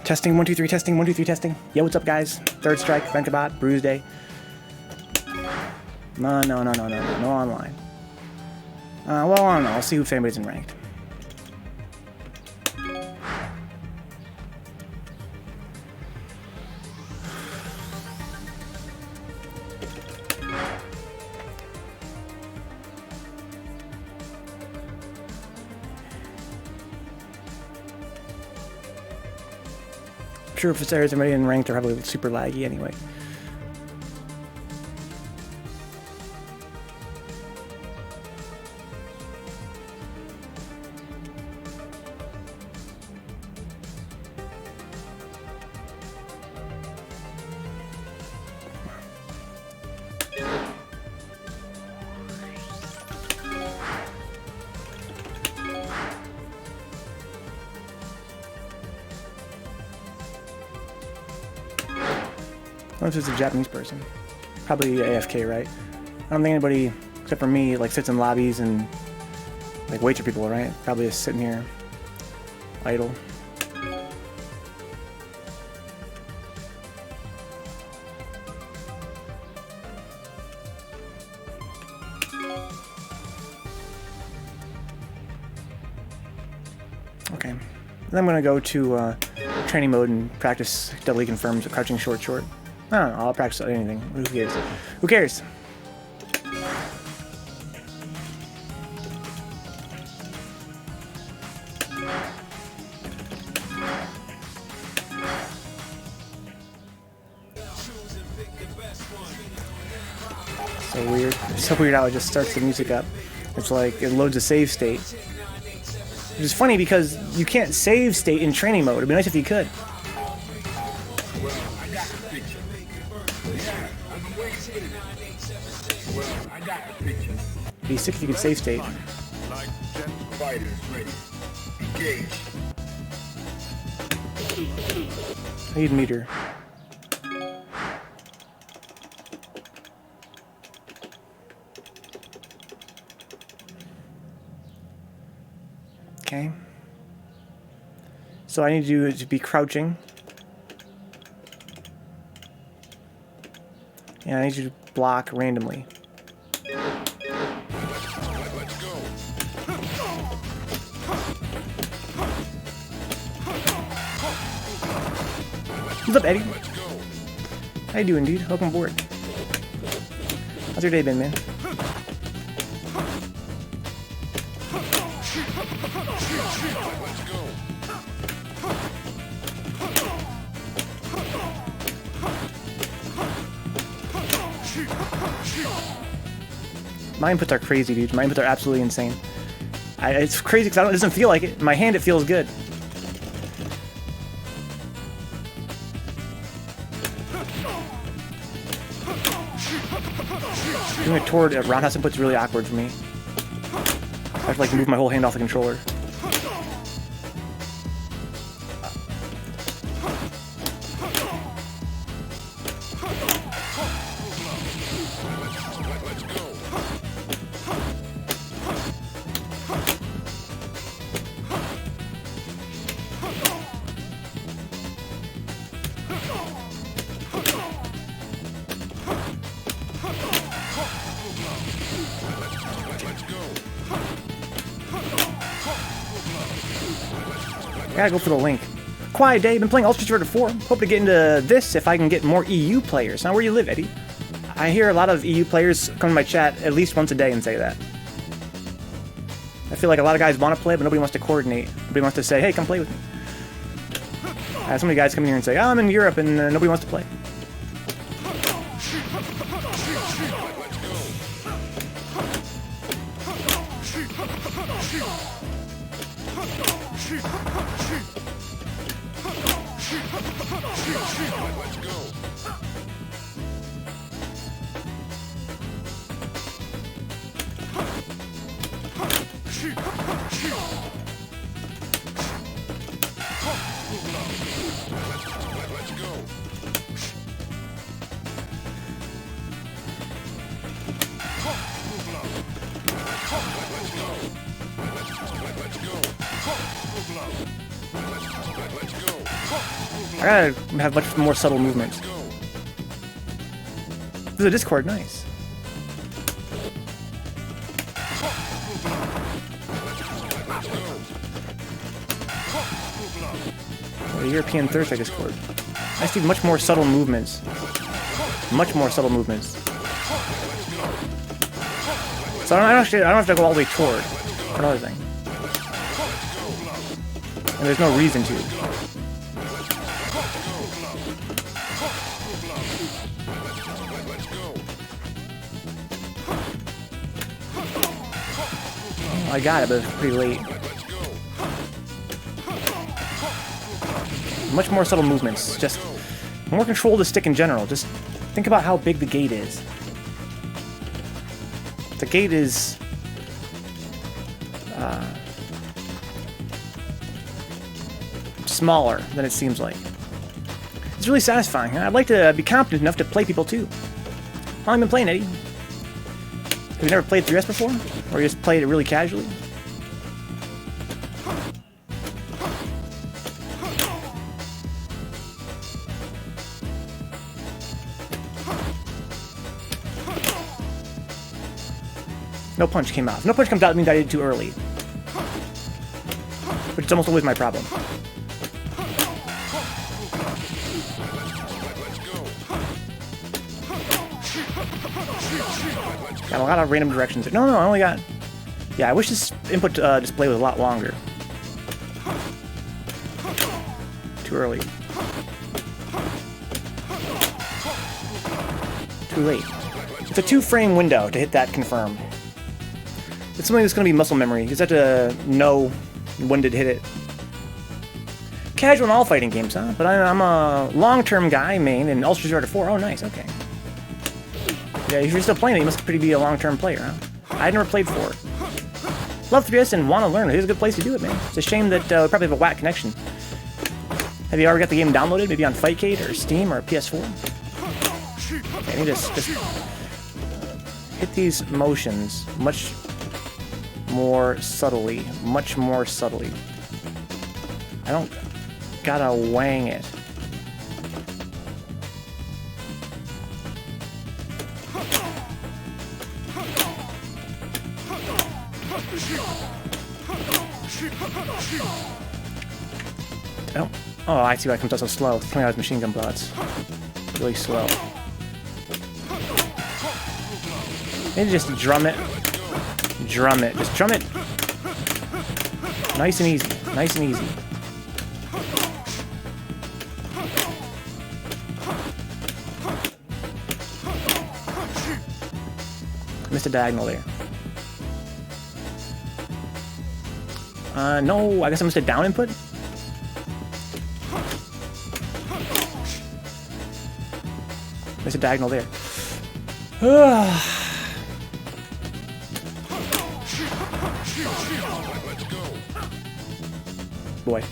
Testing, 1, 2, 3, testing, 1, 2, 3, testing. Yo, what's up, guys? Third strike, Vencabot, Bruise Day. No online. Well, I don't know. I'll see if anybody's in ranked. Sure, if there's anybody in ranked, they're probably super laggy anyway. I don't know if it's a Japanese person. Probably AFK, right? I don't think anybody, except for me, like sits in lobbies and like waits for people, right? Probably just sitting here, idle. Okay. And I'm gonna go to training mode and practice Dudley confirms crouching short. I don't know, I'll practice anything. Who cares? Who cares? So weird. It's so weird how it just starts the music up. It's like it loads a save state. Which is funny because you can't save state in training mode. It'd be nice if you could. It'd be sick if you could save state. I need meter. Okay. So I need you to be crouching. And I need you to block randomly. What's up, Eddie? How you doing, dude? Welcome aboard. How's your day been, man? My inputs are crazy, dude. My inputs are absolutely insane. It's crazy because it doesn't feel like it. In my hand, it feels good. Doing it toward a roundhouse input's really awkward for me. I have to like move my whole hand off the controller. I gotta go for the link. Quiet day, been playing Ultra Street 4. Hope to get into this if I can get more EU players. Now, where you live, Eddie? I hear a lot of EU players come to my chat at least once a day and say that. I feel like a lot of guys want to play, but nobody wants to coordinate. Nobody wants to say, hey, come play with me. I have so many guys come in here and say, oh, I'm in Europe, and nobody wants to play. I gotta have much more subtle movements. There's a Discord, nice. The European Thursday Discord. I see much more subtle movements. Much more subtle movements. So I don't have to go all the way toward. Another thing. And there's no reason to. I got it, but it's pretty late. Much more subtle movements. Just more control of the stick in general. Just think about how big the gate is. The gate is... smaller than it seems like. It's really satisfying. I'd like to be competent enough to play people too. How long have you been playing, Eddie? Have you never played 3S before? Or you just played it really casually? No punch came out. If no punch comes out, it means I did it too early. Which is almost always my problem. Got a lot of random directions. No, I only got... Yeah, I wish this input display was a lot longer. Too early. Too late. It's a 2-frame window to hit that confirm. It's something that's going to be muscle memory. You just have to know when to hit it. Casual in all fighting games, huh? But I'm a long-term guy, main, in Ultra Street Fighter 4. Oh, nice, okay. Yeah, if you're still playing it, you must be a long-term player, huh? I'd never played 4. Love 3S and want to learn it. It's a good place to do it, man. It's a shame that we probably have a whack connection. Have you already got the game downloaded? Maybe on Fightcade or Steam or PS4? Okay, I need to just hit these motions much more subtly. Much more subtly. I don't gotta wang it. Oh, I see why it comes out so slow. It's coming out as machine gun bullets. Really slow. Maybe just drum it. Drum it. Just drum it. Nice and easy. Nice and easy. Missed a diagonal there. No, I guess I missed a down input? Missed a diagonal there. Boy.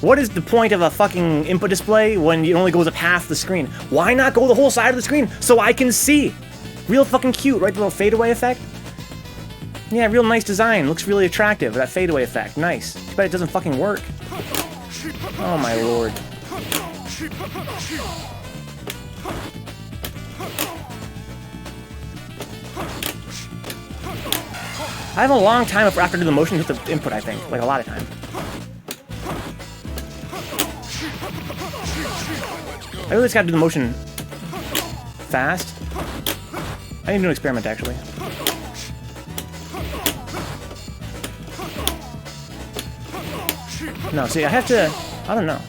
What is the point of a fucking input display when it only goes up half the screen? Why not go the whole side of the screen so I can see? Real fucking cute, right? The little fadeaway effect? Yeah, real nice design. Looks really attractive, that fadeaway effect. Nice. Too bad it doesn't fucking work. Oh my lord. I have a long time after I do the motion to hit the input, I think. Like, a lot of time. I really just gotta do the motion fast. I need to do an experiment, actually. No, see, I have to... I don't know.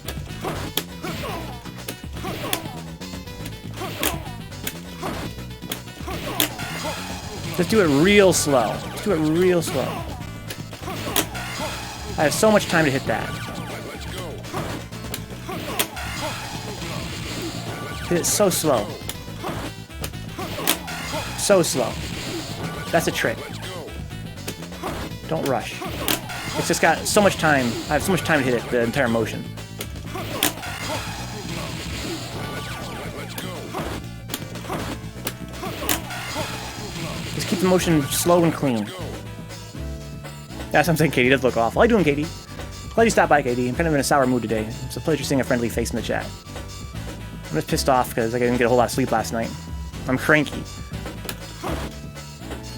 Just do it real slow. Just do it real slow. I have so much time to hit that. Hit it so slow. So slow. That's a trick. Don't rush. It's just got so much time. I have so much time to hit it, the entire motion. Just keep the motion slow and clean. That's what I'm saying, Katie does look awful. How you doing, Katie? Glad you stopped by, KD. I'm kind of in a sour mood today. It's a pleasure seeing a friendly face in the chat. I'm just pissed off because I didn't get a whole lot of sleep last night. I'm cranky. Is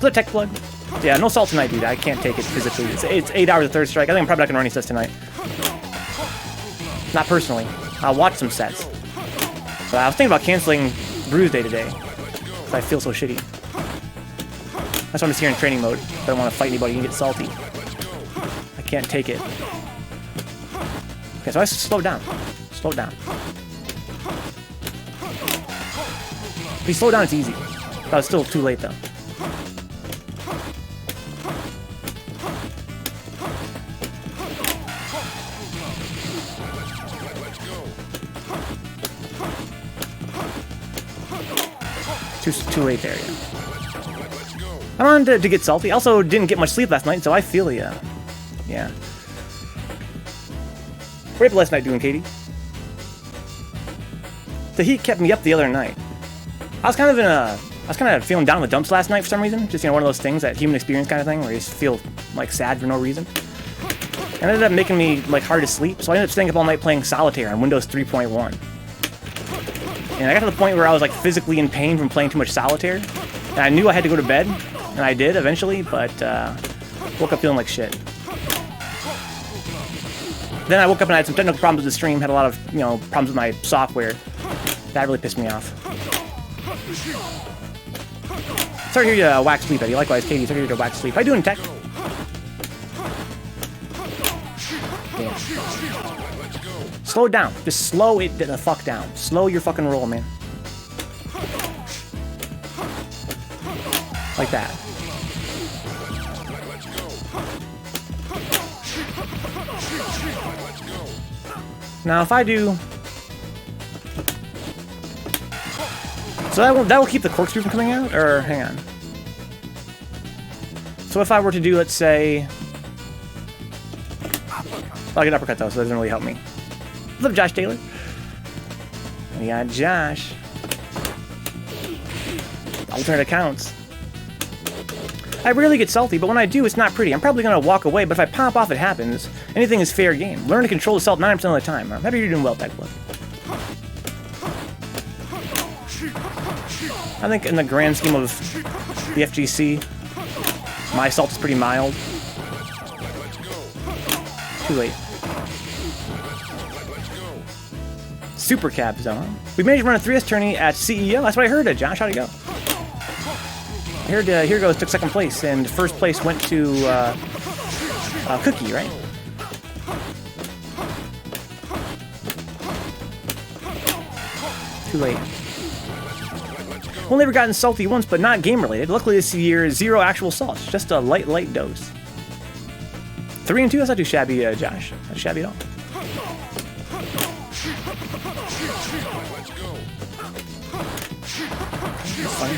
that a tech plug? Yeah, no salt tonight, dude. I can't take it physically. It's 8 hours of third strike. I think I'm probably not going to run any sets tonight. Not personally. I'll watch some sets. But I was thinking about canceling Bruise Day today. Because I feel so shitty. That's why I'm just here in training mode. I don't want to fight anybody and get salty. I can't take it. Okay, so I slow down. Slow down. If you slow down, it's easy. That was still too late, though. Too late there, yeah. I wanted to get salty. Also, didn't get much sleep last night, so I feel ya. Yeah. What were you up last night doing, Katie? The heat kept me up the other night. I was kind of feeling down in the dumps last night for some reason. Just, you know, one of those things, that human experience kind of thing, where you just feel, like, sad for no reason. And it ended up making me, like, hard to sleep, so I ended up staying up all night playing Solitaire on Windows 3.1. And I got to the point where I was, like, physically in pain from playing too much Solitaire. And I knew I had to go to bed, and I did eventually, but woke up feeling like shit. Then I woke up and I had some technical problems with the stream, had a lot of, you know, problems with my software. That really pissed me off. Sorry to hear you whack sleep, Eddie. Likewise, Katie, sorry to hear you whack sleep. How you doing, Tech? Damn. Slow it down. Just slow it the fuck down. Slow your fucking roll, man. Like that. Now, if I do... So that will keep the corkscrew from coming out? Or, hang on. So if I were to do, let's say... I'll get uppercut, though, so that doesn't really help me. What's up, Josh Taylor? We got Josh. Alternate accounts. I rarely get salty, but when I do, it's not pretty. I'm probably going to walk away, but if I pop off, it happens. Anything is fair game. Learn to control the salt 9% of the time. I'm happy you're doing well, Tech Blood. I think in the grand scheme of the FGC, my salt is pretty mild. Too late. Super Cab Zone. We managed to run a 3S tourney at CEO. That's what I heard, Josh. How'd it go? I heard Here Goes took second place, and first place went to Cookie, right? Too late. Only ever gotten salty once, but not game-related. Luckily this year, 0 actual salts. Just a light dose. 3 and 2? That's not too shabby, Josh. Not shabby at all. That's funny.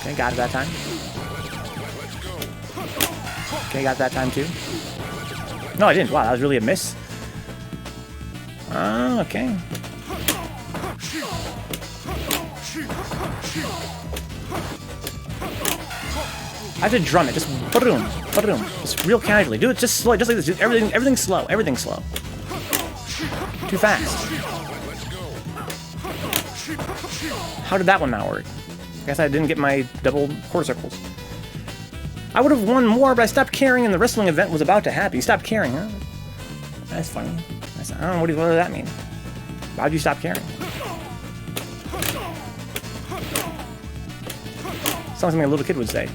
Okay, got it that time. Okay, got that time too. No, I didn't. Wow, that was really a miss. Oh, okay. I have to drum it. Just boom, boom. Just real casually. Do it just slow, just like this. Just everything's slow. Everything's slow. Too fast. How did that one not work? I guess I didn't get my double quarter circles. I would have won more, but I stopped caring and the wrestling event was about to happen. You stopped caring, huh? That's funny. I don't know, what does that mean? Why'd you stop caring? Sounds like something a little kid would say.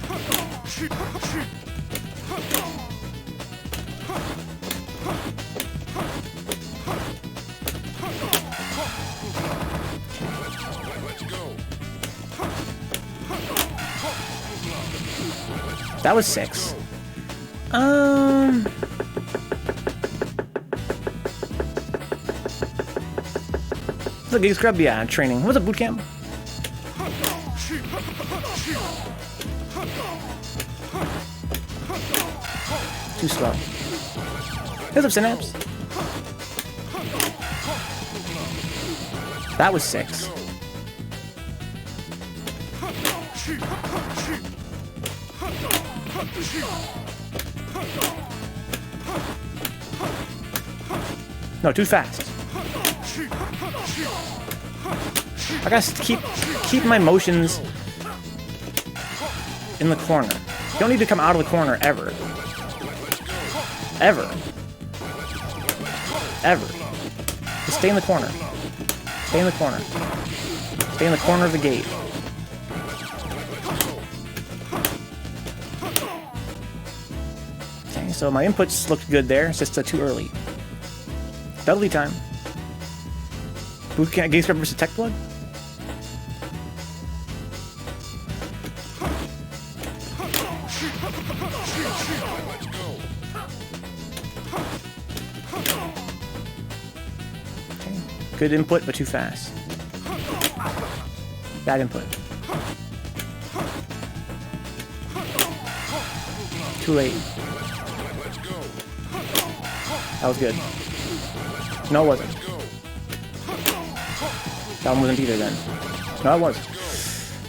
That was 6. Look, you scrub, yeah, training. What's up, boot camp? Too slow. Here's up, Synapse. That was 6. No, too fast. I gotta keep my motions in the corner. You don't need to come out of the corner ever. Ever. Ever. Just stay in the corner. Stay in the corner. Stay in the corner of the gate. Okay, so my inputs looked good there. It's just too early. Dudley time. Boot camp game scrub versus tech plug? Okay. Good input, but too fast. Bad input. Too late. That was good. No, it wasn't. That one wasn't either then. No, it was.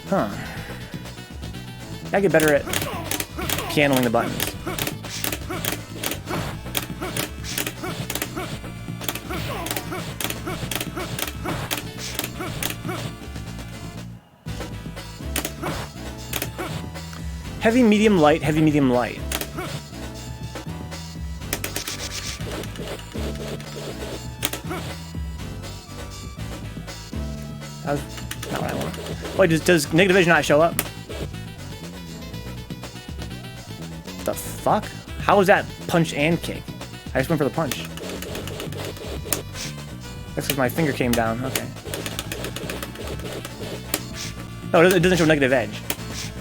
Huh. Gotta get better at pianoing the buttons. Heavy, medium, light, heavy, medium, light. That was not what I want. Wait, does negative edge not show up? The fuck? How was that punch and kick? I just went for the punch. That's because my finger came down. Okay. No, it doesn't show negative edge.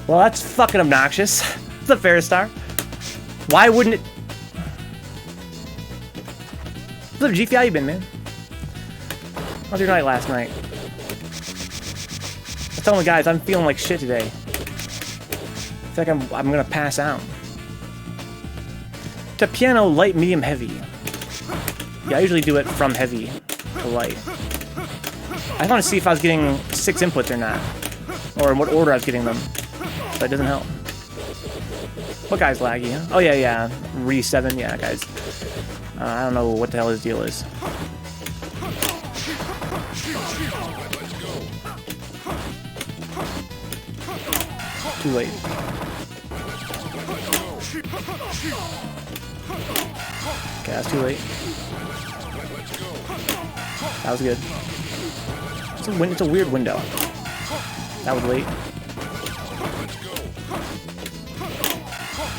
Well, that's fucking obnoxious. It's a fair star. Why wouldn't it? What's up, GFI? How you been, man? How's your night last night? I was telling the guys I'm feeling like shit today. I feel like I'm gonna pass out. To piano, light, medium, heavy. Yeah, I usually do it from heavy to light. I want to see if I was getting 6 inputs or not, or in what order I was getting them. But it doesn't help. What guy's laggy? Huh? Oh yeah, Re7, yeah, guys. I don't know what the hell his deal is. Too late. Okay, that's too late. That was good. It's a weird window. That was late.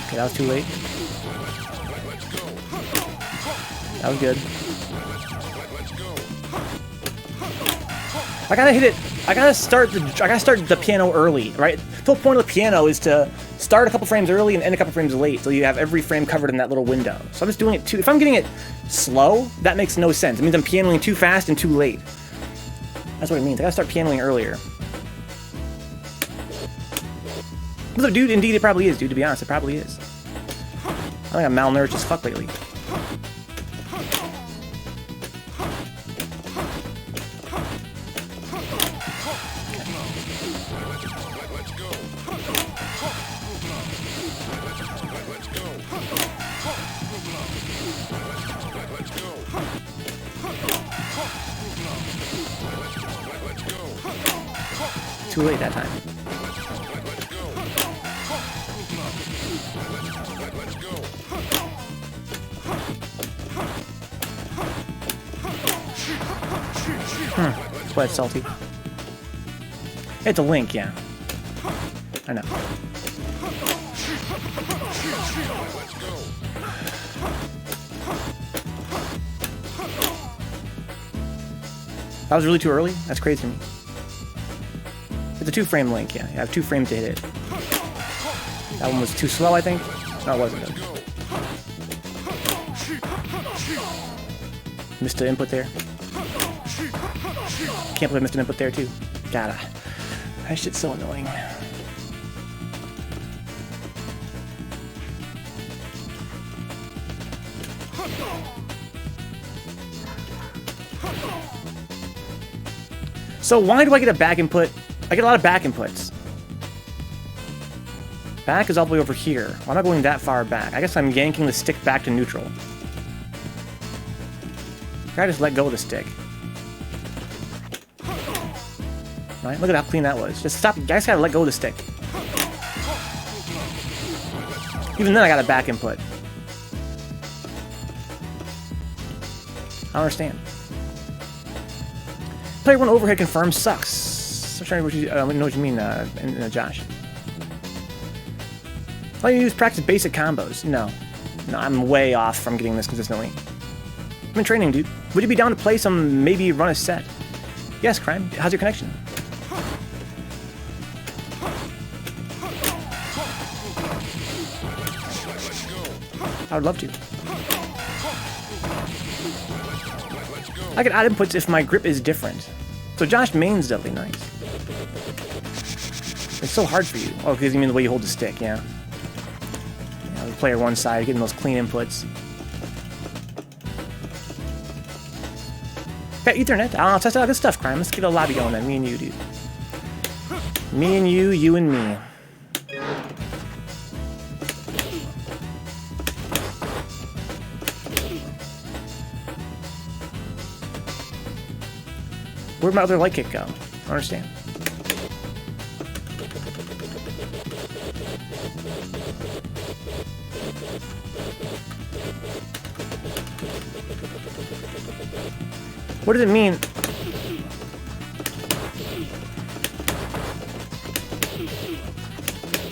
Okay, that was too late. That was good. I gotta hit it. I gotta start the piano early, right? The whole point of the piano is to start a couple frames early and end a couple frames late, so you have every frame covered in that little window. So I'm just doing it too. If I'm getting it slow, that makes no sense. It means I'm pianoing too fast and too late. That's what it means. I gotta start pianoing earlier. Well, dude, indeed, it probably is, dude. To be honest, it probably is. I think I'm malnourished as fuck lately. Too late that time. Quite salty. It's a link, yeah. I know. That was really too early? That's crazy to me. It's a 2-frame link, yeah. You have 2 frames to hit it. That one was too slow, I think. No, it wasn't. Missed the input there. Can't believe I missed an input there, too. Gotta. That shit's so annoying. So why do I get a back input? I get a lot of back inputs. Back is all the way over here. Why am I going that far back? I guess I'm yanking the stick back to neutral. I just let go of the stick. Right? Look at how clean that was. Just stop. You guys gotta let go of the stick. Even then, I got a back input. I don't understand. Player 1 overhead confirmed sucks. I'm trying to know what you mean, Josh. Why do you use practice basic combos? No. No, I'm way off from getting this consistently. I'm in training, dude. Would you be down to play some, maybe run a set? Yes, Crime. How's your connection? I would love to. I can add inputs if my grip is different. So Josh mains Dudley, nice. It's so hard for you. Oh, because you mean the way you hold the stick, yeah. The player 1 side, getting those clean inputs. Got Ethernet. I'll test out good stuff, Crime. Let's get a lobby going then. Me and you, dude. Me and you and me. Where'd my other light kick go? I don't understand. What does it mean?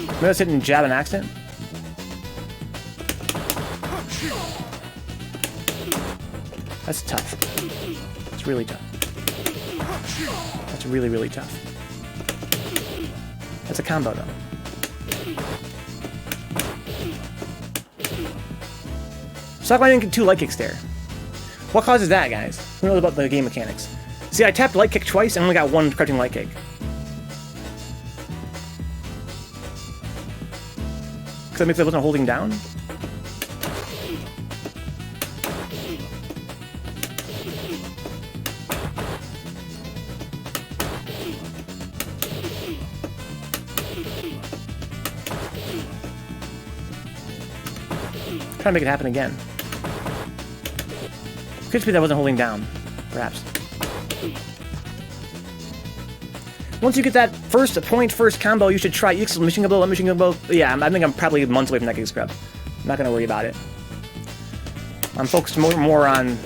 Maybe I was hitting jab an accident? That's tough. It's really tough. That's really, really tough. That's a combo, though. So I didn't get 2 light kicks there. What causes that, guys? Who knows about the game mechanics? See, I tapped light kick twice and only got 1 crouching light kick. Because that means I wasn't holding down? Trying to make it happen again. Could just be that I wasn't holding down, perhaps. Once you get that first combo, you should try machine combo. Yeah, I think I'm probably months away from that gig scrub. I'm not gonna worry about it. I'm focused more on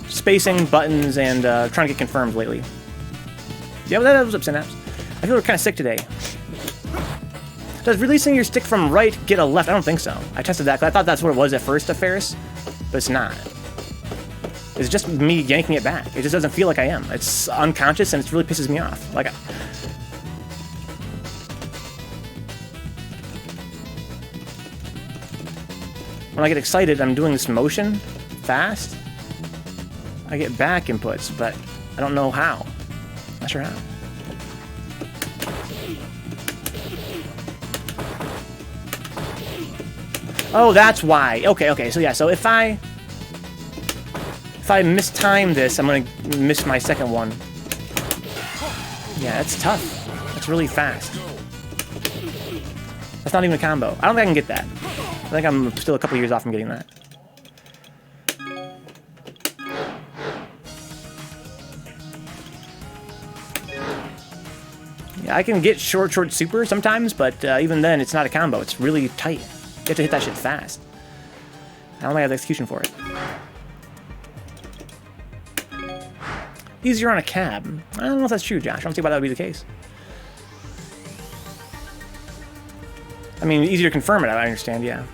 spacing, buttons, and trying to get confirmed lately. Yeah, well, that was up, Synapse. I feel we're kind of sick today. Does releasing your stick from right get a left? I don't think so. I tested that because I thought that's what it was at first at Ferris, but it's not. It's just me yanking it back. It just doesn't feel like I am. It's unconscious and it really pisses me off. Like, when I get excited, I'm doing this motion fast. I get back inputs, but I don't know how. Not sure how. Oh, that's why. Okay. So yeah, so if I mistime this, I'm gonna miss my second one. Yeah, that's tough. That's really fast. That's not even a combo. I don't think I can get that. I think I'm still a couple years off from getting that. Yeah, I can get short super sometimes, but even then, it's not a combo. It's really tight. You have to hit that shit fast. I don't think I have the execution for it. Easier on a cab. I don't know if that's true, Josh. I don't see why that would be the case. I mean, easier to confirm it, I understand, yeah.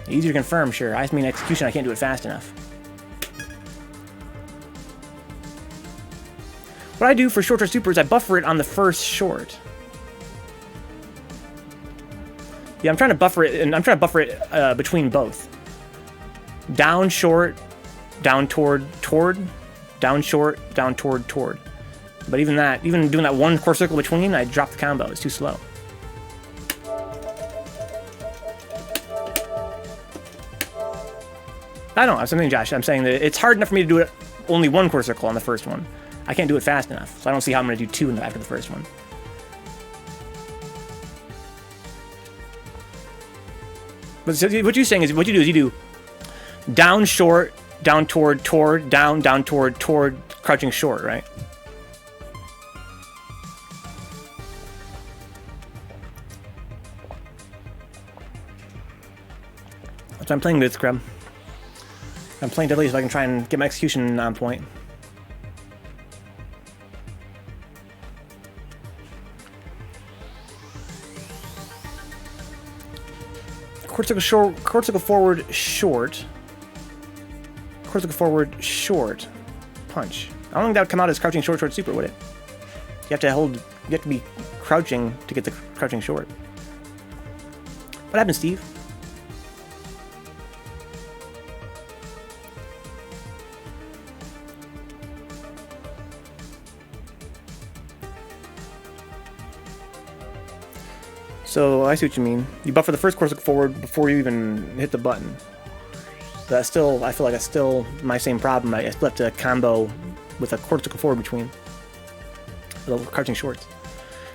Easier to confirm, sure. I just mean execution, I can't do it fast enough. What I do for shorter super is I buffer it on the first short. Yeah, I'm trying to buffer it, and I'm trying to buffer it between both. Down short, down toward, down short, down toward. But even doing that one core circle between, I drop the combo. It's too slow. I don't know. I'm saying, Josh, I'm saying that it's hard enough for me to do it only one quarter circle on the first one. I can't do it fast enough, so I don't see how I'm going to do 2 after the first one. But so what you're saying is, what you do is you do down, short, down toward, down, down toward, crouching short, right? That's what I'm playing with, Scrub. I'm playing Dudley so I can try and get my execution on point. Quarter circle short, quarter circle forward, short. Quarter circle forward, short. Punch. I don't think that would come out as crouching short, short, super, would it? You have to hold, you have to be crouching to get the crouching short. What happened, Steve? So I see what you mean. You buffer the first quarter circle forward before you even hit the button. But that's still, I feel like that's still my same problem. I still have to combo with a quarter circle forward between the crouching shorts.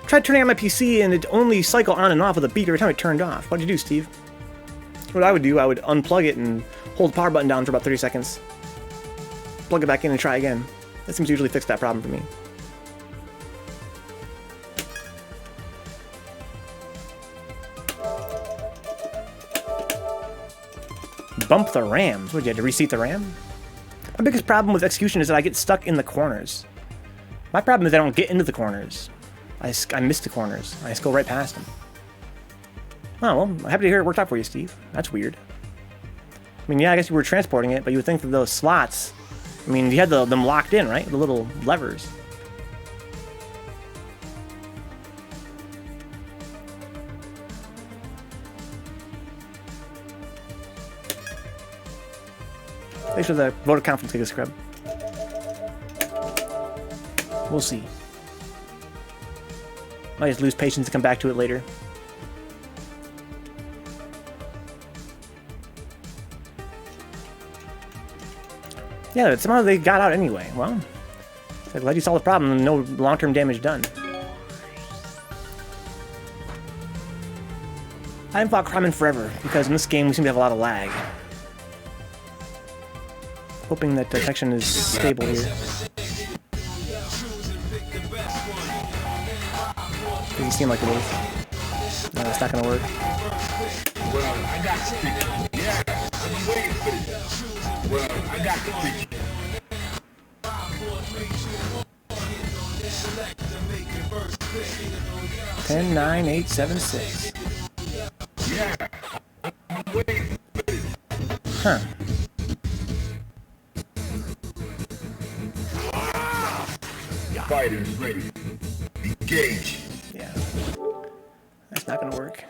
Tried turning on my PC and it only cycle on and off with a beep every time it turned off. What'd you do, Steve? What I would do, I would unplug it and hold the power button down for about 30 seconds. Plug it back in and try again. That seems to usually fix that problem for me. Bump the RAMs. What, you had to reseat the RAM? My biggest problem with execution is that I get stuck in the corners. My problem is I don't get into the corners. I miss the corners. I just go right past them. Oh, well, I'm happy to hear it worked out for you, Steve. That's weird. I mean, yeah, I guess you were transporting it, but you would think that those slots... I mean, you had them locked in, right? The little levers. Thanks for the vote of confidence, take a scrub. We'll see. Might just lose patience to come back to it later. Yeah, but somehow they got out anyway. Well, I'm glad you solved the problem and no long-term damage done. I haven't fought crime in forever, because in this game we seem to have a lot of lag. Hoping that detection is stable here. Doesn't seem like it is. No, it's not gonna work. Well, I got the picture. Yeah, I'm waiting for it. Well, I got the picture. 10, 9, 8, 7, 6. Yeah, I'm waiting for it. Huh. Fighters ready. Engage. Yeah. That's not gonna work.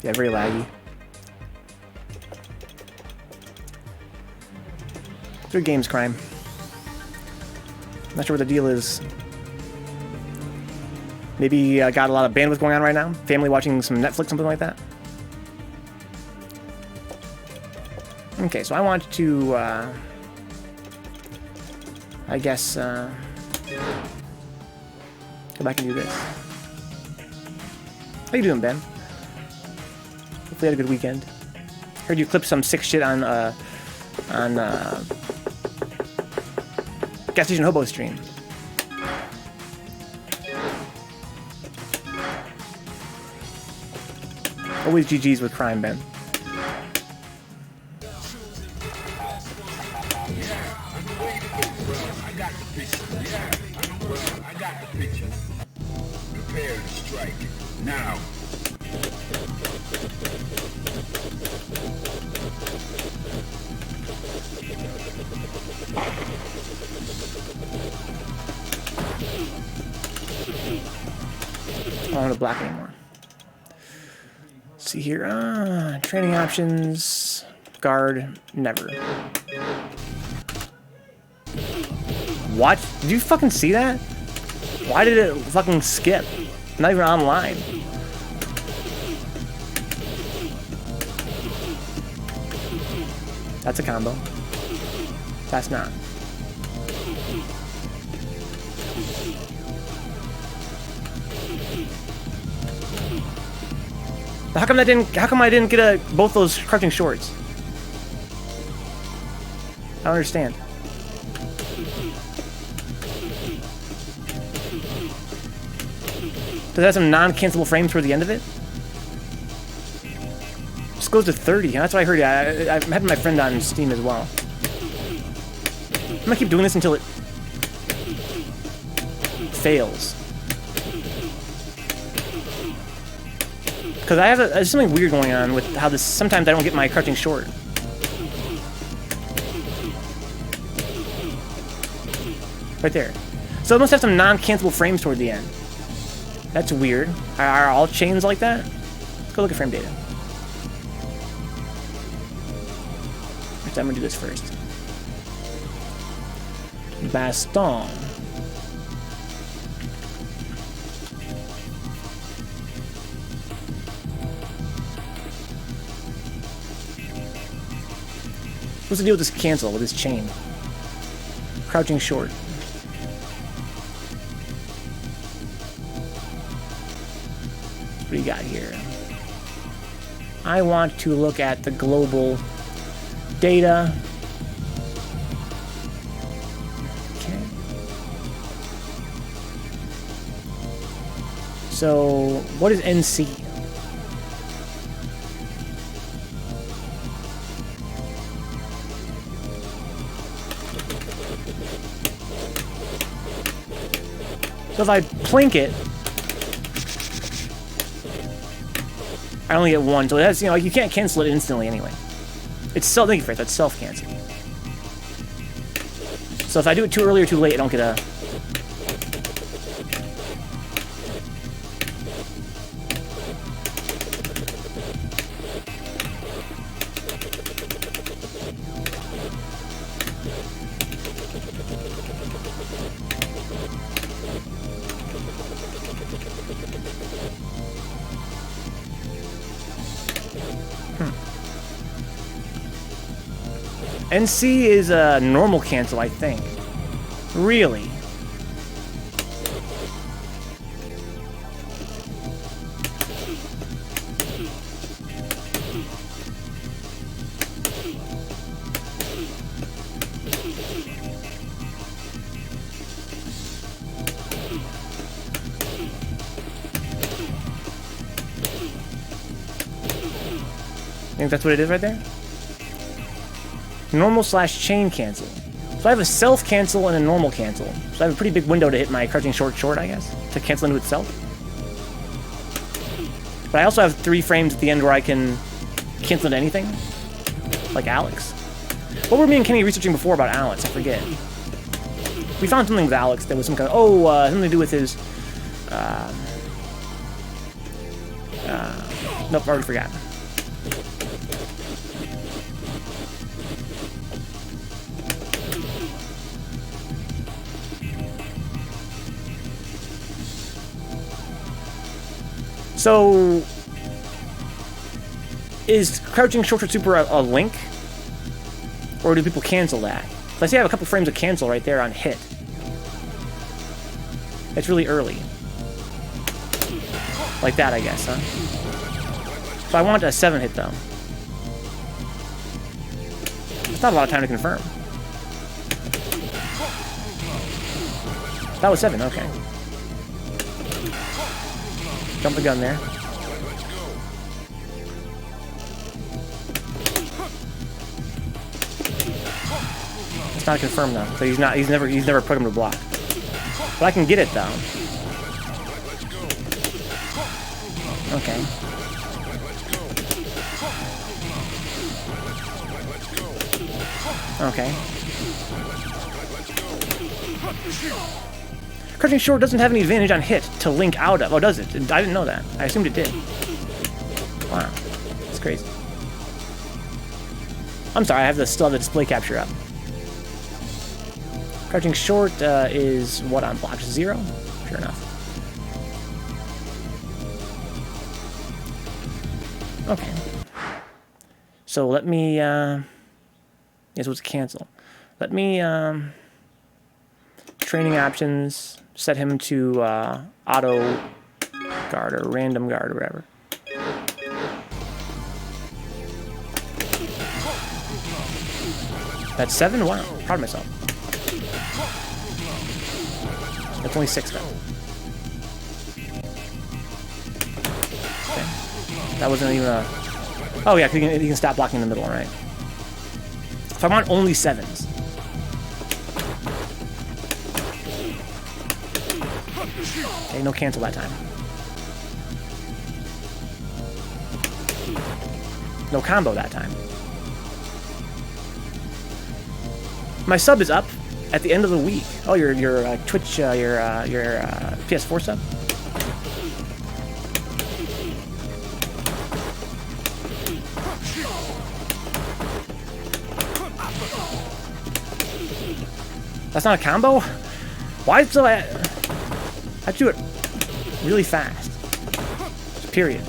Yeah, very laggy. Through games crime. Not sure what the deal is. Maybe got a lot of bandwidth going on right now? Family watching some Netflix, something like that? Okay, so I want to, I guess, go back and do this. How you doing, Ben? Hopefully you had a good weekend. Heard you clipped some sick shit on Gas Station Hobo stream. Always GG's with crime, Ben. Prepare to strike. Now. I don't want to black anymore. Let's see here. Training options. Guard. Never. What? Did you fucking see that? Why did it fucking skip? Not even online. That's a combo. That's not. How come I didn't get both those crouching shorts? I don't understand. Does it have some non-cancelable frames toward the end of it? Just goes to 30. That's what I heard. I'm having my friend on Steam as well. I'm gonna keep doing this until it fails. Because there's something weird going on with how this. Sometimes I don't get my crouching short. Right there. So it must have some non-cancelable frames toward the end. That's weird. Are all chains like that? Let's go look at frame data. I'm gonna do this first. Baston. What's the deal with this cancel, with this chain? Crouching short. What do you got here? I want to look at the global data. Okay. So, what is NC? So if I plink it, I only get one. So that's, you know, you can't cancel it instantly anyway. It's thank you for it, that's self-cancel. So if I do it too early or too late, I don't get a... NC is a normal cancel, I think. Really? I think that's what it is right there? Normal / chain cancel. So I have a self cancel and a normal cancel. So I have a pretty big window to hit my crouching short, I guess, to cancel into itself. But I also have 3 frames at the end where I can cancel into anything, like Alex. What were me and Kenny researching before about Alex? I forget. We found something with Alex that was some kind of something to do with his. Nope, I already forgot. So, is crouching short super a link? Or do people cancel that? So I see I have a couple frames of cancel right there on hit. It's really early. Like that, I guess, huh? So I want a 7 hit, though. It's not a lot of time to confirm. That was 7, okay. Jump the gun there. It's not confirmed though, so he's never put him to block. But I can get it though. Okay. Okay. Crouching short doesn't have any advantage on hit to link out of. Oh, does it? I didn't know that. I assumed it did. Wow. That's crazy. I'm sorry, I still have the display capture up. Crouching short is what on block 0? Sure enough. Okay. So let me You're supposed to cancel. Let me, training options, set him to, auto guard or random guard or whatever. That's 7? Wow, proud of myself. That's only 6 though. Okay. That wasn't even a... Oh yeah, you can stop blocking in the middle, right? So I want only 7s. Okay, no cancel that time. No combo that time. My sub is up at the end of the week. Oh, your Twitch, your PS4 sub? That's not a combo? Why so I do it really fast. Period.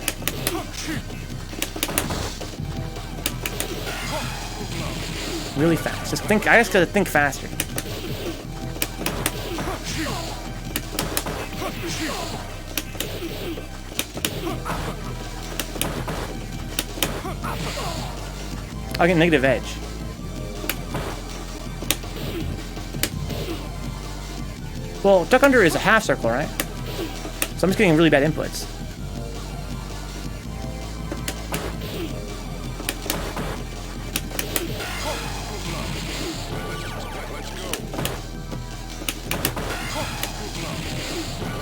Really fast. Just think. I just gotta think faster. I'll get negative edge. Well, duck under is a half circle, right? So I'm just getting really bad inputs.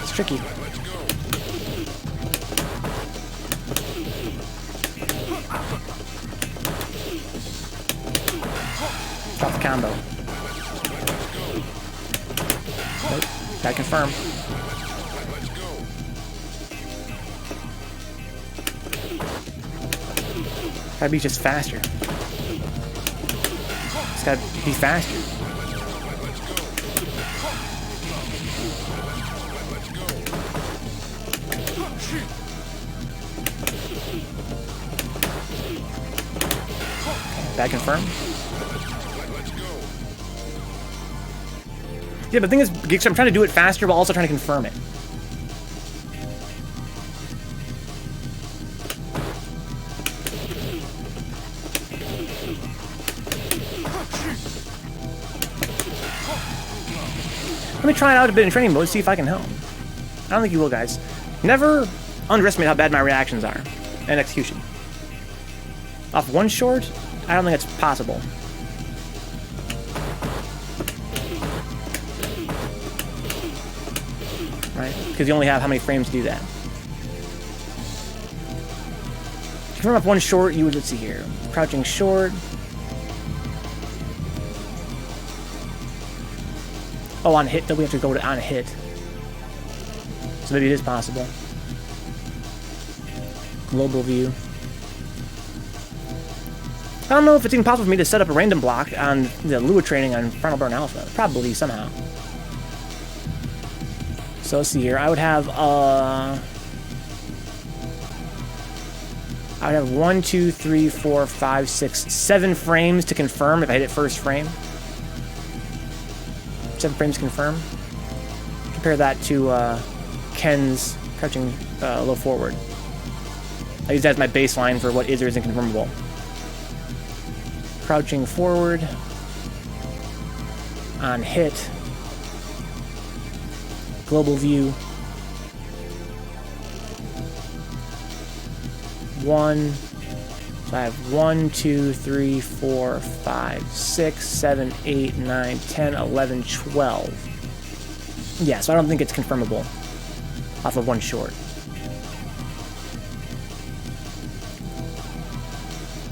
It's tricky. Drop the combo. Nope. Gotta confirm. Gotta be just faster. It's gotta be faster. Back confirm. Yeah, but the thing is, I'm trying to do it faster while also trying to confirm it. Let me try it out a bit in training mode, see if I can help. I don't think you will, guys. Never underestimate how bad my reactions are and execution. Off one short, I don't think it's possible. Right? Because you only have how many frames to do that. If you run up one short, you would, let's see here. Crouching short. Oh, on hit, though we have to go to on hit. So maybe it is possible. Global view. I don't know if it's even possible for me to set up a random block on the Lua training on Frontal Burn Alpha. Probably, somehow. So let's see here. I would have 1, 2, 3, 4, 5, 6, 7 frames to confirm if I hit it first frame. 7 frames to confirm. Compare that to Ken's crouching low forward. I use that as my baseline for what is or isn't confirmable. Crouching forward on hit. Global view. 1. So I have 1, 2, 3, 4, 5, 6, 7, 8, 9, 10, 11, 12. Yeah, so I don't think it's confirmable off of one short.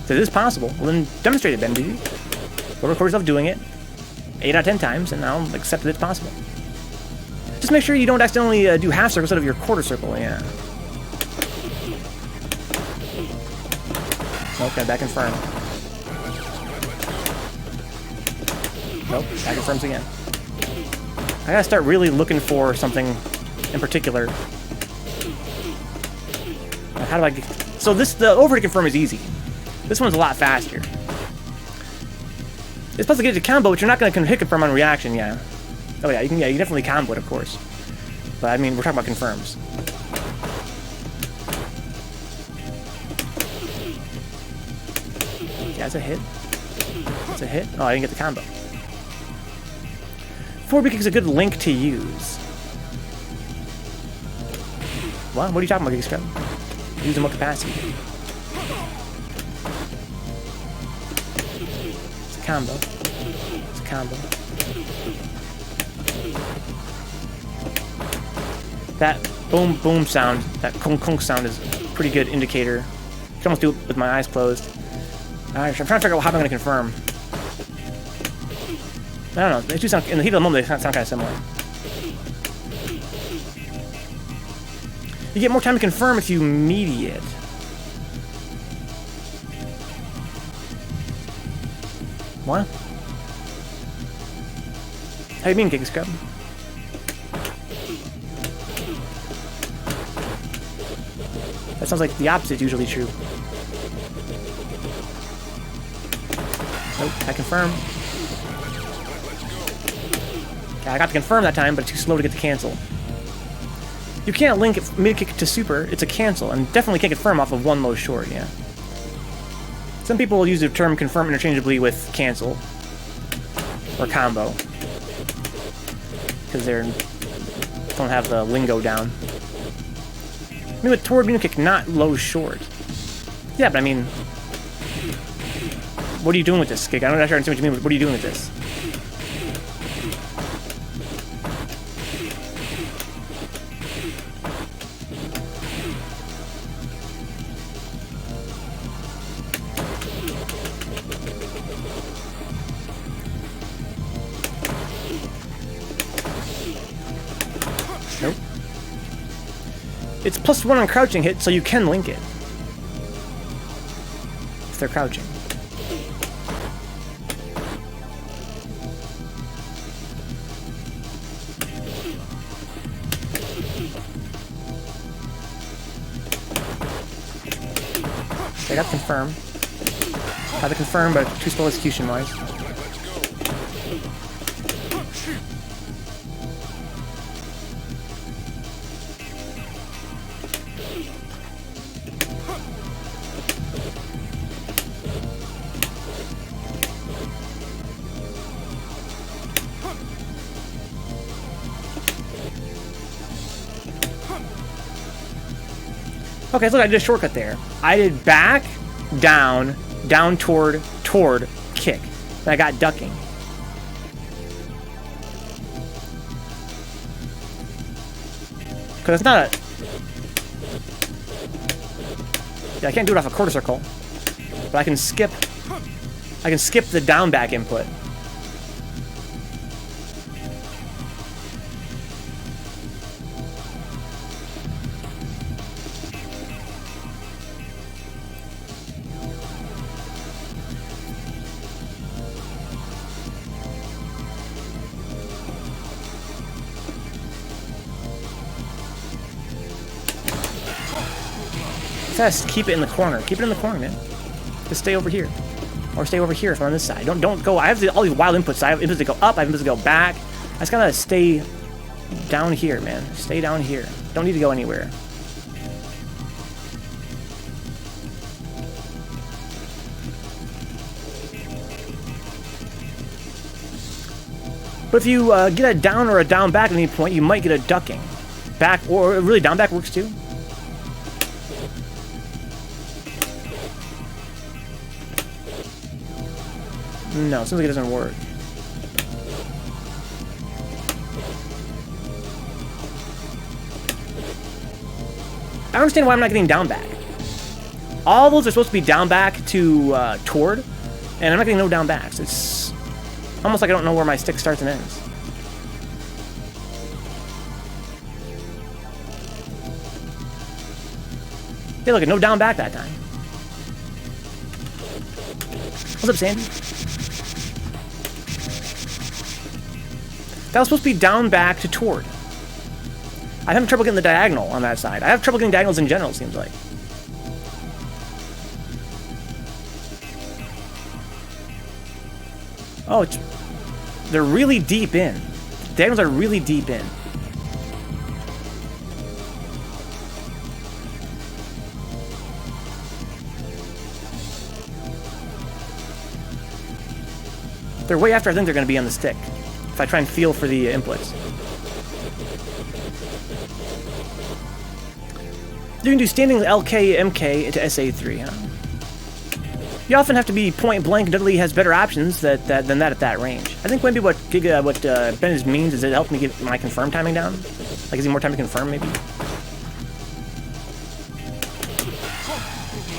So it is possible. Well, then demonstrate it, Ben. Go record yourself doing it 8 out of 10 times, and I'll accept that it's possible. Just make sure you don't accidentally do half circle instead of your quarter circle. Yeah. Okay, back confirm. Nope, back confirms again. I gotta start really looking for something in particular. How do I get... So the overhead confirm is easy. This one's a lot faster. It's supposed to get to combo, but you're not going to hit confirm on reaction, yeah. Oh yeah, you can definitely combo it, of course. But I mean, we're talking about confirms. Yeah, that's a hit. That's a hit. Oh, I didn't get the combo. Forward kick is a good link to use. What? What are you talking about, Geek Scrub? Use in what capacity? It's a combo. It's a combo. That boom boom sound, that kunk kunk sound is a pretty good indicator. I can almost do it with my eyes closed. Alright, I'm trying to figure out how I'm going to confirm. I don't know. They do sound, in the heat of the moment, they sound kind of similar. You get more time to confirm if you meaty it. What? How do you mean, Giga Scrub? That sounds like the opposite is usually true. Nope, I confirm. Okay, I got to confirm that time, but it's too slow to get the cancel. You can't link mid-kick to super, it's a cancel, and definitely can't confirm off of one low short, yeah. Some people use the term confirm interchangeably with cancel, or combo, because they don't have the lingo down. I mean, with toward mid-kick, not low short. Yeah, but I mean, what are you doing with this kick? I don't actually understand what you mean, but what are you doing with this? Nope. It's +1 on crouching hit, so you can link it. If they're crouching. I got to confirm. Had to confirm, but too slow execution-wise. Okay, so look, I did a shortcut there. I did back, down, down toward, kick. And I got ducking. Because it's not a... Yeah, I can't do it off a quarter circle. But I can skip the down back input. Just keep it in the corner. Keep it in the corner, man. Just stay over here. Or stay over here if I'm on this side. Don't go. I have all these wild inputs. I have inputs to go up. I have inputs to go back. I just gotta stay down here, man. Stay down here. Don't need to go anywhere. But if you get a down or a down back at any point, you might get a ducking. Back, or really down back works too. No, it seems like it doesn't work. I don't understand why I'm not getting down back. All those are supposed to be down back to toward, and I'm not getting no down backs. It's almost like I don't know where my stick starts and ends. Hey, look, no down back that time. What's up, Sandy? That was supposed to be down back to toward. I'm having trouble getting the diagonal on that side. I have trouble getting diagonals in general, it seems like. Oh, they're really deep in. The diagonals are really deep in. They're way after I think they're going to be on the stick. If I try and feel for the inputs. You can do standing LK, MK into SA3, huh? You often have to be point blank. Dudley has better options than that at that range. I think maybe what Ben means is it helped me get my confirm timing down. Like, gives me more time to confirm, maybe.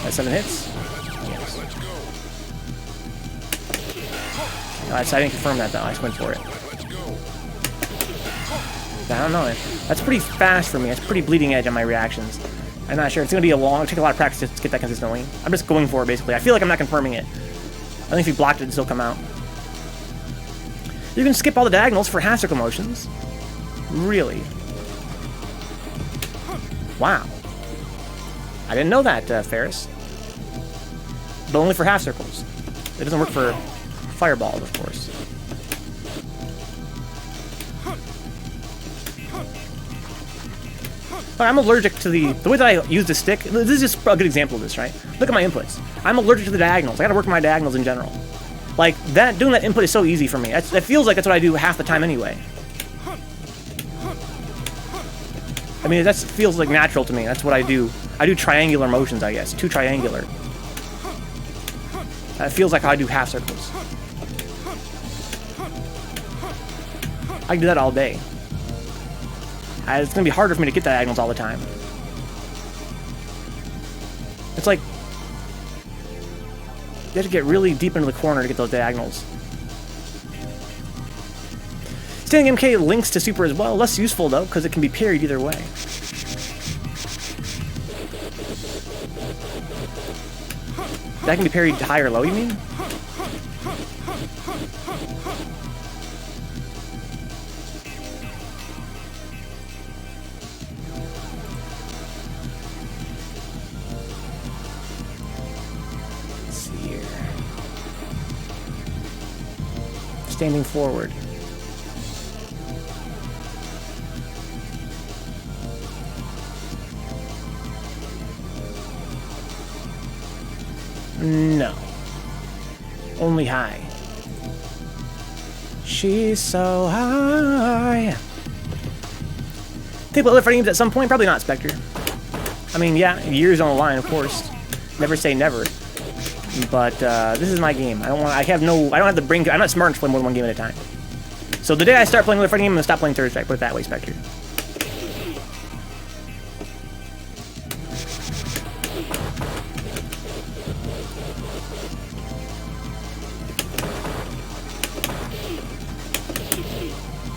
That's 7 hits. Yes. I didn't confirm that though. I just went for it. I don't know. That's pretty fast for me. It's pretty bleeding edge on my reactions. I'm not sure. It's going to be take a lot of practice to get that consistently. I'm just going for it, basically. I feel like I'm not confirming it. I think if you blocked it, it'd still come out. You can skip all the diagonals for half circle motions. Really? Wow. I didn't know that, Ferris. But only for half circles. It doesn't work for fireballs, of course. I'm allergic to the way that I use the stick. This is just a good example of this, right? Look at my inputs. I'm allergic to the diagonals. I gotta work my diagonals in general. Like, doing that input is so easy for me. It feels like that's what I do half the time anyway. I mean, that feels like natural to me. That's what I do. I do triangular motions, I guess. 2 triangular. That feels like how I do half circles. I can do that all day. It's going to be harder for me to get diagonals all the time. It's like you have to get really deep into the corner to get those diagonals. Standing MK links to super as well. Less useful though, because it can be parried either way. That can be parried high or low, you mean? Standing forward. No. Only high. She's so high. Think about other fighting games at some point? Probably not, Spectre. I mean, yeah, years on the line, of course. Never say never. But this is my game. I don't have the brain. I'm not smart enough to play more than one game at a time. So the day I start playing with a fighting game, I'm gonna stop playing Third Strike. Put it that way, Spectre.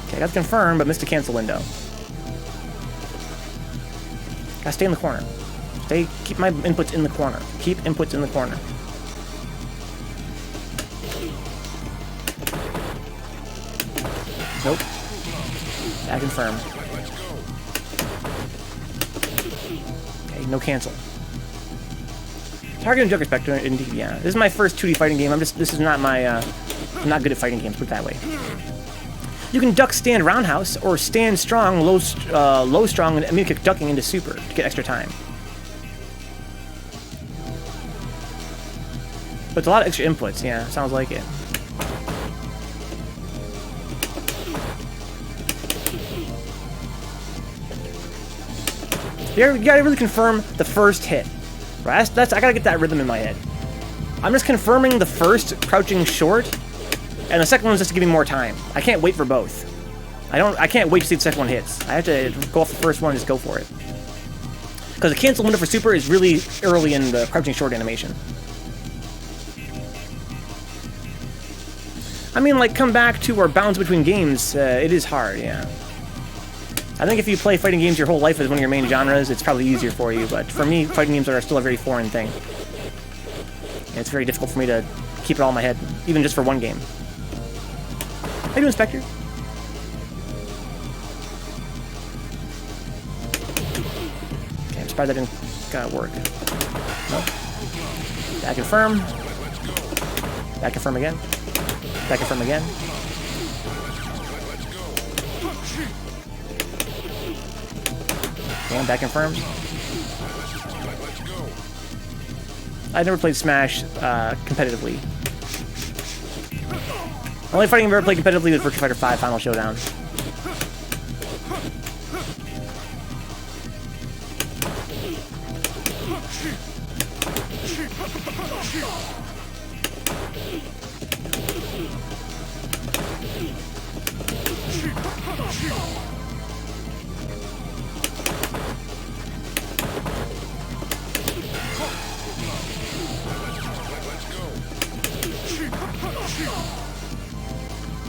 Okay, that's confirmed, but missed a cancel window. Gotta stay in the corner. Keep my inputs in the corner. Keep inputs in the corner. Nope. I confirm. Okay, no cancel. Target and Joker Spectre, indeed, yeah. This is my first 2D fighting game. This is not my, I'm not good at fighting games, put it that way. You can duck stand roundhouse, or stand strong, low strong, and immune kick ducking into super to get extra time. But it's a lot of extra inputs, yeah, sounds like it. You gotta really confirm the first hit. Right? I gotta get that rhythm in my head. I'm just confirming the first crouching short, and the second one's just to give me more time. I can't wait for both. I can't wait to see the second one hits. I have to go off the first one and just go for it. Because the cancel window for super is really early in the crouching short animation. I mean, like, come back to or bounce between games, it is hard, yeah. I think if you play fighting games your whole life as one of your main genres, it's probably easier for you, but for me, fighting games are still a very foreign thing. And it's very difficult for me to keep it all in my head, even just for one game. How you doing, Spectre? Okay, I'm surprised that didn't work. Nope. Back confirm. Back confirm again. Back confirm again. And back confirms. I've never played Smash competitively. The only fighting I've ever played competitively was Virtua Fighter 5 Final Showdown.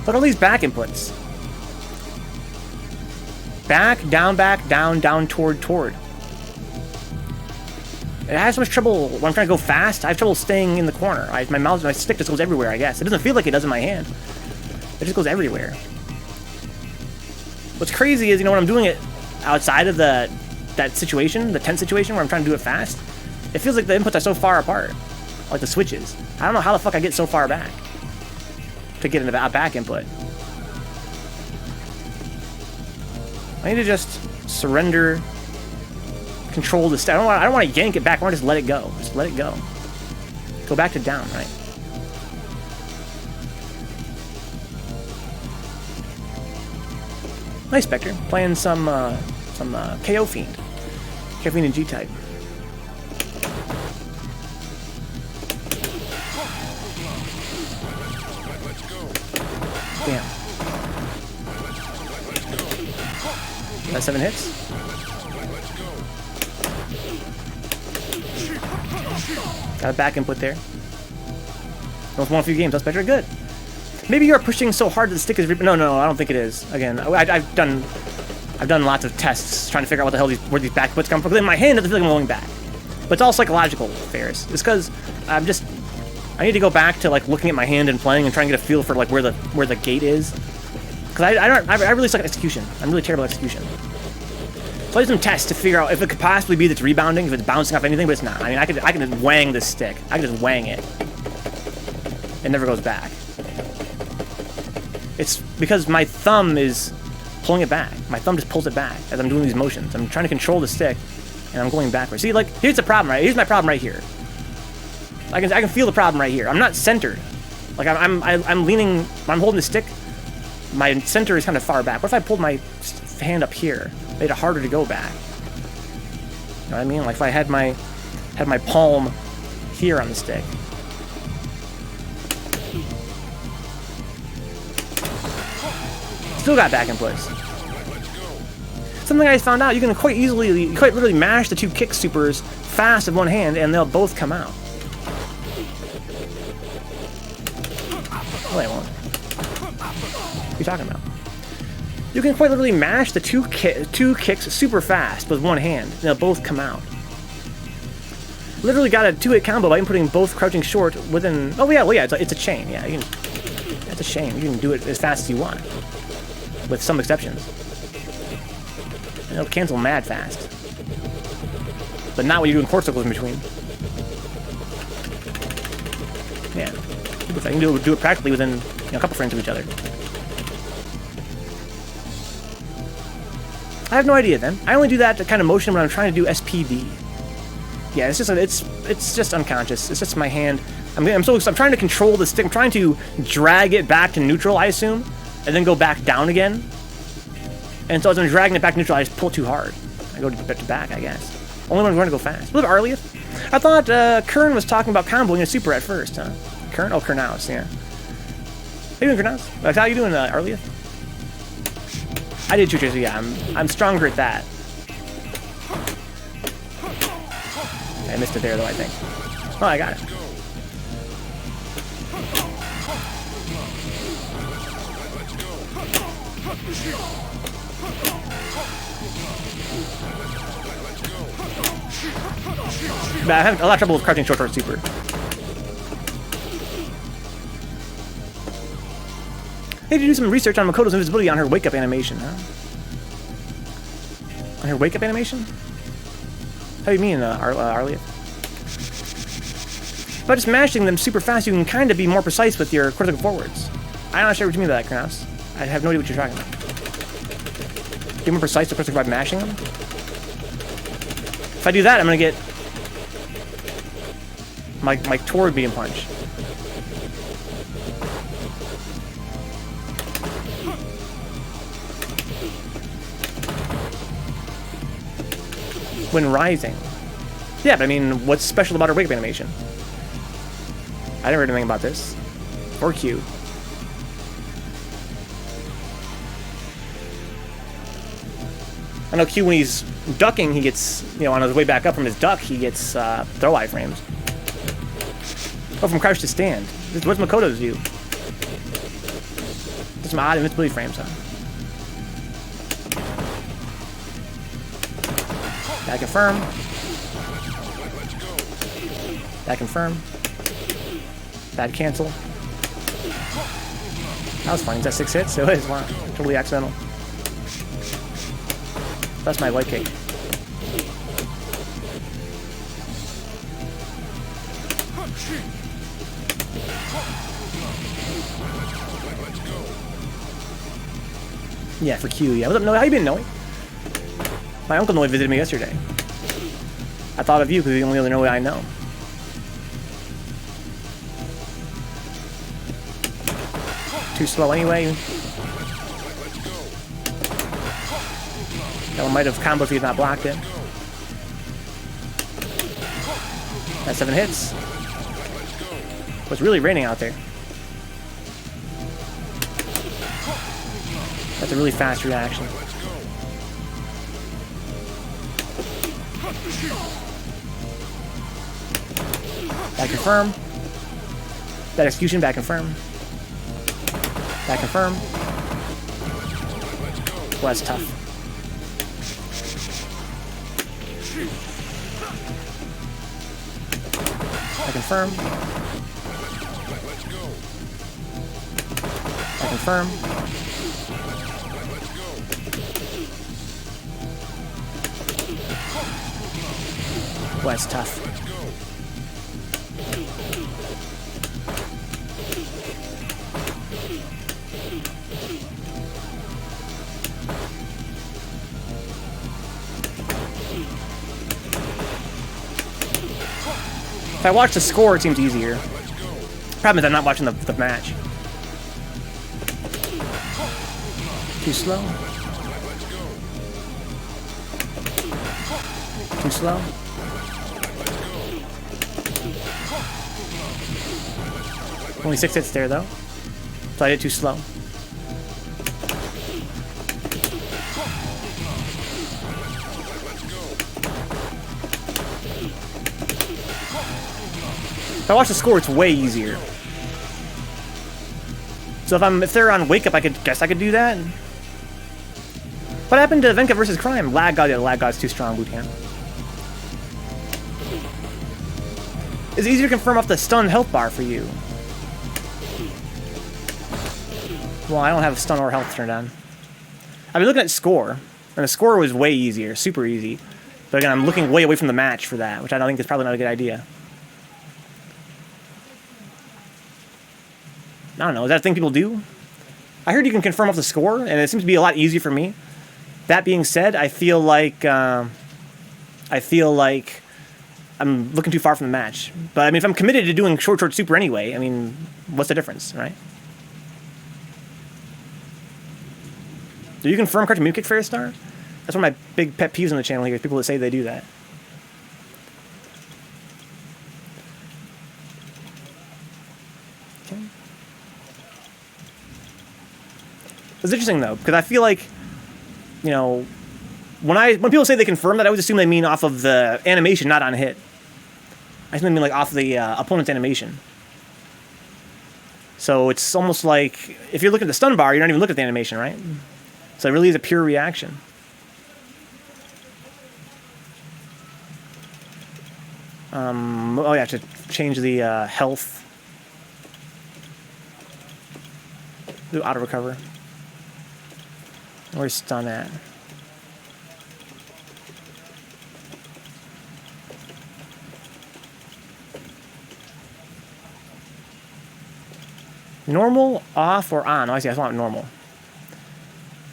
Look at all these back inputs. Back, down, toward. I have so much trouble when I'm trying to go fast. I have trouble staying in the corner. My stick just goes everywhere, I guess. It doesn't feel like it does in my hand. It just goes everywhere. What's crazy is, you know, when I'm doing it outside of that situation, the tense situation where I'm trying to do it fast, it feels like the inputs are so far apart. Like the switches. I don't know how the fuck I get so far back to get into a back input. I need to just surrender, control the stick. I don't want to yank it back. I want to just let it go. Just let it go. Go back to down, right? Nice, Spectre. Playing some KO Fiend. KO Fiend and G-Type. Damn. That's 7 hits. Got a back input there. Almost won a few games. That's better. Good. Maybe you're pushing so hard that the stick is. No, I don't think it is. Again, I've done lots of tests trying to figure out what the hell where these back inputs come from. Because in my hand, it doesn't feel like I'm going back. But it's all psychological affairs. It's because I need to go back to like looking at my hand and playing and trying to get a feel for like where the gate is. Because I really suck at execution. I'm really terrible at execution. So I did some tests to figure out if it could possibly be that it's rebounding, if it's bouncing off anything, but it's not. I mean, I can just wang this stick. I can just wang it. It never goes back. It's because my thumb is pulling it back. My thumb just pulls it back as I'm doing these motions. I'm trying to control the stick, and I'm going backwards. See, like, here's the problem, right? Here's my problem right here. I can feel the problem right here. I'm not centered. Like, I'm leaning, when I'm holding the stick, my center is kind of far back. What if I pulled my hand up here? Made it harder to go back. You know what I mean? Like if I had my palm here on the stick. Still got back inputs. Something I found out, you can quite literally mash the two kick supers fast with one hand and they'll both come out. Well, they won't. What are you talking about? You can quite literally mash the two kicks super fast with one hand, and they'll both come out. Literally got a 2-hit combo by inputting both crouching short within. Oh yeah, well yeah, it's a chain. Yeah, it's a chain. You can do it as fast as you want, with some exceptions. And it'll cancel mad fast, but not when you're doing court circles in between. Yeah, you can do it practically within a couple frames of each other. I have no idea then. I only do that kind of motion when I'm trying to do SPD. Yeah, it's just unconscious. It's just my hand. I'm trying to control the stick. I'm trying to drag it back to neutral, I assume, and then go back down again. And so as I'm dragging it back to neutral, I just pull too hard. I go to back, I guess. Only when I'm going to go fast. What about Arlieth? I thought Kern was talking about comboing a super at first, huh? Kern? Oh, Kernaus, yeah. How you doing, Kernaus? How you doing, Arlieth? I did too, Tracy. Yeah, I'm stronger at that. I missed it there, though, I think. Oh, I got it. But I have a lot of trouble with crouching short super. I need to do some research on Makoto's invisibility on her wake-up animation, huh? On her wake-up animation? How do you mean, Arlieth? By just mashing them super fast, you can kind of be more precise with your critical forwards. I'm not sure what you mean by that, Kraus. I have no idea what you're talking about. Be more precise, of course, by mashing them. If I do that, I'm gonna get my toward beam punch. When rising. Yeah, but I mean, what's special about our wake up animation? I never heard anything about this. Or Q. I know Q, when he's ducking, he gets, you know, on his way back up from his duck, he gets throw iframes. Oh, from crouch to stand. What's Makoto's do? Just some odd invincibility frames, huh? Back confirm. Back confirm. Bad cancel. That was fine. Is that 6 hits? It is. Wow. Totally accidental. That's my light kick. Yeah, for Q. Yeah. What's up, Noe? How you been, Noe? My uncle Noe visited me yesterday. I thought of you because you're the only other Noe I know. Too slow anyway. That one might have comboed if he had not blocked it. That's 7 hits. Well, it's really raining out there. That's a really fast reaction. Back confirm. That execution, back confirm. Back confirm. Well, that's tough. Back confirm. Back confirm. Well, that's tough. If I watch the score, it seems easier. Problem is I'm not watching the match. Too slow. Too slow. Only 6 hits there, though. So I did too slow. If I watch the score, it's way easier. So if they're on wake up, I guess I could do that. What happened to Vencabot versus Crime? Lag God, yeah, Lag God's too strong, boot camp. It's easier to confirm off the stun health bar for you. Well, I don't have stun or health turned on. I've been looking at score, and the score was way easier, super easy. But again, I'm looking way away from the match for that, which I don't think is probably not a good idea. I don't know, is that a thing people do? I heard you can confirm off the score, and it seems to be a lot easier for me. That being said, I feel like I'm looking too far from the match. But I mean, if I'm committed to doing short super anyway, I mean, what's the difference, right? Do you confirm crouch move kick fair star? That's one of my big pet peeves on the channel here, is people that say they do that. Okay. It's interesting though, because I feel like, you know, when people say they confirm that, I always assume they mean off of the animation, not on hit. I assume they mean like off the opponent's animation. So it's almost like, if you're looking at the stun bar, you're not even looking at the animation, right? So it really is a pure reaction. Oh yeah, to change the health. Do auto recover. Where's stun at? Normal, off, or on? Oh, I see. I want normal.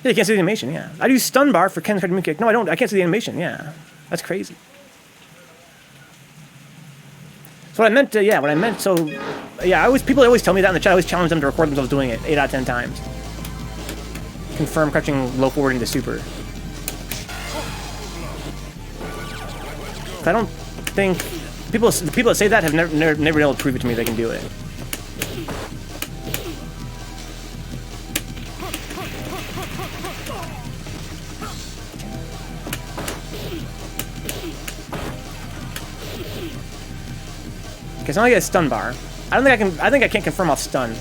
Yeah, you can't see the animation, yeah. I do stun bar for Ken's moon kick. No, I don't. I can't see the animation, yeah. That's crazy. So what I meant to, yeah, what I meant, so, yeah, people always tell me that in the chat. I always challenge them to record themselves doing it 8 out of 10 times. Confirm crouching low forward into super. I don't think, the people that say that have never been able to prove it to me they can do it. Okay, so now I get a stun bar. I think I can't confirm off stun.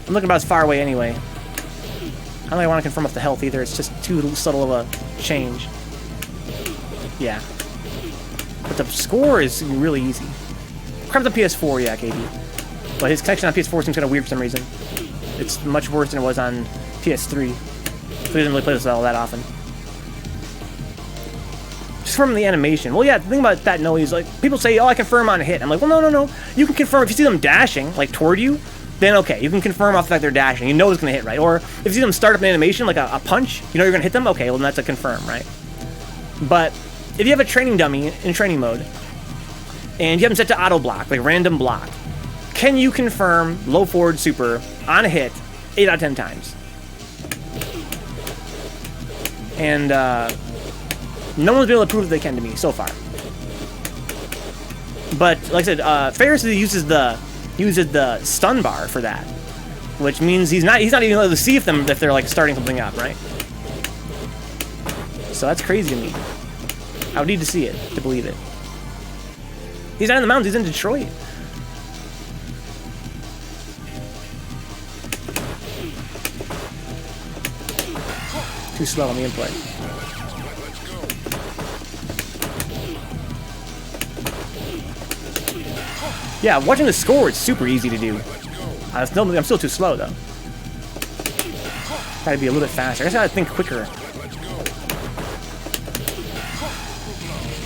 I'm looking about as far away anyway. I don't think I want to confirm off the health either. It's just too subtle of a change. Yeah. But the score is really easy. Crab's on PS4, yeah, KD. But his connection on PS4 seems kind of weird for some reason. It's much worse than it was on PS3. So he doesn't really play this all that often. Just from the animation. Well, yeah, the thing about that noise, like, people say, oh, I confirm on a hit. I'm like, well, no. You can confirm if you see them dashing, like, toward you, then okay, you can confirm off the fact they're dashing. You know it's going to hit, right? Or if you see them start up an animation, like a punch, you know you're going to hit them, okay, well, then that's a confirm, right? But if you have a training dummy in training mode, and you have them set to auto block, like random block, can you confirm low forward super on a hit 8 out of 10 times? And no one's been able to prove that they can to me so far. But like I said, Ferris uses the stun bar for that, which means he's not even able to see if they're like starting something up, right? So that's crazy to me. I would need to see it to believe it. He's not in the mountains, he's in Detroit. Too slow on the input. Yeah, watching the score, it's super easy to do. I'm still too slow, though. Gotta be a little bit faster. I guess I gotta think quicker.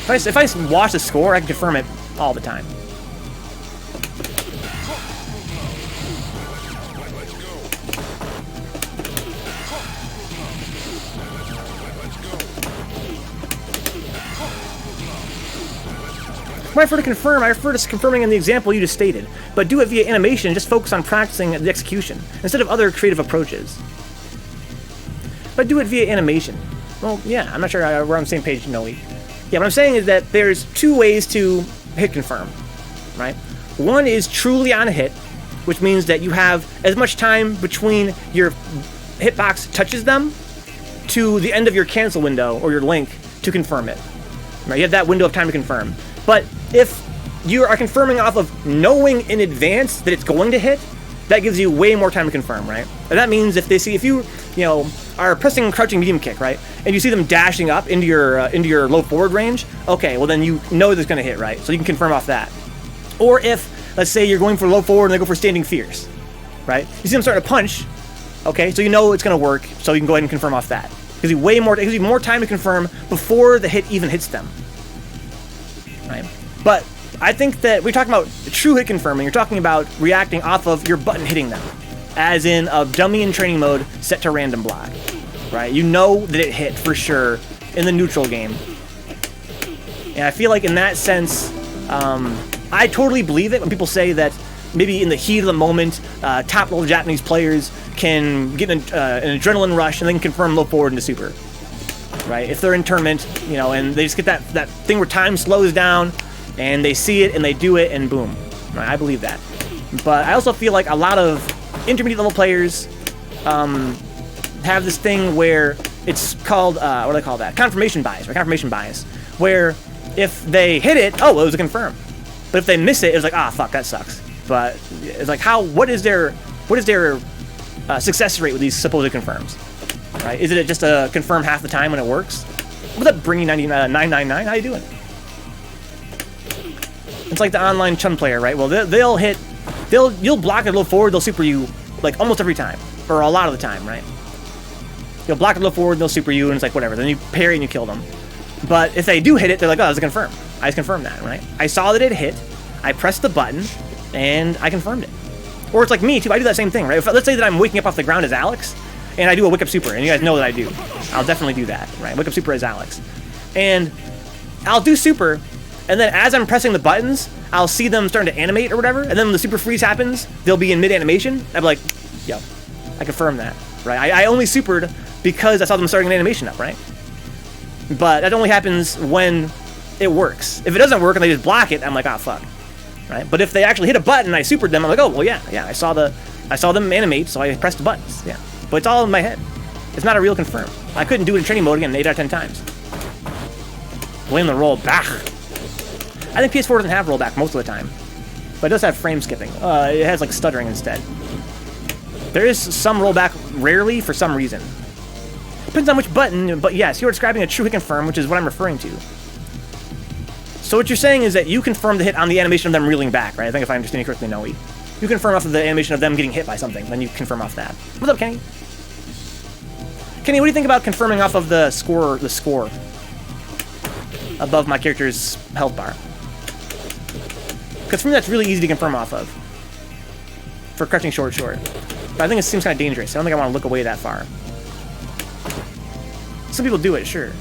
If I watch the score, I can confirm it all the time. When I refer to confirm, I refer to confirming in the example you just stated, but do it via animation and just focus on practicing the execution, instead of other creative approaches. But do it via animation. Well, yeah, I'm not sure we're on the same page, Noe. Yeah, what I'm saying is that there's two ways to hit confirm, right? One is truly on a hit, which means that you have as much time between your hitbox touches them to the end of your cancel window or your link to confirm it. Right? You have that window of time to confirm. But if you are confirming off of knowing in advance that it's going to hit, that gives you way more time to confirm, right? And that means if you are pressing crouching medium kick, right, and you see them dashing up into your low forward range, okay, well then you know that it's going to hit, right? So you can confirm off that. Or if, let's say, you're going for low forward and they go for standing fierce, right? You see them starting to punch, okay, so you know it's going to work, so you can go ahead and confirm off that. It gives you more time to confirm before the hit even hits them, right? But I think that we're talking about true hit confirming. You're talking about reacting off of your button hitting them, as in a dummy in training mode set to random block, right? You know that it hit for sure in the neutral game. And I feel like in that sense, I totally believe it when people say that maybe in the heat of the moment, top-level Japanese players can get an adrenaline rush and then confirm low forward into super, right? If they're in tournament, and they just get that thing where time slows down, and they see it, and they do it, and boom. Right? I believe that. But I also feel like a lot of intermediate-level players have this thing where it's called, what do they call that? Confirmation bias, right? Confirmation bias. Where if they hit it, oh, well, it was a confirm. But if they miss it, it was like, ah, fuck, that sucks. But it's like, what is their success rate with these supposed confirms? Right? Is it just a confirm half the time when it works? What's up, Bringy 999? How you doing? It's like the online Chun player, right? Well, you'll block it a little forward, they'll super you like almost every time, or a lot of the time, right? You'll block it a little forward, they'll super you, and it's like whatever. Then you parry and you kill them. But if they do hit it, they're like, oh, that's a confirm. I just confirmed that, right? I saw that it hit, I pressed the button, and I confirmed it. Or it's like me, too. I do that same thing, right? If, let's say that I'm waking up off the ground as Alex, and I do a wake up super, and you guys know that I do. I'll definitely do that, right? Wake up super as Alex. And I'll do super, and then as I'm pressing the buttons, I'll see them starting to animate or whatever, and then when the super freeze happens, they'll be in mid-animation. I'll be like, yo, I confirm that, right? I only supered because I saw them starting an animation up, right? But that only happens when it works. If it doesn't work and they just block it, I'm like, ah, fuck, right? But if they actually hit a button and I supered them, I'm like, oh, well, yeah, I saw them animate, so I pressed the buttons, yeah. But it's all in my head. It's not a real confirm. I couldn't do it in training mode again 8 out of 10 times. Blame the rollback. I think PS4 doesn't have rollback most of the time, but it does have frame skipping. It has like stuttering instead. There is some rollback rarely for some reason. Depends on which button, but yes, you're describing a true hit confirm, which is what I'm referring to. So what you're saying is that you confirm the hit on the animation of them reeling back, right? I think if I understand you correctly, Noe. You confirm off of the animation of them getting hit by something, then you confirm off that. What's up, Kenny? Kenny, what do you think about confirming off of the score above my character's health bar? Because for me, that's really easy to confirm off of. For crouching short. But I think it seems kind of dangerous. I don't think I want to look away that far. Some people do it, sure.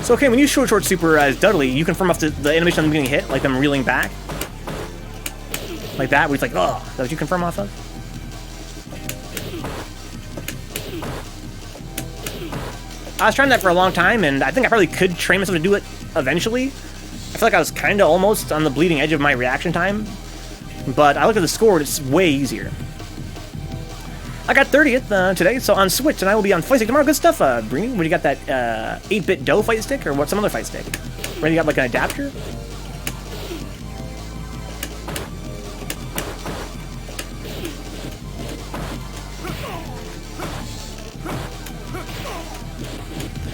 So, okay, when you short super as Dudley, you confirm off the animation of them getting hit, like them reeling back. Like that, where it's like, oh, is that what you confirm off of? I was trying that for a long time, and I think I probably could train myself to do it eventually. I feel like I was kind of almost on the bleeding edge of my reaction time, but I look at the score, it's way easier. I got 30th today, so on Switch, and I will be on fight stick tomorrow. Good stuff, Brini. What do you got, that 8-bit dough fight stick, or what? Some other fight stick? Where you got like an adapter?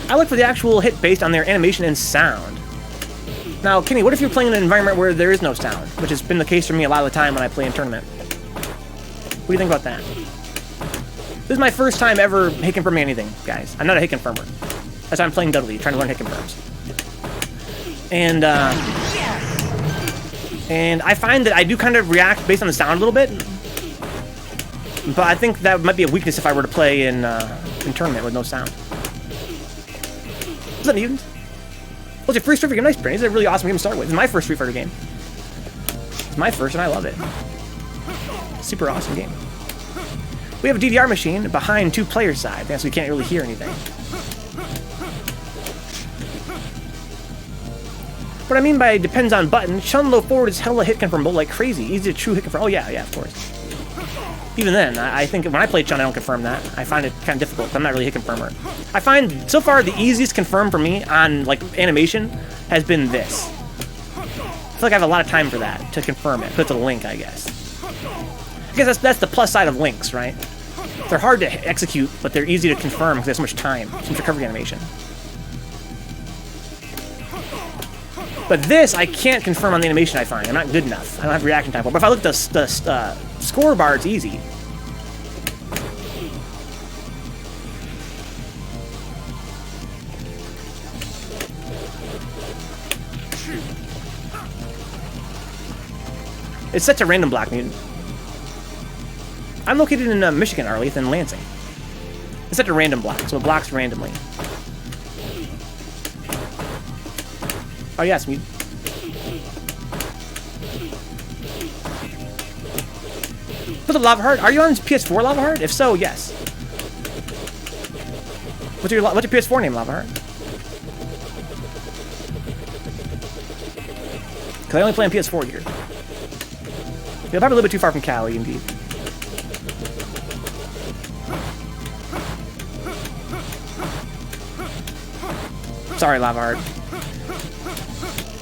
I look for the actual hit based on their animation and sound. Now, Kenny, what if you're playing in an environment where there is no sound, which has been the case for me a lot of the time when I play in tournament? What do you think about that? This is my first time ever hit confirming anything, guys. I'm not a hit confirmer. That's why I'm playing Dudley, trying to learn hit confirms. And I find that I do kind of react based on the sound a little bit. But I think that might be a weakness if I were to play in tournament with no sound. What's up, Mutant? Well, it's your first Street Fighter game. Nice, Brandon. It's a really awesome game to start with. It's my first Street Fighter game. It's my first, and I love it. Super awesome game. We have a DDR machine behind 2-player side, so we can't really hear anything. What I mean by depends on button, Chun low forward is hella hit confirmable like crazy. Easy to true hit confirm. Oh yeah, of course. Even then, I think when I play Chun, I don't confirm that. I find it kind of difficult. I'm not really a hit confirmer. I find so far the easiest confirm for me on like animation has been this. I feel like I have a lot of time for that to confirm it. Put the link, I guess. I guess that's the plus side of links, right? They're hard to execute, but they're easy to confirm because there's so much time, so much recovery animation. But this, I can't confirm on the animation, I find. I'm not good enough. I don't have reaction time for it. But if I look at the score bar, it's easy. It's set to random block, Mutant. I'm located in Michigan, Arleth, and Lansing. It's set to random block, so it blocks randomly. Oh, yes, Mutant. What's up, Lava Heart? Are you on PS4, Lava Heart? If so, yes. What's your PS4 name, Lava Heart? Because I only play on PS4 here. You're probably a little bit too far from Cali, indeed. Sorry, Lava Heart.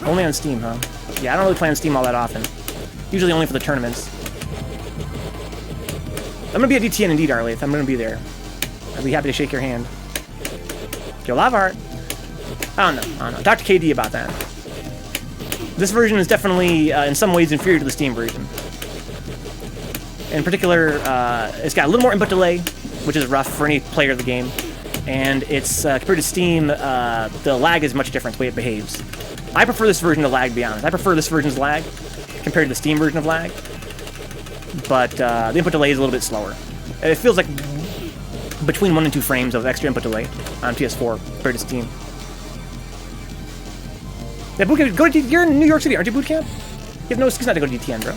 Only on Steam, huh? Yeah, I don't really play on Steam all that often. Usually only for the tournaments. I'm gonna be at DTN indeed, Arleth. I'm gonna be there. I'd be happy to shake your hand. Yo, Lava Heart. I don't know. Talk to KD about that. This version is definitely, in some ways, inferior to the Steam version. In particular, it's got a little more input delay, which is rough for any player of the game. and it's compared to Steam, the lag is much different the way it behaves. I prefer this version of lag, to be honest. I prefer this version's lag compared to the Steam version of lag, but the input delay is a little bit slower. It feels like between 1 and 2 frames of extra input delay on PS4 compared to Steam. Yeah, bootcamp, you're in New York City, aren't you, bootcamp? You have no excuse not to go to DTN, bro.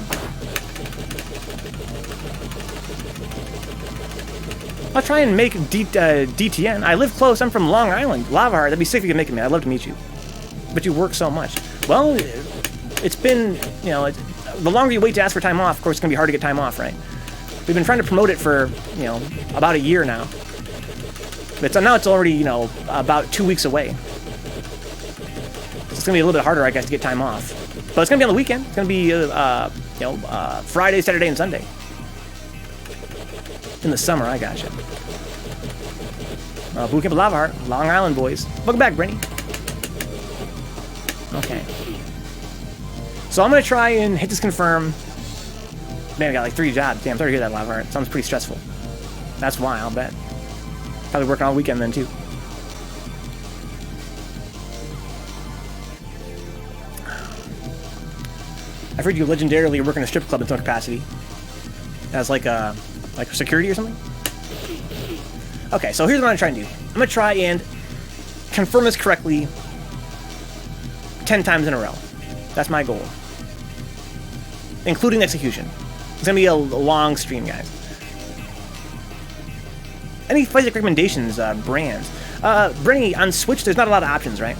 I'll try and make DTN. I live close. I'm from Long Island. Lava Heart. That'd be sick if you could make it, man. I'd love to meet you. But you work so much. Well, it's been, you know, the longer you wait to ask for time off, of course, it's going to be hard to get time off, right? We've been trying to promote it for, you know, about a year now. But now it's already, you know, about 2 weeks away. So it's going to be a little bit harder, I guess, to get time off. But it's going to be on the weekend. It's going to be, you know, Friday, Saturday, and Sunday. In the summer, I gotcha. Bootcamp of Lava Heart, Long Island boys. Welcome back, Brenny. Okay. So I'm gonna try and hit this confirm. Man, I got like 3 jobs. Damn, sorry to hear that, Lava Heart. Sounds pretty stressful. That's why, I'll bet. Probably working all weekend then, too. I've heard you legendarily work in a strip club in some capacity. As like security or something? Okay, so here's what I'm trying to do. I'm gonna try and confirm this correctly 10 times in a row. That's my goal. Including execution. It's gonna be a long stream, guys. Any Physic recommendations, brands? Brenny, on Switch, there's not a lot of options, right?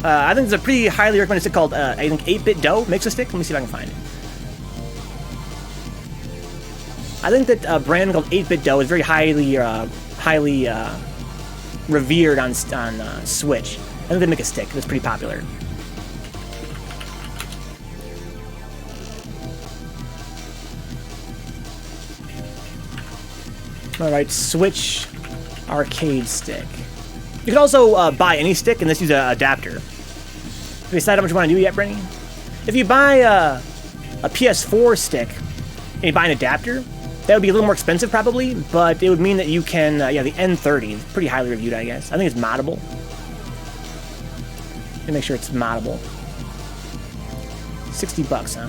I think there's a pretty highly recommended stick called, I think 8-Bit Dough makes a stick. Let me see if I can find it. I think that a brand called 8-Bit Dough is very highly revered on Switch. I think they make a stick that's pretty popular. Alright, Switch arcade stick. You can also buy any stick and just use an adapter. Have you decided how much you want to do yet, Brenny? If you buy a PS4 stick and you buy an adapter, that would be a little more expensive probably, but it would mean that you can, yeah, the N30 is pretty highly reviewed, I guess. I think it's moddable. Let me make sure it's moddable. $60, huh?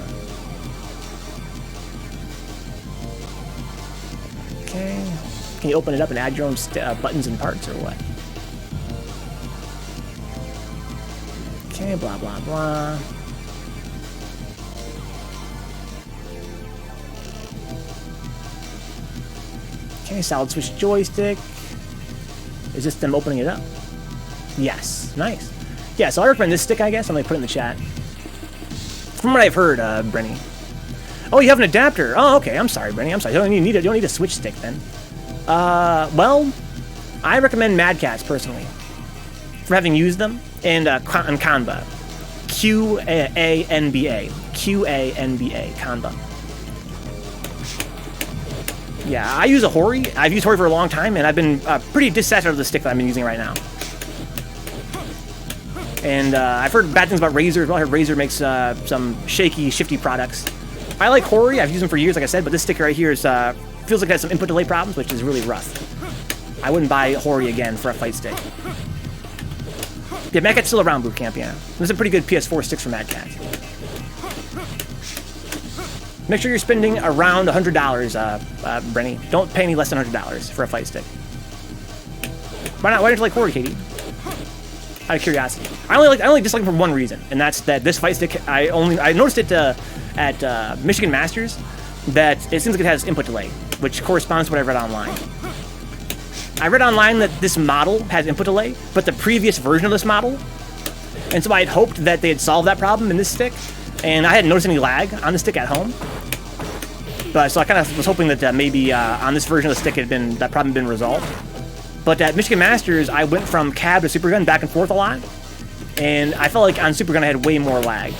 Okay. Can you open it up and add your own buttons and parts or what? Okay, blah, blah, blah. Okay, solid switch joystick. Is this them opening it up? Yes, nice. Yeah, so I recommend this stick, I guess. I'm gonna put it in the chat. From what I've heard, Brenny. Oh, you have an adapter. Oh, okay. I'm sorry, Brenny. I'm sorry. You don't need a switch stick then. Well, I recommend Mad Catz personally for having used them and Kanba. Q-A-N-B-A. Q-A-N-B-A. Kanba. Yeah, I use a Hori. I've used Hori for a long time, and I've been pretty dissatisfied with the stick that I've been using right now. And I've heard bad things about Razer as well. I heard Razer makes some shaky, shifty products. I like Hori. I've used them for years, like I said, but this sticker right here is feels like it has some input delay problems, which is really rough. I wouldn't buy Hori again for a fight stick. Yeah, Mad Catz still around, Bootcamp, yeah. There's some pretty good PS4 sticks for Mad Catz. Make sure you're spending around $100, Brenny. Don't pay any less than $100 for a fight stick. Why not? Why don't you like Hori, Katie? Out of curiosity. I only dislike it for one reason, and that's that this fight stick, I noticed it at Michigan Masters, that it seems like it has input delay, which corresponds to what I read online. I read online that this model has input delay, but the previous version of this model, and so I had hoped that they had solved that problem in this stick, and I hadn't noticed any lag on the stick at home. But so I kind of was hoping that maybe on this version of the stick that problem had been resolved. But at Michigan Masters, I went from cab to Super Gun back and forth a lot, and I felt like on Super Gun I had way more lag,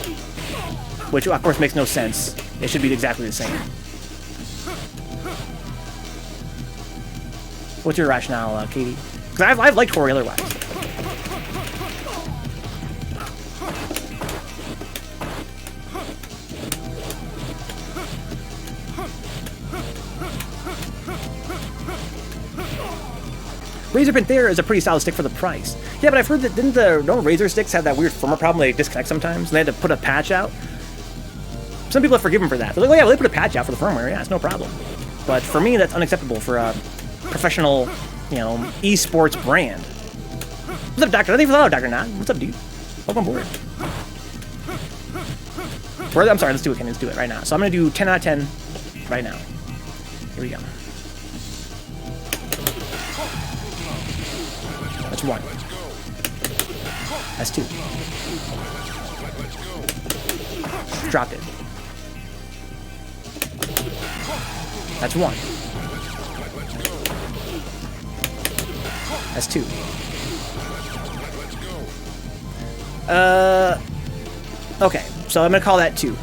which of course makes no sense. It should be exactly the same. What's your rationale, Katie? Because I've liked Hori otherwise. Razor Panthera is a pretty solid stick for the price. Yeah, but I've heard that didn't the Razor sticks have that weird firmware problem? They disconnect sometimes, and they had to put a patch out. Some people have forgiven for that. They're like, oh yeah, well, they put a patch out for the firmware. Yeah, it's no problem. But for me, that's unacceptable for a professional, esports brand. What's up, Doctor? Thank you for the follow, Dr. Knot. What's up, dude? Welcome aboard. I'm sorry, let's do it, Ken. Let's do it right now. So I'm going to do 10 out of 10 right now. Here we go. That's 1. That's 2. Dropped it. That's 1. That's 2. Okay, so I'm gonna call that 2.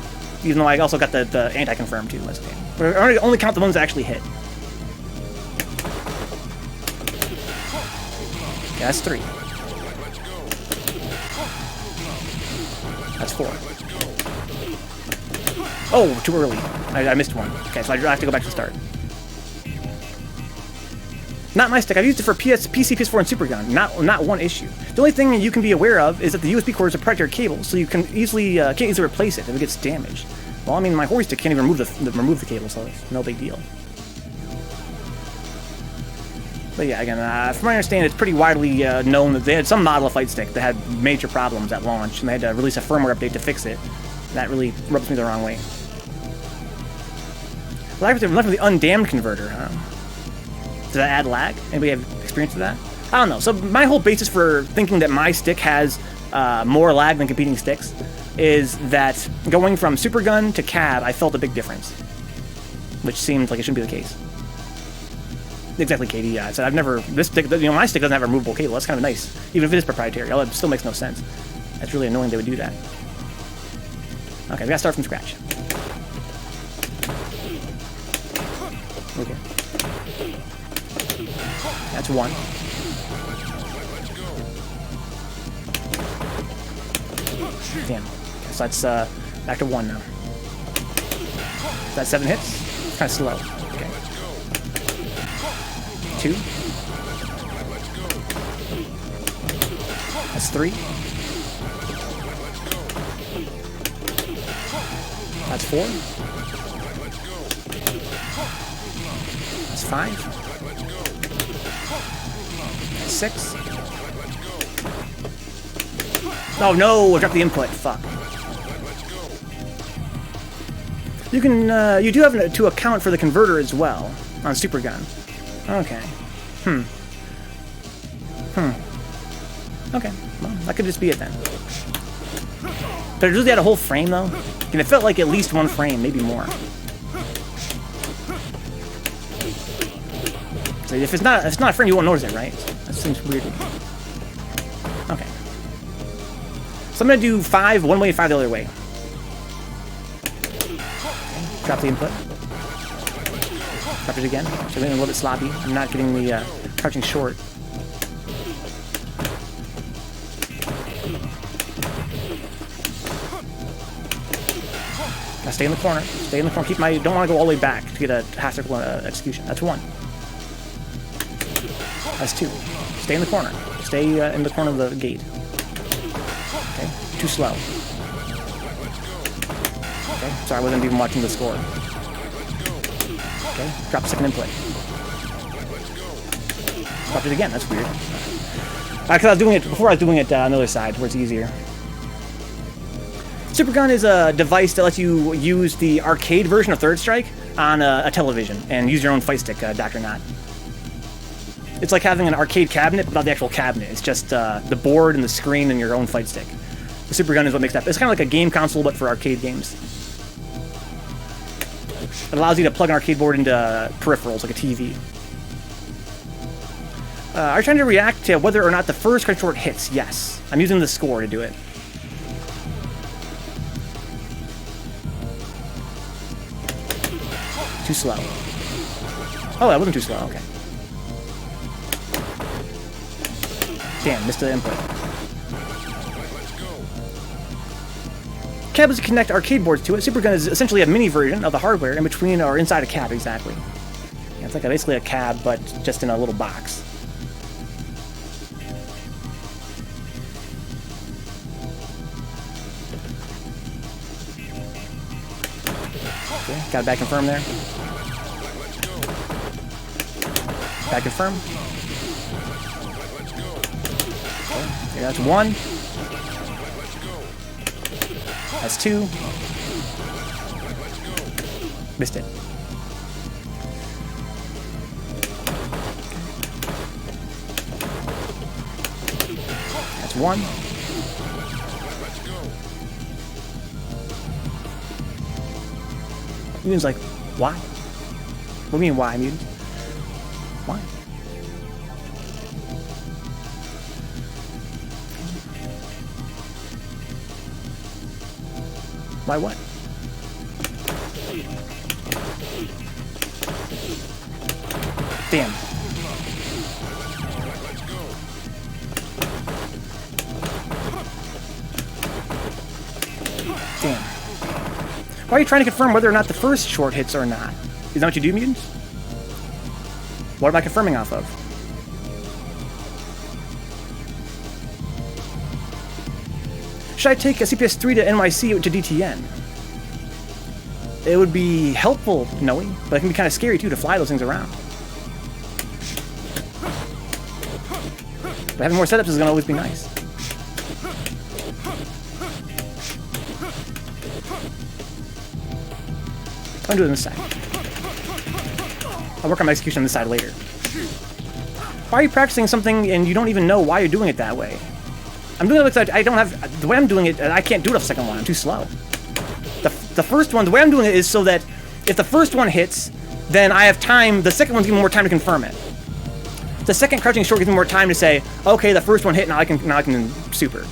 Even though I also got the anti-confirm too. That's okay. We're gonna only count the ones that actually hit. Yeah, that's 3. That's 4. Oh, too early. I missed one. Okay, so I have to go back to the start. Not my stick. I've used it for PC, PS4, and Supergun. Not one issue. The only thing you can be aware of is that the USB cord is a proprietary cable, so you can can't easily replace it if it gets damaged. Well, I mean, my Hori stick can't even remove the cable, so it's no big deal. But yeah, again, from my understanding, it's pretty widely known that they had some model of Fight Stick that had major problems at launch, and they had to release a firmware update to fix it. That really rubs me the wrong way. Well, I left with the undammed converter, huh? Does that add lag? Anybody have experience with that? I don't know. So my whole basis for thinking that my stick has more lag than competing sticks is that going from Supergun to Cab, I felt a big difference, which seemed like it shouldn't be the case. Exactly, KD. Yeah, I said I've never. This stick, my stick doesn't have a removable cable. That's kind of nice, even if it is proprietary. It still makes no sense. That's really annoying they would do that. Okay, we gotta start from scratch. Okay. That's 1. Damn. Okay, so that's back to 1 now. That's 7 hits. It's kind of slow. Okay. 2. That's 3. That's 4. That's 5. That's 6. Oh no! I dropped the input. Fuck. You can. You do have to account for the converter as well on Supergun. Okay. Okay. Well, that could just be it then. But it really had a whole frame though, and it felt like at least 1 frame, maybe more. So if it's not a frame, you won't notice it, right? That seems weird. Okay. So I'm gonna do 5 one way, 5 the other way. Okay. Drop the input. Drop it again. So I'm getting a little bit sloppy. I'm not getting the crouching short. Now stay in the corner. Stay in the corner. Don't want to go all the way back to get a half circle execution. That's 1. That's 2. Stay in the corner. Stay in the corner of the gate. Okay. Too slow. Okay. Sorry, I wasn't even watching the score. Okay. Drop the second input. Dropped it again. That's weird. Because I was doing it before. I was doing it on the other side, where it's easier. Supergun is a device that lets you use the arcade version of Third Strike on a television and use your own fight stick, Dr. Knot. It's like having an arcade cabinet, but not the actual cabinet. It's just the board and the screen and your own fight stick. The Supergun is what makes that. It's kind of like a game console, but for arcade games. It allows you to plug an arcade board into peripherals, like a TV. Are you trying to react to whether or not the first crouching short hits? Yes. I'm using the score to do it. Too slow. Oh, that wasn't too slow. Okay. Damn, missed the input. Cab is to connect arcade boards to it. Supergun is essentially a mini version of the hardware in between or inside a cab, exactly. Yeah, it's like basically a cab, but just in a little box. Okay, got it back confirm there. Back confirm. Okay, that's 1. That's 2. Missed it. That's 1. Mutant's like, why? What do you mean, why, Mutant? Why? Why what? Damn. Damn. Why are you trying to confirm whether or not the first short hits or not? Is that what you do, Mutants? What am I confirming off of? Should I take a CPS 3 to NYC to DTN? It would be helpful knowing, but it can be kind of scary too to fly those things around. But having more setups is going to always be nice. I'm doing this side. I'll work on my execution on this side later. Why are you practicing something and you don't even know why you're doing it that way? I'm doing it because I don't have... The way I'm doing it, I can't do it off the second one. I'm too slow. The first one, the way I'm doing it is so that if the first one hits, then I have time... The second one's giving me more time to confirm it. The second crouching short gives me more time to say, okay, the first one hit, now I can super.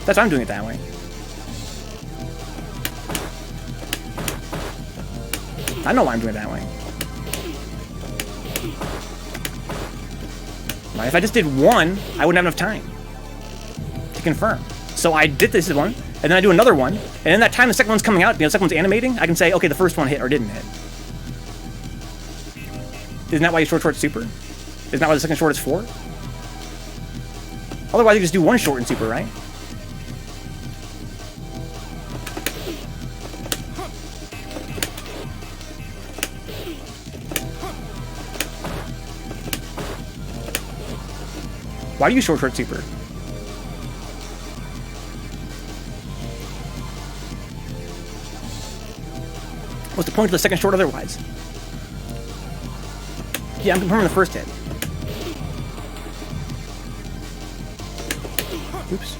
That's why I'm doing it that way. I know why I'm doing it that way. Right, if I just did one, I wouldn't have enough time to confirm. So I did this one, and then I do another one, and in that time the second one's coming out, the second one's animating, I can say, okay, the first one hit or didn't hit. Isn't that why you short super? Isn't that why the second short is 4? Otherwise you just do one short in super, right? Why do you short super? What's the point of the second short otherwise? Yeah, I'm confirming the first hit. Oops.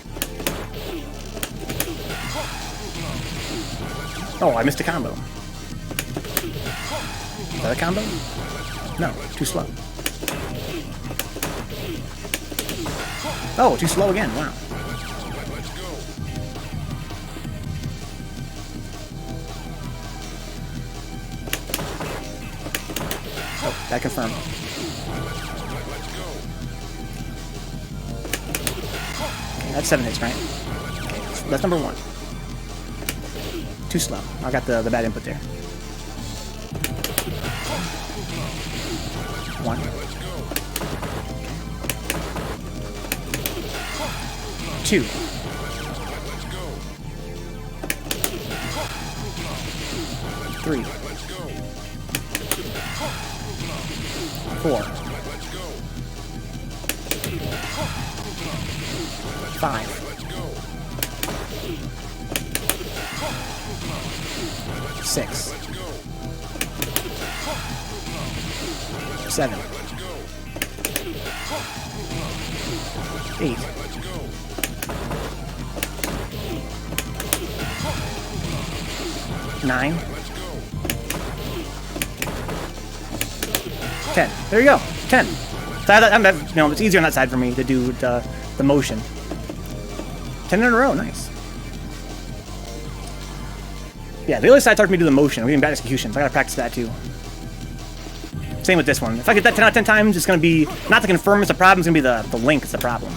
Oh, I missed a combo. Is that a combo? No, too slow. Oh, too slow again, wow. Oh, that confirmed. Okay, that's 7 hits, right? Okay, that's number 1. Too slow. I got the bad input there. 1. 2. 3. 4. 5. 6. 7. 8. 9. 10. There you go. 10. So it's easier on that side for me to do the motion. 10 in a row. Nice. Yeah, the other side's hard for me to do the motion. I'm getting bad execution, so I gotta practice that too. Same with this one. If I get that 10 out of 10 times, it's gonna be not the confirm is the problem, it's gonna be the link is the problem.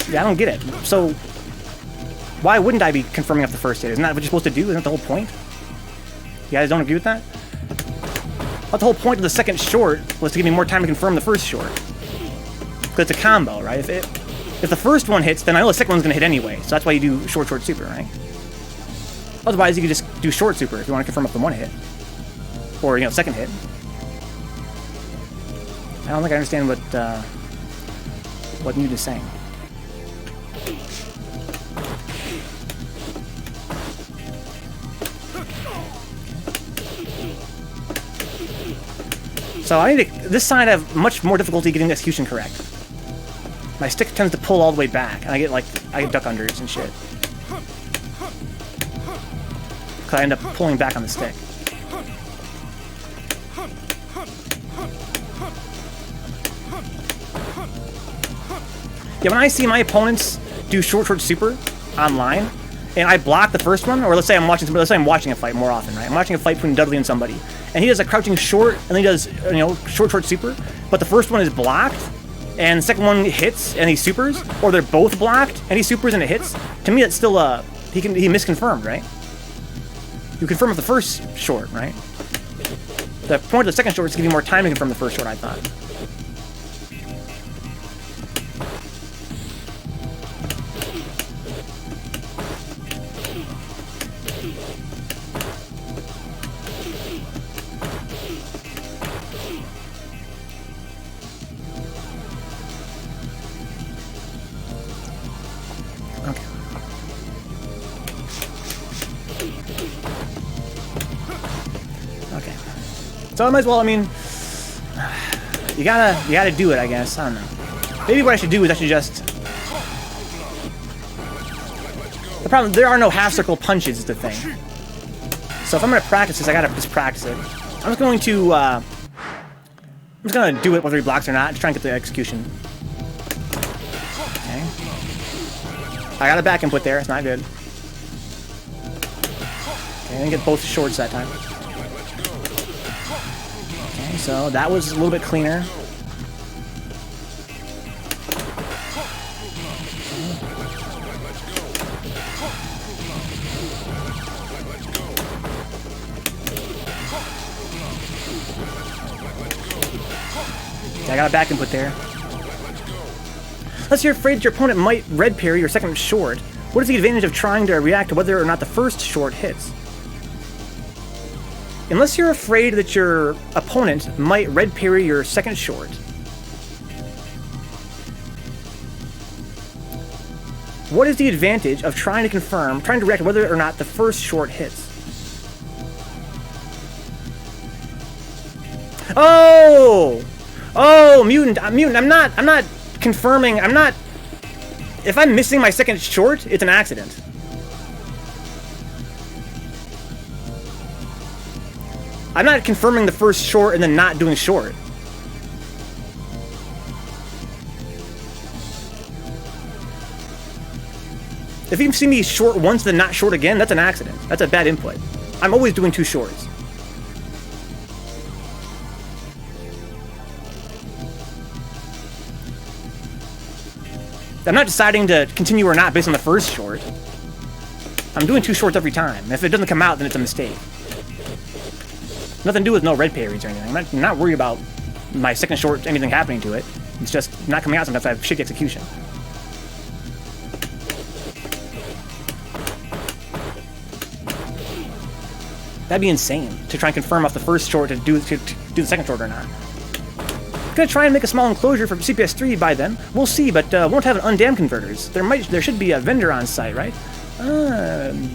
Yeah, I don't get it. So, why wouldn't I be confirming up the first hit? Isn't that what you're supposed to do? Isn't that the whole point? You guys don't agree with that? But the whole point of the second short was to give me more time to confirm the first short. Because it's a combo, right? If the first one hits, then I know the second one's going to hit anyway. So that's why you do short, short, super, right? Otherwise, you could just do short super if you want to confirm up the one hit. Or, you know, second hit. I don't think I understand what Newt is saying. So I need to, this side I have much more difficulty getting the execution correct. My stick tends to pull all the way back, and I get duck unders and shit. Because I end up pulling back on the stick. Yeah, when I see my opponents do short, short, super online, and I block the first one, or let's say I'm watching somebody, let's say I'm watching a fight more often, right? I'm watching a fight between Dudley and somebody, and he does a crouching short, and then he does, you know, short, short, super, but the first one is blocked, and the second one hits, and he supers, or they're both blocked, and he supers and it hits. To me, that's still, he misconfirmed, right? You confirm with the first short, right? The point of the second short is to give you more time to confirm the first short, I thought. So I might as well, I mean, you gotta do it, I guess. I don't know. Maybe what I should do is I should just... The problem, there are no half-circle punches is the thing. So if I'm gonna practice this, I gotta just practice it. I'm just going to, I'm just gonna do it whether he blocks or not, just try and get the execution. Okay. I got a back input there, it's not good. Okay, I didn't get both shorts that time. So that was a little bit cleaner. I got a back input there. Unless you're afraid that your opponent might red parry your second short, what is the advantage of trying to react to whether or not the first short hits? Unless you're afraid that your opponent might red parry your second short. What is the advantage of trying to react to whether or not the first short hits? Oh! Oh, mutant, I'm not confirming, if I'm missing my second short, it's an accident. I'm not confirming the first short and then not doing short. If you see me short once, then not short again, that's an accident. That's a bad input. I'm always doing two shorts. I'm not deciding to continue or not based on the first short. I'm doing two shorts every time. If it doesn't come out, then it's a mistake. Nothing to do with no red parries or anything. I'm not worried about my second short, anything happening to it. It's just not coming out sometimes. I have shitty execution. That'd be insane to try and confirm off the first short to do the second short or not. I'm gonna try and make a small enclosure for CPS3 by then. We'll see, but won't have an undammed converters. There should be a vendor on site, right?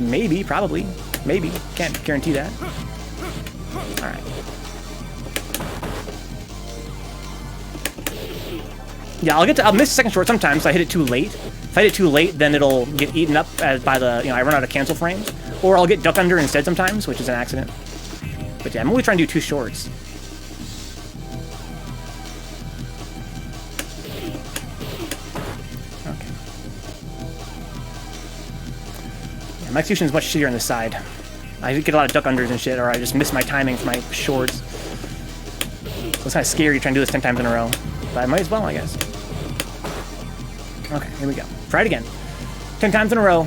Maybe, probably, maybe. Can't guarantee that. All right. Yeah, I'll miss the second short sometimes. So I hit it too late. If I hit it too late, then it'll get eaten up by the, I run out of cancel frames, or I'll get duck under instead sometimes, which is an accident. But yeah, I'm only trying to do two shorts. Okay. Yeah, my execution is much shittier on this side. I get a lot of duck unders and shit, or I just miss my timing for my shorts. So it's kind of scary trying to do this 10 times in a row. But I might as well, I guess. Okay, here we go. Try it again. 10 times in a row.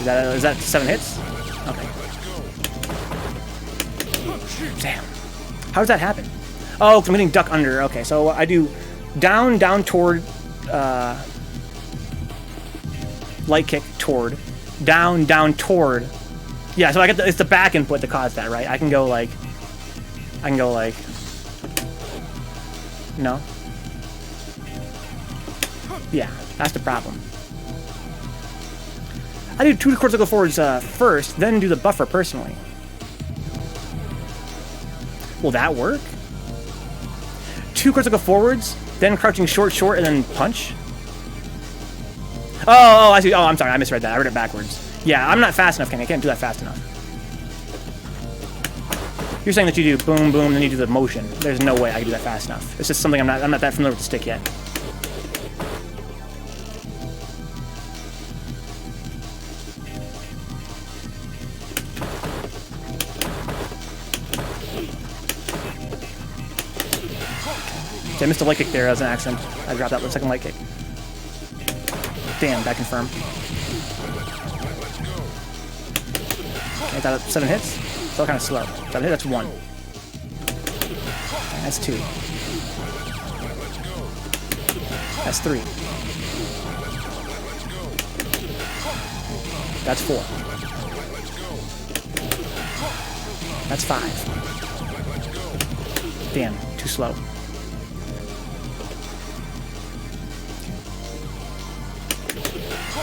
Is that 7 hits? Okay. Damn. How does that happen? Oh, I'm getting duck under. Okay, so I do down, down toward, light kick toward, down, down toward. Yeah, so I get it's the back input that caused that, right? I can go like, no. Yeah, that's the problem. I do 2 quarters go forwards first, then do the buffer personally. Will that work? 2 quarters go forwards, then crouching short, short, and then punch? Oh, I see. Oh, I'm sorry, I misread that. I read it backwards. Yeah, I'm not fast enough, Kenny. I can't do that fast enough. You're saying that you do boom, boom, then you do the motion. There's no way I can do that fast enough. It's just something I'm not that familiar with the stick yet. I missed a light kick there as an accident. I dropped out the second light kick. Damn, back confirm. Okay, that 7 hits. Still kind of slow. 7 hits, that's 1. That's 2. That's 3. That's 4. That's 5. Damn, too slow.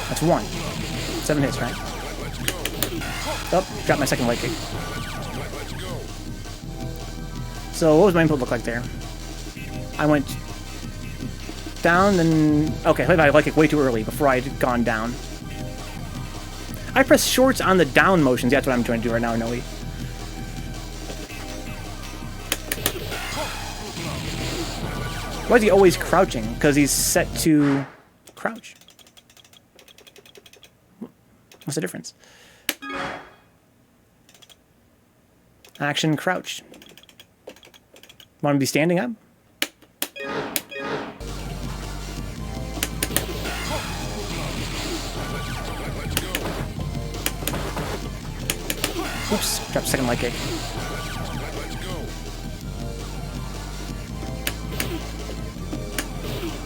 That's 1. 7 hits, right? Oh, got my second light kick. So what was my input look like there? I went down, then... Okay, I light kick way too early before I'd gone down. I press shorts on the down motions. That's what I'm trying to do right now, Noe. Why is he always crouching? Because he's set to crouch. What's the difference? Action crouch. Want to be standing up? Oops, dropped second light kick.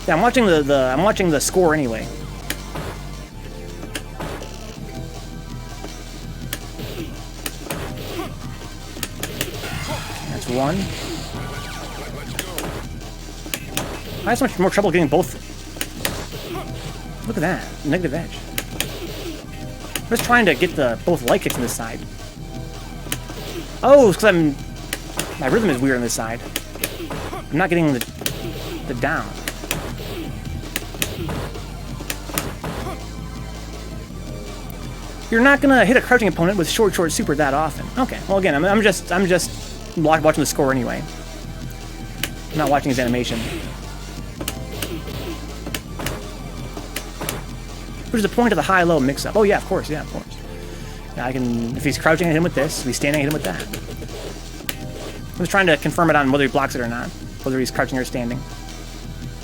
Yeah, I'm watching I'm watching the score anyway. That's 1. I have so much more trouble getting both. Look at that, negative edge. I'm just trying to get both light kicks on this side. Oh, it's because my rhythm is weird on this side. I'm not getting the down. You're not gonna hit a crouching opponent with short super that often. Okay, well again, I'm just watching the score anyway. I'm not watching his animation. Which is the point of the high-low mix-up. Oh yeah, of course, yeah. Now I can, if he's crouching, I hit him with this. If he's standing, I hit him with that. I'm just trying to confirm it on whether he blocks it or not, whether he's crouching or standing.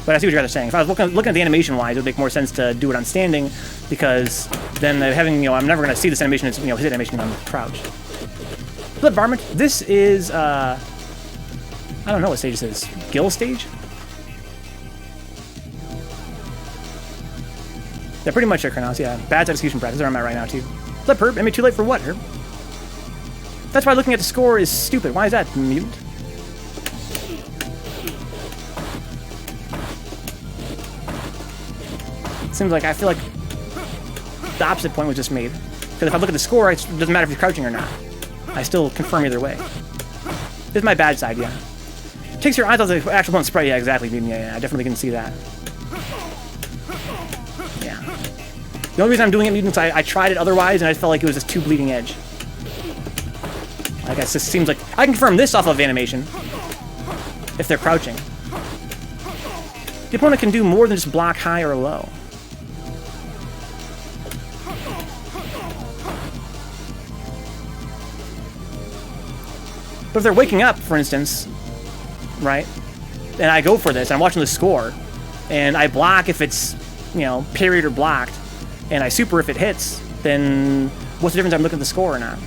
But I see what you guys are saying. If I was looking at the animation-wise, it would make more sense to do it on standing, because then having, I'm never going to see this animation as, his animation on crouch. Flip varmint. This is, I don't know what stage this is. Gill stage? They're pretty much there, Kronos, yeah. Bad execution practice, that's where I'm at right now, too. Flip Herb, I mean, too late for what, Herb? That's why looking at the score is stupid. Why is that, mutant? Seems like, I feel like the opposite point was just made. Because if I look at the score, it doesn't matter if he's crouching or not. I still confirm either way. This is my bad side, yeah. Takes your eyes off the actual opponent's sprite, yeah, exactly, dude. Yeah, I definitely can see that. Yeah. The only reason I'm doing it, mutants, I tried it otherwise, and I felt like it was just too bleeding edge. Like, it just seems like... I can confirm this off of animation. If they're crouching. The opponent can do more than just block high or low. But if they're waking up, for instance, right, and I go for this, I'm watching the score, and I block if it's, parried or blocked, and I super if it hits, then what's the difference if I'm looking at the score or not?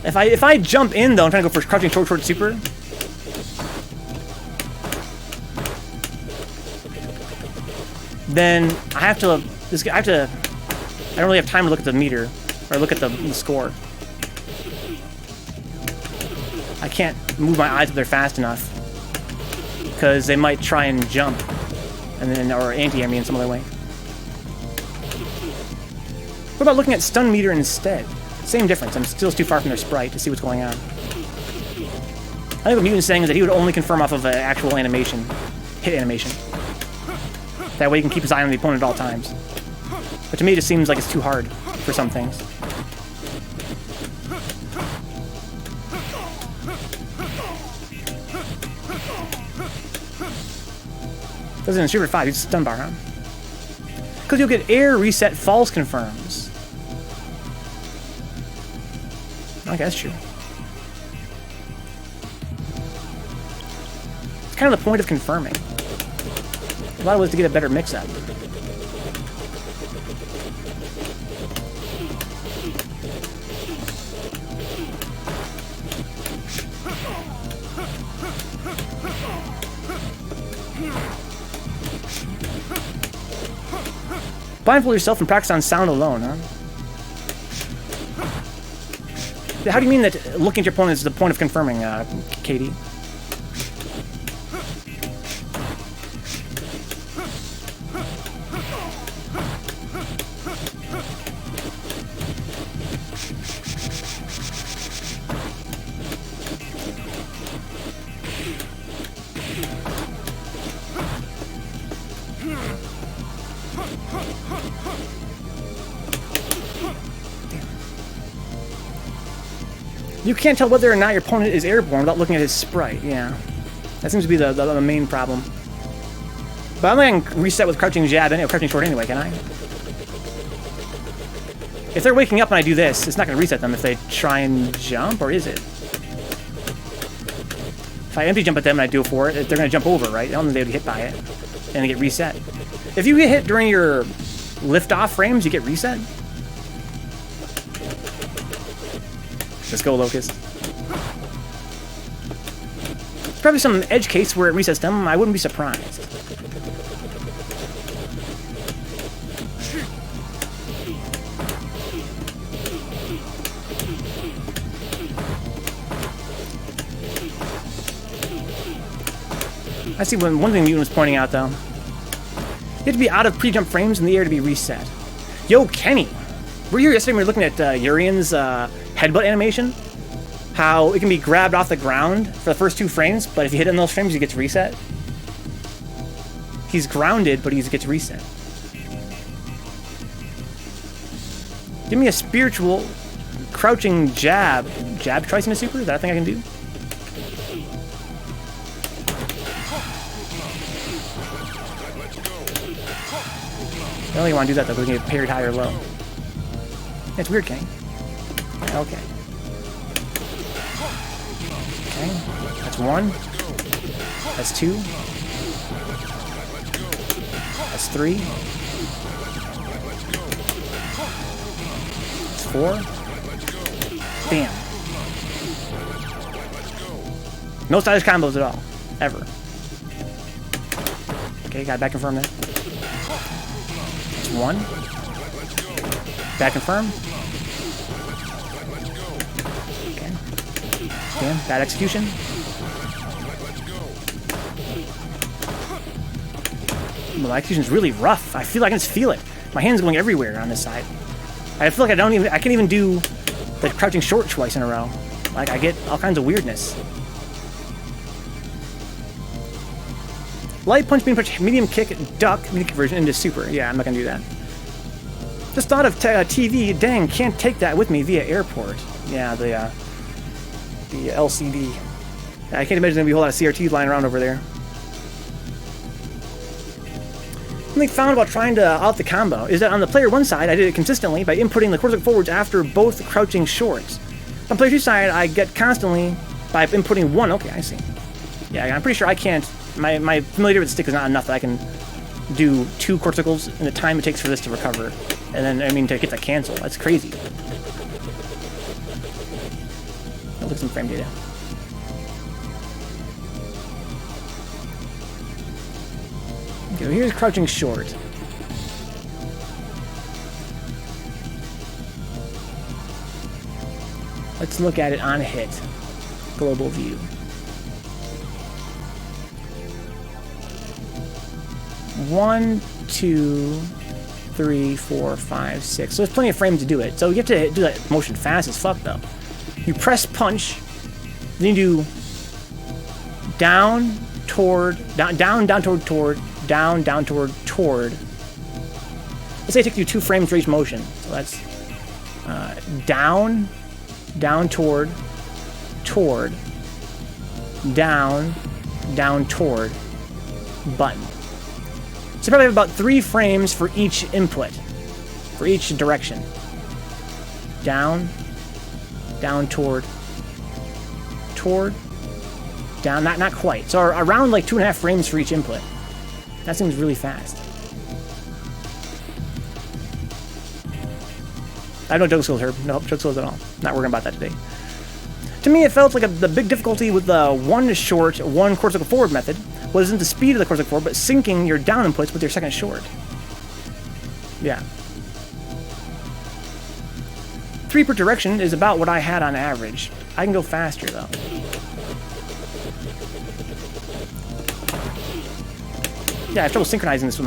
If I jump in though, I'm trying to go for crouching short super. Then I have to. I don't really have time to look at the meter or look at the score. I can't move my eyes up there fast enough because they might try and jump, and then or anti-air me in some other way. What about looking at stun meter instead? Same difference. I'm still too far from their sprite to see what's going on. I think what Mutant's saying is that he would only confirm off of an actual animation, hit animation. That way he can keep his eye on the opponent at all times. But to me, it just seems like it's too hard for some things. Doesn't in Super 5, he's stun bar, huh? Because you'll get air reset false confirms. Okay, that's true. It's kind of the point of confirming. A lot of ways to get a better mix-up. Blindfold yourself and practice on sound alone, huh? How do you mean that looking at your opponent is the point of confirming, KD? You can't tell whether or not your opponent is airborne without looking at his sprite, yeah. That seems to be the main problem. But I don't think I can reset with crouching jab anyway, crouching short anyway, can I? If they're waking up and I do this, it's not going to reset them if they try and jump, or is it? If I empty jump at them and I do it for it, they're going to jump over, right? I don't think they would get hit by it, and they get reset. If you get hit during your lift-off frames, you get reset? Let's go, Locust. There's probably some edge case where it resets them. I wouldn't be surprised. I see one thing Mutant was pointing out, though. You have to be out of pre-jump frames in the air to be reset. Yo, Kenny! Were you here yesterday when we were looking at Urian's headbutt animation? How it can be grabbed off the ground for the first 2 frames, but if you hit it in those frames, he gets reset. He's grounded, but he gets reset. Give me a spiritual crouching jab. Jab twice in a super? Is that a thing I can do? I don't really want to do that though, because we can get parried high or low. It's weird, Kenny. Okay. Okay. That's 1. That's 2. That's 3. That's 4. Damn. No stylish combos at all. Ever. Okay, got back confirm there. That's 1. Back confirm. Okay. Damn, bad execution. Well, the execution's really rough. I feel like I can just feel it. My hand's going everywhere on this side. I feel like I can't even do the crouching short twice in a row. Like, I get all kinds of weirdness. Light punch, medium punch, medium kick, duck, medium conversion into super. Yeah, I'm not gonna do that. Just thought of TV. Dang, can't take that with me via airport. Yeah, the LCD. I can't imagine there's gonna be a whole lot of CRTs lying around over there. Something found about trying to out the combo is that on the player 1 side, I did it consistently by inputting the cortical forwards after both crouching shorts. On player 2 side, I get constantly by inputting 1. Okay, I see. Yeah, I'm pretty sure I can't. My familiarity with the stick is not enough that I can do 2 corticals in the time it takes for this to recover. And then, I mean, to get that cancel. That's crazy. look at some frame data. Okay, here's crouching short. Let's look at it on hit. Global view. 1, 2, 3, 4, 5, 6. So there's plenty of frames to do it. So you have to do that motion fast as fuck, though. You press punch, then you do down, toward, down, toward, down, toward. Let's say it takes you 2 frames for each motion. So that's down, toward, down, toward, button. So probably have about 3 frames for each input, for each direction. Down, toward, down, not quite. So around like 2.5 frames for each input. That seems really fast. I have no joke skills, Herb. No joke skills at all. Not worrying about that today. To me, it felt like the big difficulty with the 1 short, 1 quarter circle forward method wasn't the speed of the quarter circle forward, but syncing your down inputs with your second short. Yeah. 3 per direction is about what I had on average. I can go faster, though. Yeah, I have trouble synchronizing this with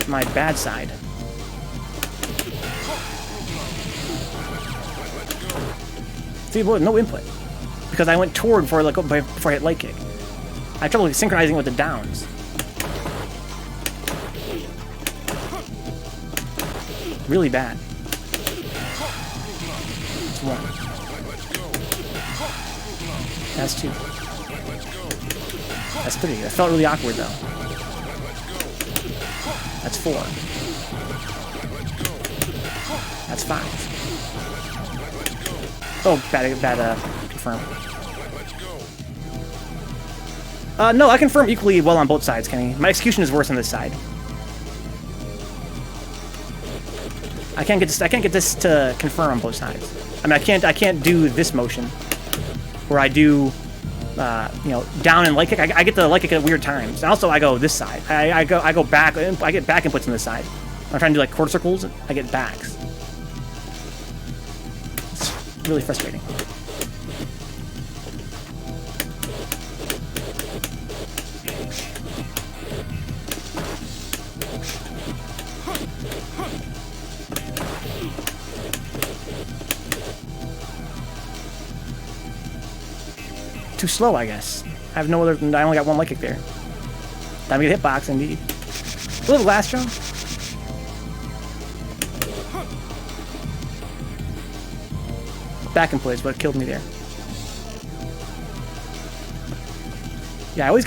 my bad side. See, well, no input. Because I went toward before I hit light kick. I have trouble synchronizing with the downs. Really bad. That's 1. That's 2. That's 3. That felt really awkward, though. That's 4. That's 5. Oh, bad, confirm. No, I confirm equally well on both sides, Kenny. My execution is worse on this side. I can't get this to confirm on both sides. I mean, I can't do this motion where I do, you know, down and light kick. I get the light kick at weird times. And also, I go this side. I go back. I get back inputs on this side. When I'm trying to do like quarter circles, I get backs. It's really frustrating. Too slow, I guess. I have no other. I only got 1 light kick there. Time to get hitbox, indeed. A little last jump. Back input is what killed me there. Yeah, I always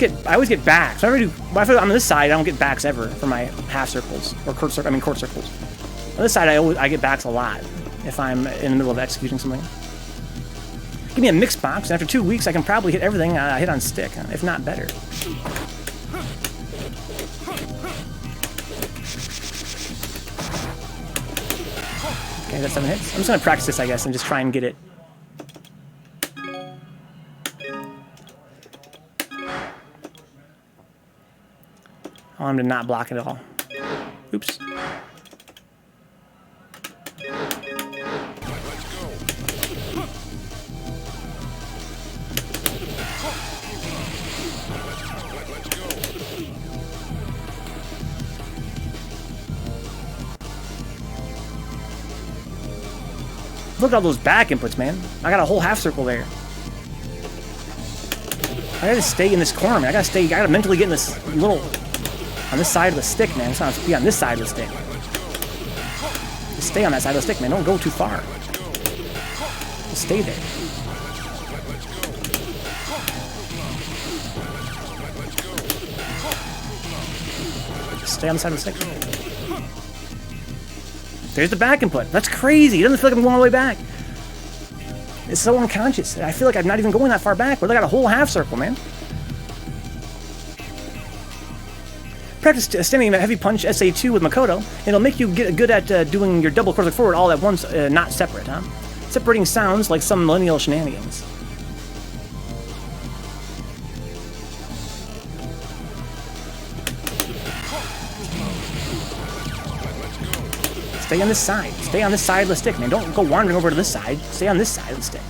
get backs. If I'm on this side, I don't get backs ever for my half circles or quarter circles. On this side, I get backs a lot if I'm in the middle of executing something. Give me a mixed box, and after 2 weeks, I can probably hit everything I hit on stick, if not better. Okay, that's 7 hits. I'm just gonna practice this, I guess, and just try and get it. I want him to not block it at all. Oops. Look at all those back inputs, man. I got a whole half circle there. I gotta stay in this corner, man. I gotta mentally get in this little, on this side of the stick, man. It's not to be on this side of the stick. Just stay on that side of the stick, man. Don't go too far. Just stay there. Just stay on the side of the stick. There's the back input. That's crazy. It doesn't feel like I'm going all the way back. It's so unconscious. I feel like I'm not even going that far back, but I got a whole half circle, man. Practice standing a heavy punch SA2 with Makoto. It'll make you get good at doing your double quarter forward all at once, not separate, huh? separating sounds like some millennial shenanigans. Stay on this side. Stay on this side of the stick, man. Don't go wandering over to this side. Stay on this side of the stick.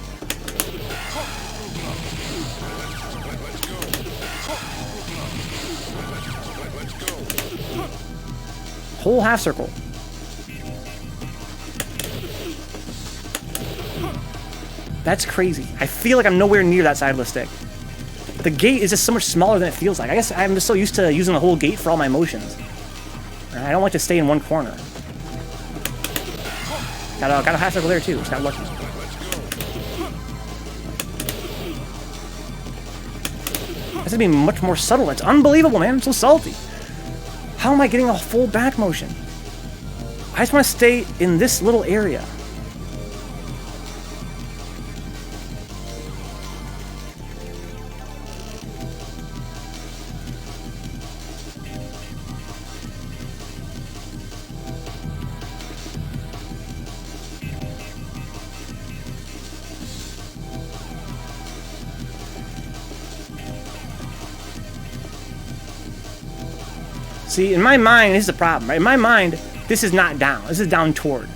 Whole half circle. That's crazy. I feel like I'm nowhere near that side of the stick. The gate is just so much smaller than it feels like. I guess I'm just so used to using the whole gate for all my motions. I don't like to stay in one corner. Got a half circle there too. Just got lucky. This is being much more subtle. It's unbelievable, man. I'm so salty. How am I getting a full back motion? I just want to stay in this little area. See, in my mind, this is the problem, right? In my mind, this is not down. This is down toward.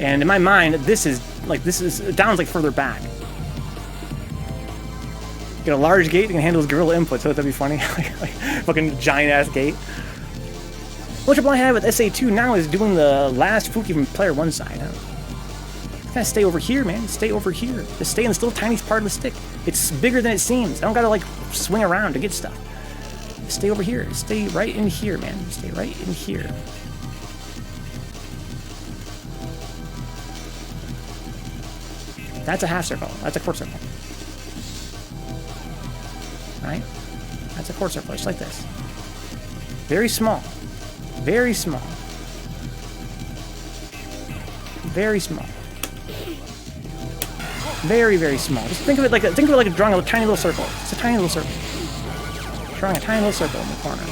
And in my mind, down's like further back. Get a large gate that can handle his gorilla input, so that'd be funny. like fucking giant-ass gate. What trouble I have with SA2 now is doing the last Fuki from player one side. Huh? Gotta stay over here, man. Stay over here. Just stay in this little tiny part of the stick. It's bigger than it seems. I don't gotta, like, swing around to get stuff. Stay over here. Stay right in here, man. Stay right in here. That's a half circle. That's a quarter circle. Right? That's a quarter circle, just like this. Very small. Very small. Very small. Very, very small. Just think of it like drawing a tiny little circle. It's a tiny little circle. Drawing a tiny little circle in the corner.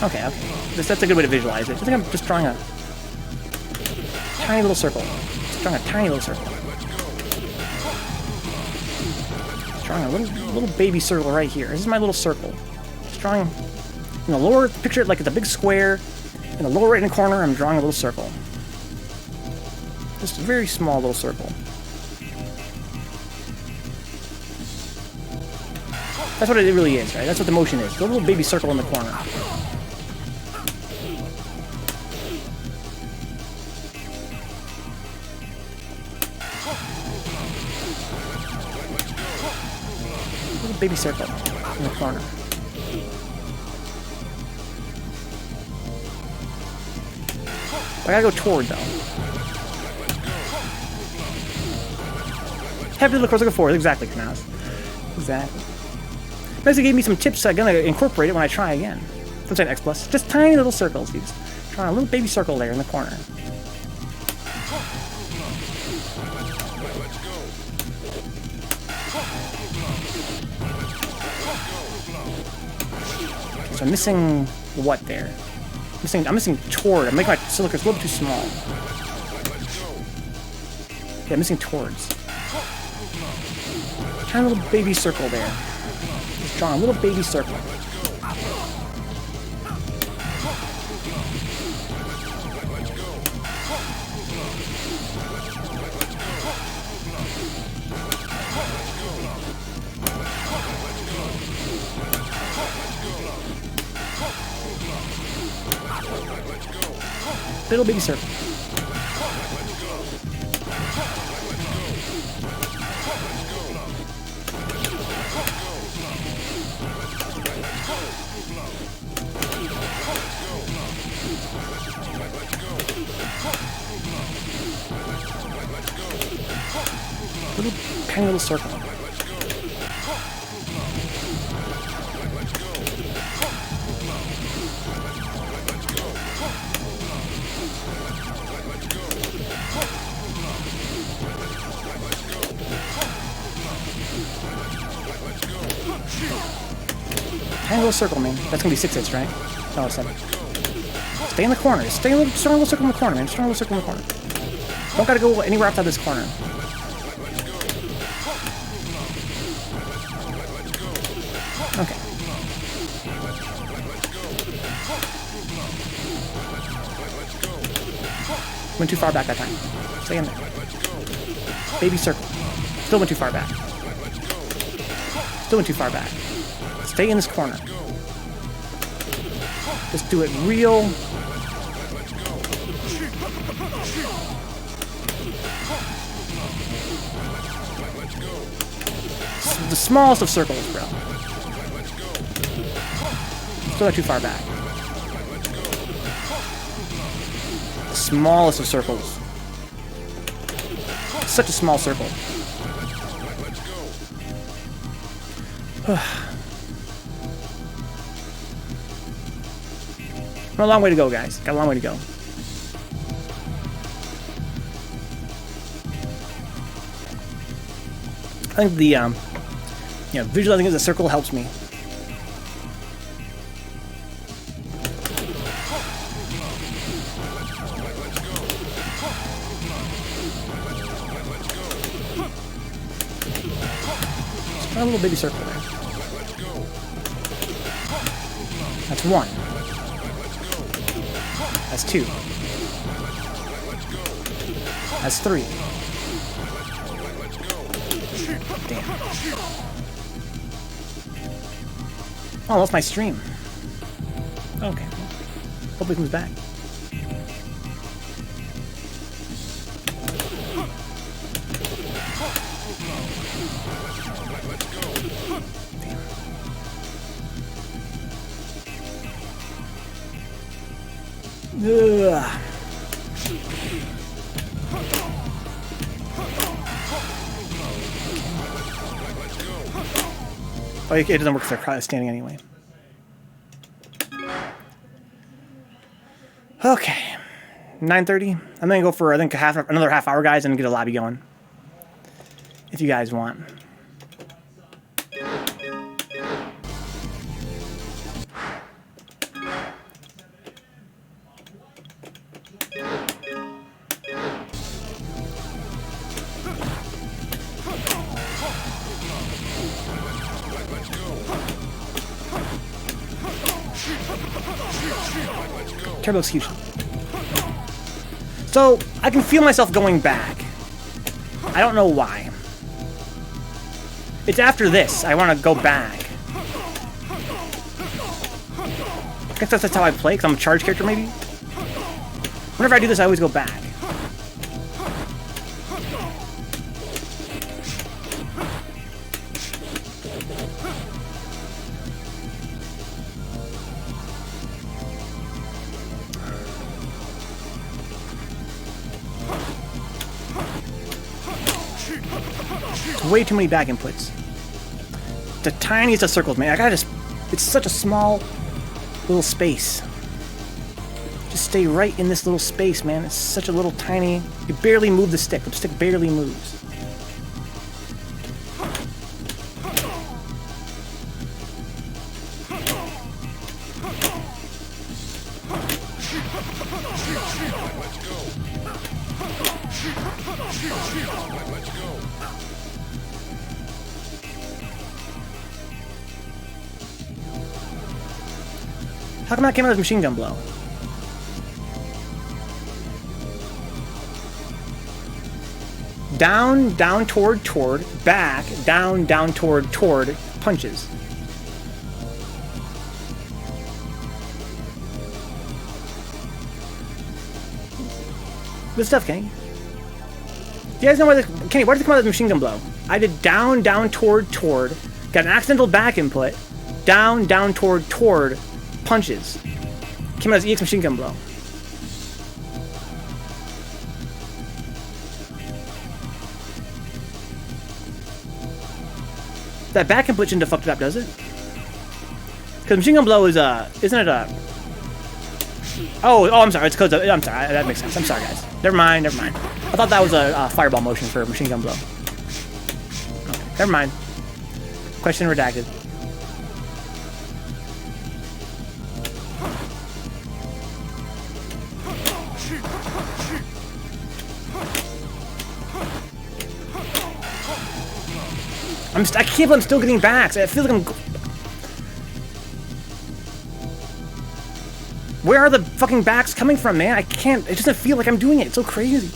Okay. That's a good way to visualize it. I think I'm just drawing a tiny little circle. Just drawing a tiny little circle. Just drawing a little baby circle right here. This is my little circle. Just drawing in the lower, picture it like it's a big square. In the lower right hand corner, I'm drawing a little circle. Just a very small little circle. That's what it really is, right? That's what the motion is. The little baby circle in the corner. Little baby circle in the corner. I gotta go toward, though. Happy little course, four. Exactly, Knaus. Exactly. Basically gave me some tips, so I'm gonna incorporate it when I try again. Don't say an X+. Just tiny little circles, dudes. Try a little baby circle there in the corner. So I'm missing what there? I'm missing toward. I'm making my cylinders a little bit too small. Yeah, I'm missing towards. Tiny little baby circle there. Just drawing a little baby circle. Little baby circle. Little tiny little circle. Tiny little circle, man. That's gonna be 6 hits, right? Oh, 7. Stay in the corner. Stay a little, just a little circle in the corner, man. Just a little circle in the corner. Don't gotta go anywhere outside this corner. Okay. Went too far back that time. Stay in there. Baby circle. Still went too far back. Still went too far back. Stay in this corner. Just do it real. The smallest of circles, bro. Still not too far back. The smallest of circles. Such a small circle. A long way to go, guys. Got a long way to go. I think the visualizing as a circle helps me. A little baby circle there. That's one. That's two. That's three. Damn. Oh, that's my stream. Okay. Hope he comes back. Ugh. Oh, it doesn't work because they're standing anyway. Okay, 9:30. I'm gonna go for I think another half hour, guys, and get a lobby going. If you guys want. Turbo execution. So, I can feel myself going back. I don't know why. It's after this. I want to go back. I guess that's how I play, because I'm a charge character, maybe? Whenever I do this, I always go back. Way too many back inputs. The tiniest of circles, man. I gotta just... It's such a small little space. Just stay right in this little space, man. It's such a little tiny... You barely move the stick. The stick barely moves. How come that came out as machine gun blow? Down, down, toward, back, down, toward, punches. Good stuff, Kenny. You guys know why this... Kenny, why did it come out as machine gun blow? I did down, toward, got an accidental back input, down, toward, punches. Came out as EX machine gun blow. That back input shouldn't have fucked it up, does it? Because machine gun blow is isn't it a... Oh, I'm sorry. It's because I'm sorry. That makes sense. I'm sorry, guys. Never mind. I thought that was a fireball motion for machine gun blow. Okay, never mind. Question redacted. I can't believe I'm still getting backs. I feel like I'm... Where are the fucking backs coming from, man? I can't... It doesn't feel like I'm doing it. It's so crazy.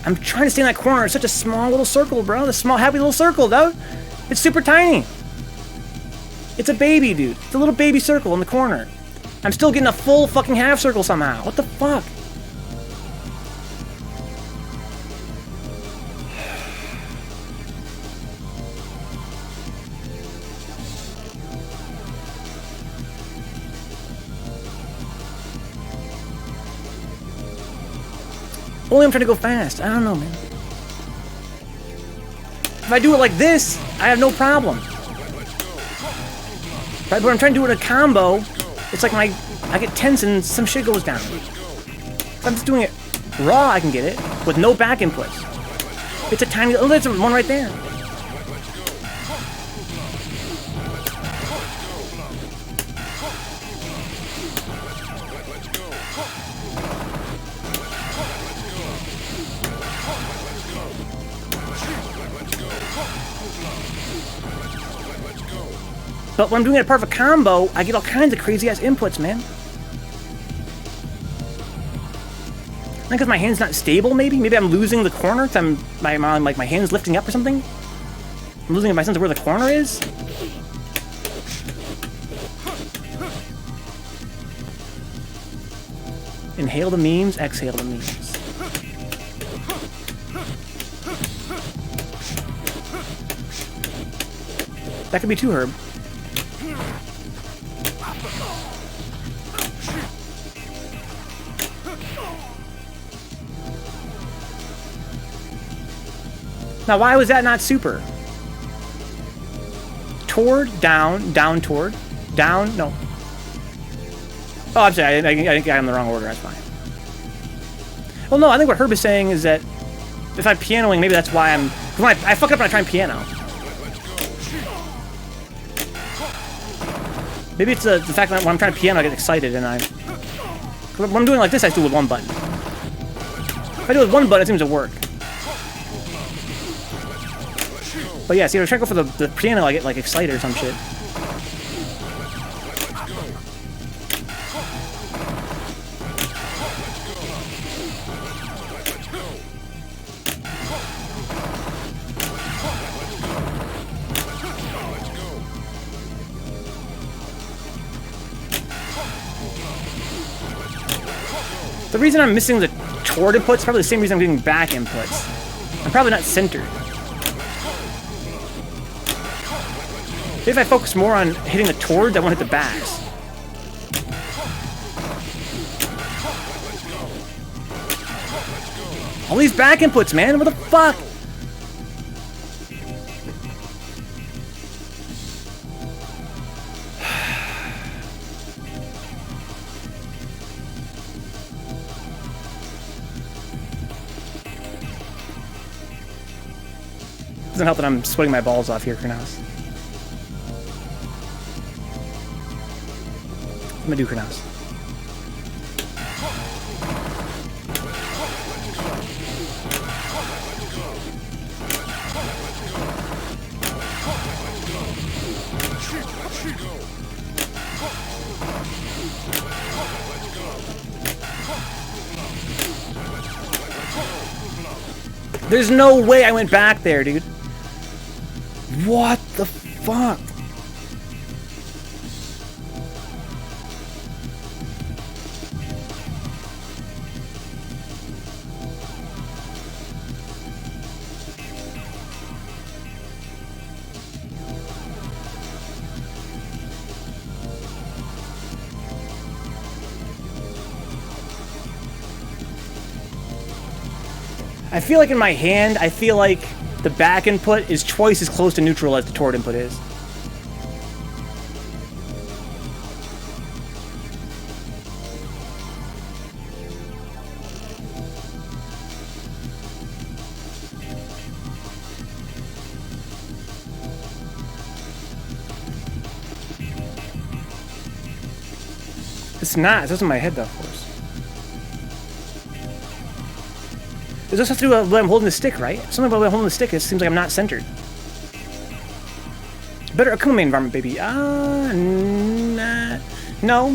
I'm trying to stay in that corner. It's such a small little circle, bro. The small, happy little circle, dude. It's super tiny. It's a baby, dude. It's a little baby circle in the corner. I'm still getting a full fucking half circle somehow. What the fuck? Only I'm trying to go fast. I don't know, man. If I do it like this, I have no problem. But when I'm trying to do it in a combo, it's like I get tense and some shit goes down. If I'm just doing it raw, I can get it with no back inputs. It's a tiny... Oh, there's one right there. But when I'm doing it as part of a combo, I get all kinds of crazy-ass inputs, man. Not because my hand's not stable, maybe? Maybe I'm losing the corner because my hand's lifting up or something? I'm losing my sense of where the corner is? Inhale the memes, exhale the memes. That could be too, Herb. Now, why was that not super? Toward, down, down, toward, down, no. Oh, I'm sorry, I think I'm in the wrong order, that's fine. Well, no, I think what Herb is saying is that if I'm pianoing, maybe that's why I'm... I fuck up when I try and piano. Maybe it's the fact that when I'm trying to piano, I get excited and when I'm doing like this, I just do it with one button. If I do it with one button, it seems to work. But yeah, see, when I try to go for the piano, I get like excited or some shit. The reason I'm missing the toward inputs is probably the same reason I'm getting back inputs. I'm probably not centered. Maybe if I focus more on hitting the towards, I won't hit the backs. All these back inputs, man, what the fuck? Doesn't help that I'm sweating my balls off here, Kronos. I'm gonna do Kronos. There's no way I went back there, dude. What the fuck? I feel like in my hand, I feel like the back input is twice as close to neutral as the toward input is. It's not. It's just in my head, though, of course. Does this have to do with the way I'm holding the stick, right? Something about the way I'm holding the stick, it seems like I'm not centered. Better Akuma environment, baby. Nah. No.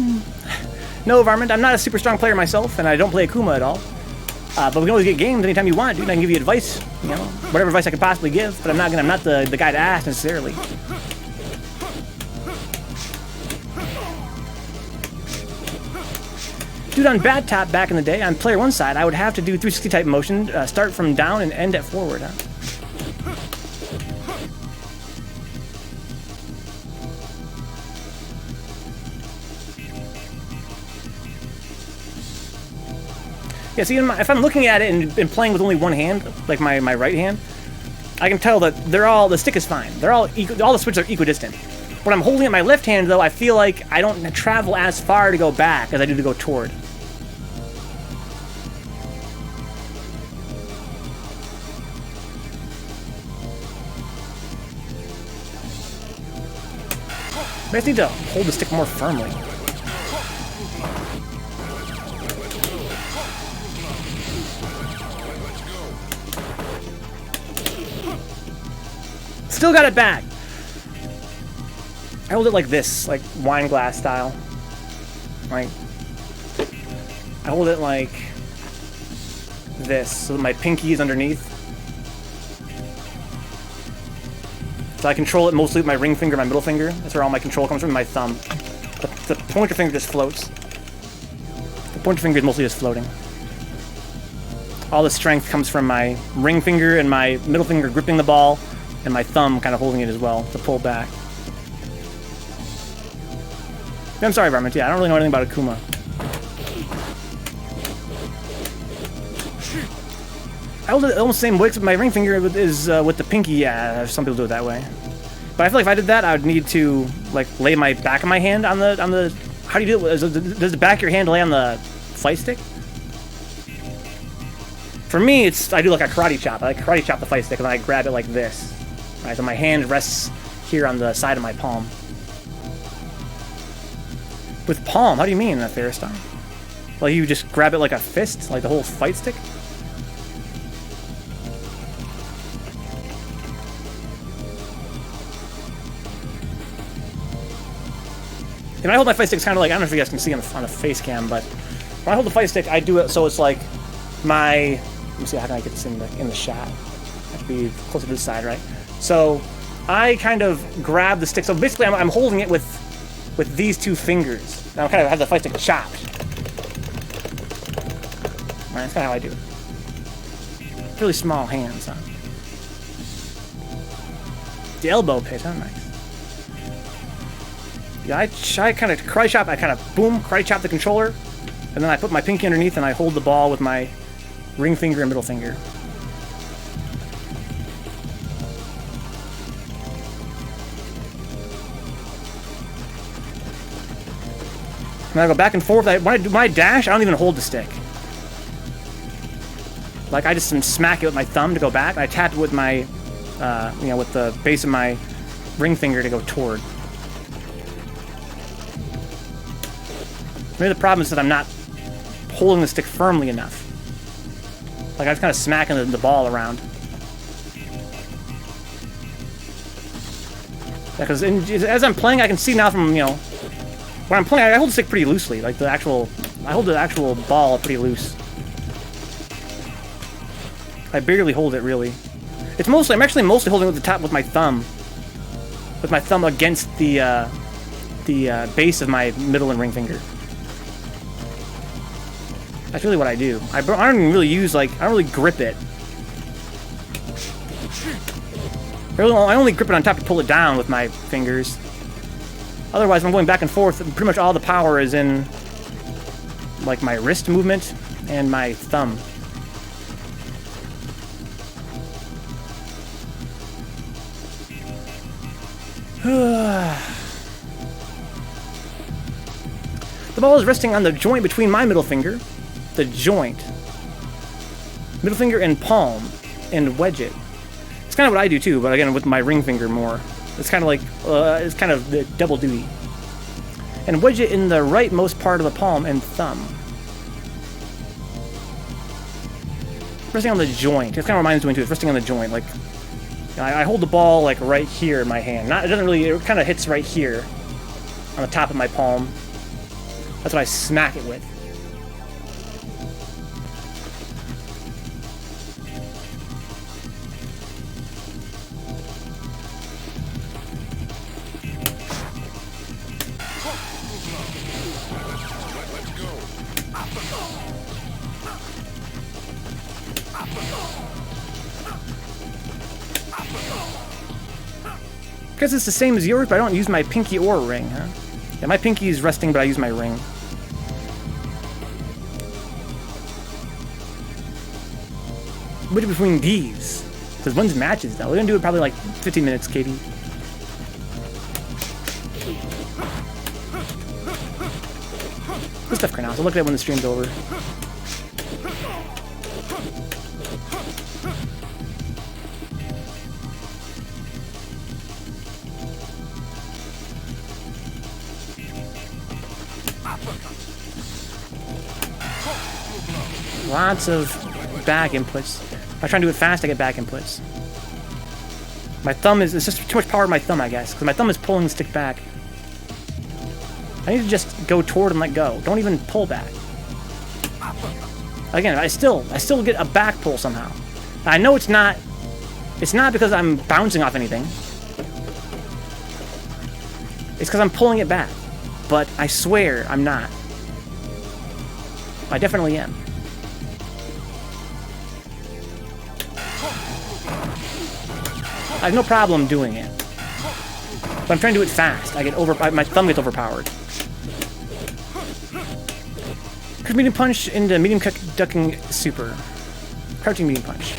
No environment. I'm not a super strong player myself, and I don't play Akuma at all. But we can always get games anytime you want, dude. I can give you advice, you know, whatever advice I could possibly give. But I'm not the guy to ask necessarily. Dude, on Bad Top back in the day, on player 1 side, I would have to do 360 type motion, start from down and end at forward. Huh? Yeah, see, if I'm looking at it and playing with only one hand, like my right hand, I can tell that the stick is fine. They're all the switches are equidistant. When I'm holding it in my left hand, though, I feel like I don't travel as far to go back as I do to go toward. I just need to hold the stick more firmly. Still got it back. I hold it like this, like wine glass style. Like, I hold it like this, so that my pinky is underneath. So I control it mostly with my ring finger, my middle finger. That's where all my control comes from, my thumb. The pointer finger just floats. The pointer finger is mostly just floating. All the strength comes from my ring finger and my middle finger gripping the ball, and my thumb kind of holding it as well to pull back. I'm sorry, Varmint. Yeah, I don't really know anything about Akuma. I hold it almost the same way, except my ring finger is with the pinky. Yeah, some people do it that way. But I feel like if I did that, I would need to like lay my back of my hand on the. How do you do it? Does the back of your hand lay on the fight stick? For me, I do like a karate chop. I like karate chop the fight stick, and then I grab it like this. Right, so my hand rests here on the side of my palm. With palm? How do you mean, Theristar? Like you just grab it like a fist, like the whole fight stick? And when I hold my fight stick, it's kind of like, I don't know if you guys can see on the face cam, but when I hold the fight stick, I do it so it's like my. Let me see, how can I get this in the shot? I have to be closer to the side, right? So I kind of grab the stick. So basically, I'm holding it with these two fingers. Now I kind of have the fight stick chopped. Right, that's kind of how I do it. Really small hands, huh? The elbow pit, huh? Nice. Yeah, I kind of karate chop. I kind of boom, karate chop the controller, and then I put my pinky underneath and I hold the ball with my ring finger and middle finger. And I go back and forth. When I do my dash, I don't even hold the stick. Like I just smack it with my thumb to go back, and I tap it with my, with the base of my ring finger to go toward. Maybe the problem is that I'm not holding the stick firmly enough. Like I was kind of smacking the ball around. Yeah, because as I'm playing, I can see now from when I'm playing, I hold the stick pretty loosely. Like I hold the actual ball pretty loose. I barely hold it really. I'm actually mostly holding it with my thumb. With my thumb against the base of my middle and ring finger. That's really what I do. I don't even really I don't really grip it. I only grip it on top to pull it down with my fingers. Otherwise, when I'm going back and forth, pretty much all the power is in like my wrist movement and my thumb. The ball is resting on the joint between my middle finger, the joint, middle finger and palm, and wedge it. It's kind of what I do too, but again with my ring finger more. It's kind of like it's kind of the double duty. And wedge it in the rightmost part of the palm and thumb. Resting on the joint. That's kind of what mine's doing too. It's resting on the joint. Like, I hold the ball like right here in my hand. Not, it doesn't really. It kind of hits right here, on the top of my palm. That's what I smack it with. Because it's the same as yours, but I don't use my pinky or ring, huh? Yeah, my pinky is resting, but I use my ring. What between these? Because one's matches, though. We're gonna do it probably like 15 minutes, KD. Good stuff, Carnal. So look at it when the stream's over. Lots of back inputs. If I try and do it fast, I get back inputs. My thumb is... It's just too much power in my thumb, I guess. Because my thumb is pulling the stick back. I need to just go toward and let go. Don't even pull back. Again, I still get a back pull somehow. I know it's not... It's not because I'm bouncing off anything. It's because I'm pulling it back. But I swear I'm not. I definitely am. I have no problem doing it. But I'm trying to do it fast. My thumb gets overpowered. Could medium punch into medium ducking super. Crouching medium punch.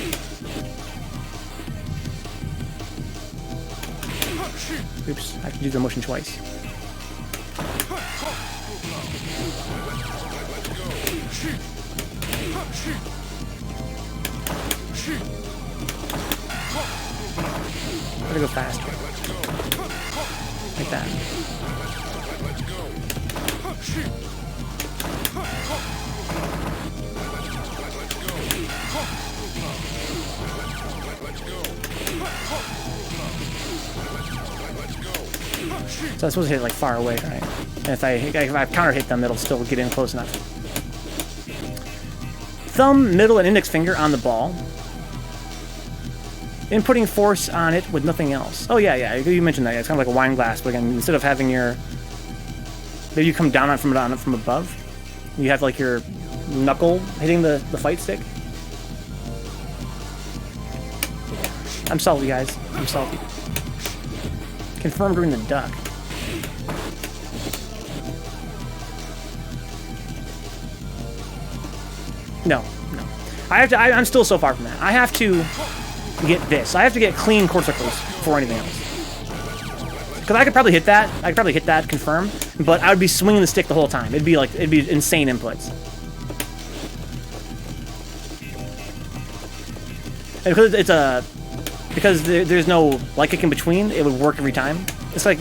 Oops, I have to do the motion twice. Gotta go faster. Like that. So I'm supposed to hit it like far away, right? And if I counter hit them, it'll still get in close enough. Thumb, middle, and index finger on the ball. Inputting force on it with nothing else. Oh yeah, you mentioned that. Yeah, it's kind of like a wine glass, but again, instead of having your... Maybe you come down on it from above. You have like your knuckle hitting the fight stick. I'm salty, guys. I'm salty. Confirmed during the duck. No. I'm still so far from that. I have to get this. I have to get clean core circles before anything else. Because I could probably hit that. I could probably hit that, confirm. But I would be swinging the stick the whole time. It'd be insane inputs. And because there's no light kick in between, it would work every time. It's like,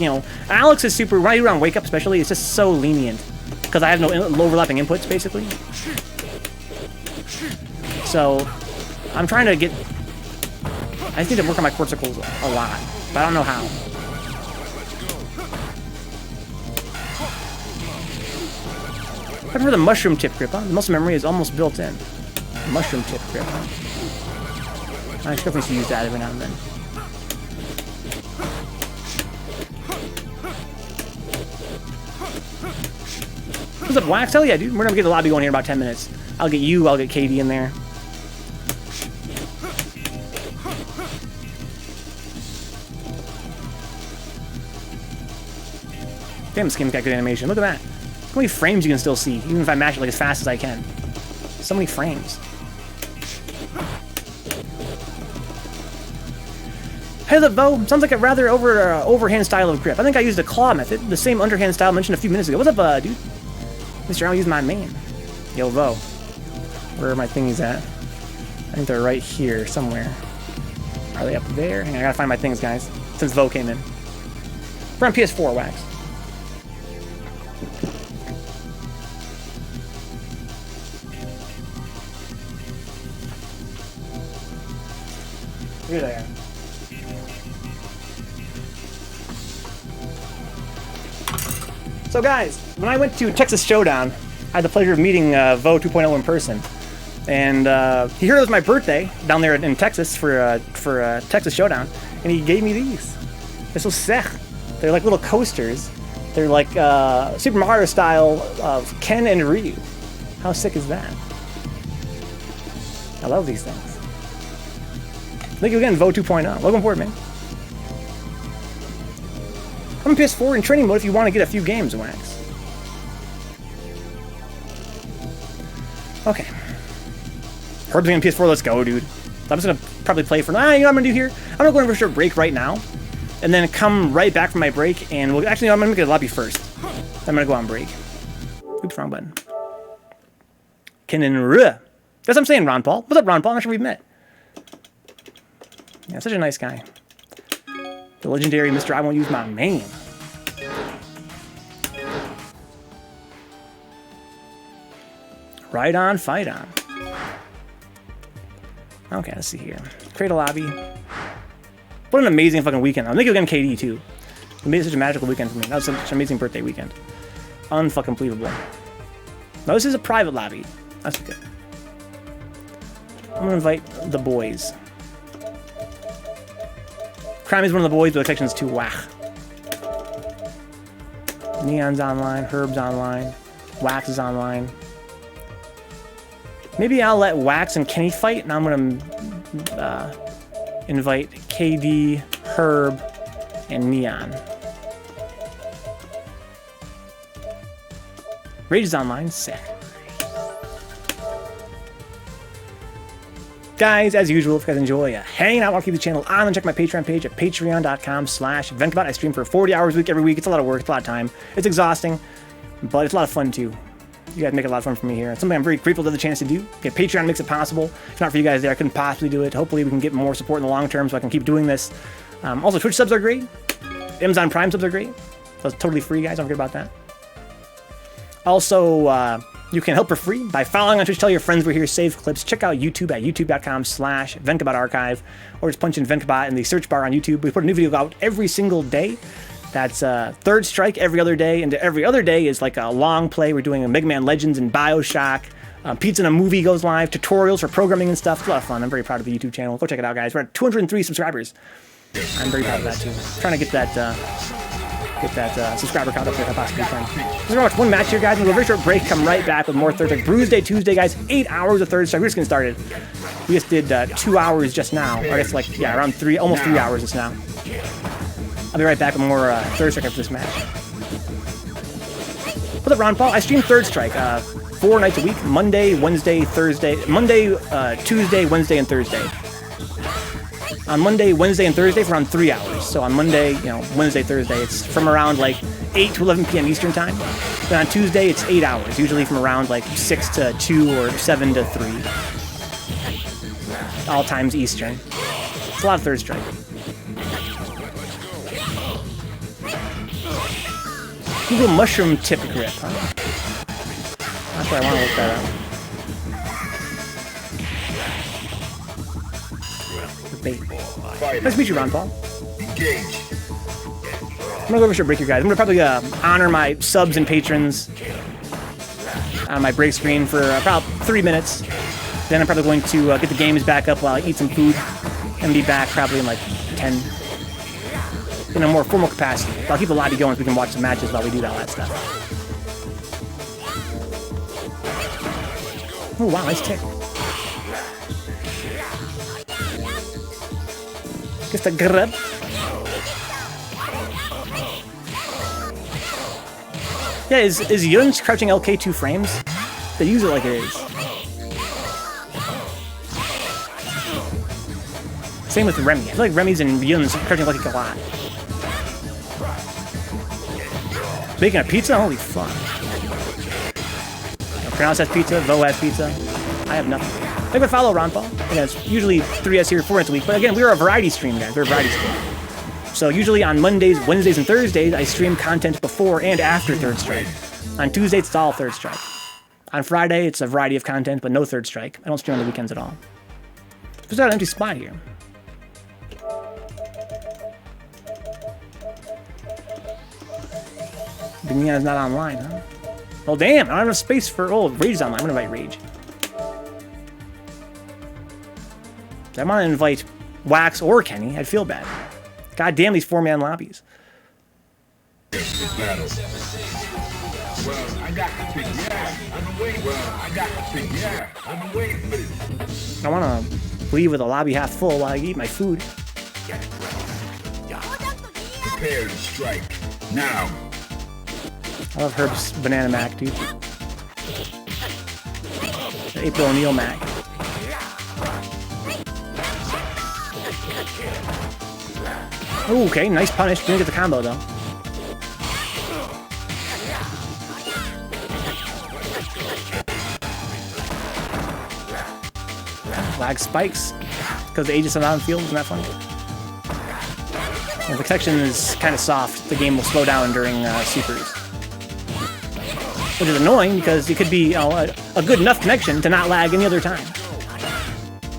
Alex is super, when I do it on Wake Up especially, it's just so lenient. Because I have no overlapping inputs, basically. So, I'm trying to get... I just need to work on my core circles a lot. But I don't know how. I prefer the mushroom tip grip, huh? The muscle memory is almost built in. Mushroom tip grip, huh? I definitely should use that every now and then. What's up, Wax? Hell yeah, dude. We're gonna get the lobby going here in about 10 minutes. I'll get you, I'll get KD in there. Damn, this game's got good animation. Look at that. How many frames you can still see, even if I match it like as fast as I can. So many frames. Hey, look, Bo. Sounds like a rather overhand style of grip. I think I used a claw method, the same underhand style mentioned a few minutes ago. What's up, dude? Mr. I'll use my main. Yo, Bo. Where are my thingies at? I think they're right here somewhere. Are they up there? Hang on, I gotta find my things, guys. Since Vo came in. We're on PS4, Wax. So guys, when I went to Texas Showdown, I had the pleasure of meeting Vo 2.0 in person. And he heard it was my birthday down there in Texas for Texas Showdown, and he gave me these. They're so sick. They're like little coasters. They're like Super Mario style of Ken and Ryu. How sick is that? I love these things. Thank you again, Vo 2.0. Welcome aboard, man. I'm on PS4 in training mode if you want to get a few games, Wax. Okay. Herb's on PS4, let's go, dude. I'm just gonna probably play for, you know what I'm gonna do here? I'm gonna go in for a short break right now, and then come right back from my break, and we'll, actually, no, I'm gonna make a lobby first. I'm gonna go on break. Oops, wrong button. Kennen. That's what I'm saying, Ron Paul. What's up, Ron Paul? I'm not sure we've met. Yeah, such a nice guy. The legendary Mr. I Won't Use My Name. Right on, fight on. Okay, let's see here. Create a lobby. What an amazing fucking weekend. I'm thinking again KD too. It made it such a magical weekend for me. That was such an amazing birthday weekend. Unfucking believable. Now this is a private lobby. That's good. I'm gonna invite the boys. Crime is one of the boys, but the section's too whack. Neon's online, Herb's online, Wax is online. Maybe I'll let Wax and Kenny fight, and I'm gonna invite KD, Herb, and Neon. Rage is online, sick. Guys, as usual, if you guys enjoy hanging out, I'll keep the channel on and check my Patreon page at patreon.com/Vencabot. I stream for 40 hours a week every week. It's a lot of work, it's a lot of time. It's exhausting, but it's a lot of fun too. You guys make it a lot of fun for me here. It's something I'm very grateful to have the chance to do. Okay, Patreon makes it possible. If not for you guys there, I couldn't possibly do it. Hopefully we can get more support in the long term so I can keep doing this. Also, Twitch subs are great. Amazon Prime subs are great. So it's totally free, guys. Don't forget about that. Also, you can help for free by following on Twitch. Tell your friends we're here. Save clips. Check out YouTube at youtube.com/Vencabot Archive, or just punch in Vencabot in the search bar on YouTube. We put a new video out every single day. That's Third Strike every other day, and every other day is like a long play. We're doing a Mega Man Legends and BioShock. Pizza in a Movie goes live. Tutorials for programming and stuff. It's a lot of fun. I'm very proud of the YouTube channel. Go check it out, guys. We're at 203 subscribers. I'm very proud of that too. Trying to get that subscriber count up there if I possibly can. We're gonna watch one match here, guys. We'll go a very short break. Come right back with more Third Strike. Bruise Day Tuesday, guys. 8 hours of Third Strike. We're just getting started. We just did 2 hours just now. Or I guess like, yeah, around almost 3 hours just now. I'll be right back with more Third Strike after this match. What's up, Ron Paul? I stream Third Strike 4 nights a week. Monday, Wednesday, Thursday. Monday, Tuesday, Wednesday, and Thursday. On Monday, Wednesday, and Thursday for around 3 hours. So on Monday, Wednesday, Thursday, it's from around like 8 to 11 p.m. Eastern time. Then on Tuesday, it's 8 hours, usually from around like 6 to 2 or 7 to 3. All times Eastern. It's a lot of Third Strike. Google mushroom tip grip, huh? Not sure I want to look that up. Nice to meet you, Ron Paul. Engage. I'm gonna go over a short break here, guys. I'm gonna probably honor my subs and patrons on my break screen for about 3 minutes. Then I'm probably going to get the games back up while I eat some food and be back probably in like 10. In a more formal capacity. I'll keep the lobby going so we can watch some matches while we do all that stuff. Oh wow, nice tick. Just a grab. Yeah, is Yun's crouching LK 2 frames? They use it like it is. Same with Remy. I feel like Remy's and Yun's crouching like a lot. Making a pizza? Holy fuck. Kronos has pizza, Vo has pizza. I have nothing. Thank you for follow, Ron Paul. And it's usually 3S here, 4 nights a week. But again, we're a variety stream, guys. We're a variety stream. So usually on Mondays, Wednesdays, and Thursdays, I stream content before and after Third Strike. On Tuesday, it's all Third Strike. On Friday, it's a variety of content, but no Third Strike. I don't stream on the weekends at all. There's not an empty spot here. Banana's not online, huh? Well, damn, I don't have enough space for... Oh, Rage is online. I'm gonna invite Rage. I want to invite Wax or Kenny. I'd feel bad. God damn these 4-man lobbies. Battle. Well, I got the pick. Yeah, I've been waiting. Well, I got the pick. Yeah, I've been waiting for this. I want to leave with a lobby half full while I eat my food. Prepare to strike. Now. I love Herb's Banana Mac, dude. The April O'Neil Mac. Ooh, okay, nice punish. Didn't get the combo, though. Lag spikes because the Aegis is on the field. Isn't that funny? If the section is kind of soft, the game will slow down during supers. Which is annoying because it could be, you know, a good enough connection to not lag any other time.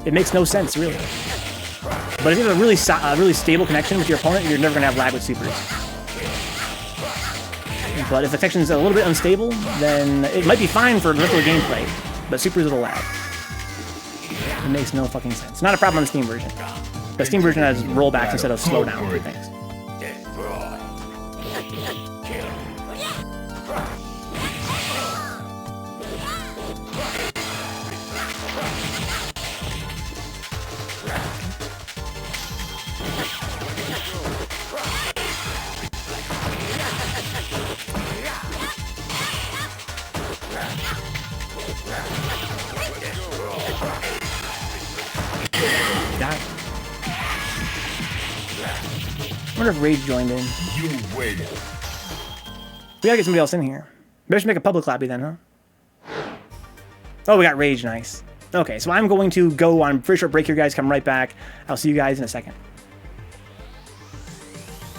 It makes no sense, really. But if you have a really stable connection with your opponent, you're never going to have lag with supers. But if the connection is a little bit unstable, then it might be fine for regular gameplay, but supers will lag. It makes no fucking sense. Not a problem on the Steam version. The Steam version has rollbacks instead of slowdown for things. I wonder if Rage joined in. You waited. We gotta get somebody else in here. Maybe I should make a public lobby then, huh? Oh, we got Rage, nice. Okay, so I'm going to go on a pretty short break here, guys. Come right back. I'll see you guys in a second.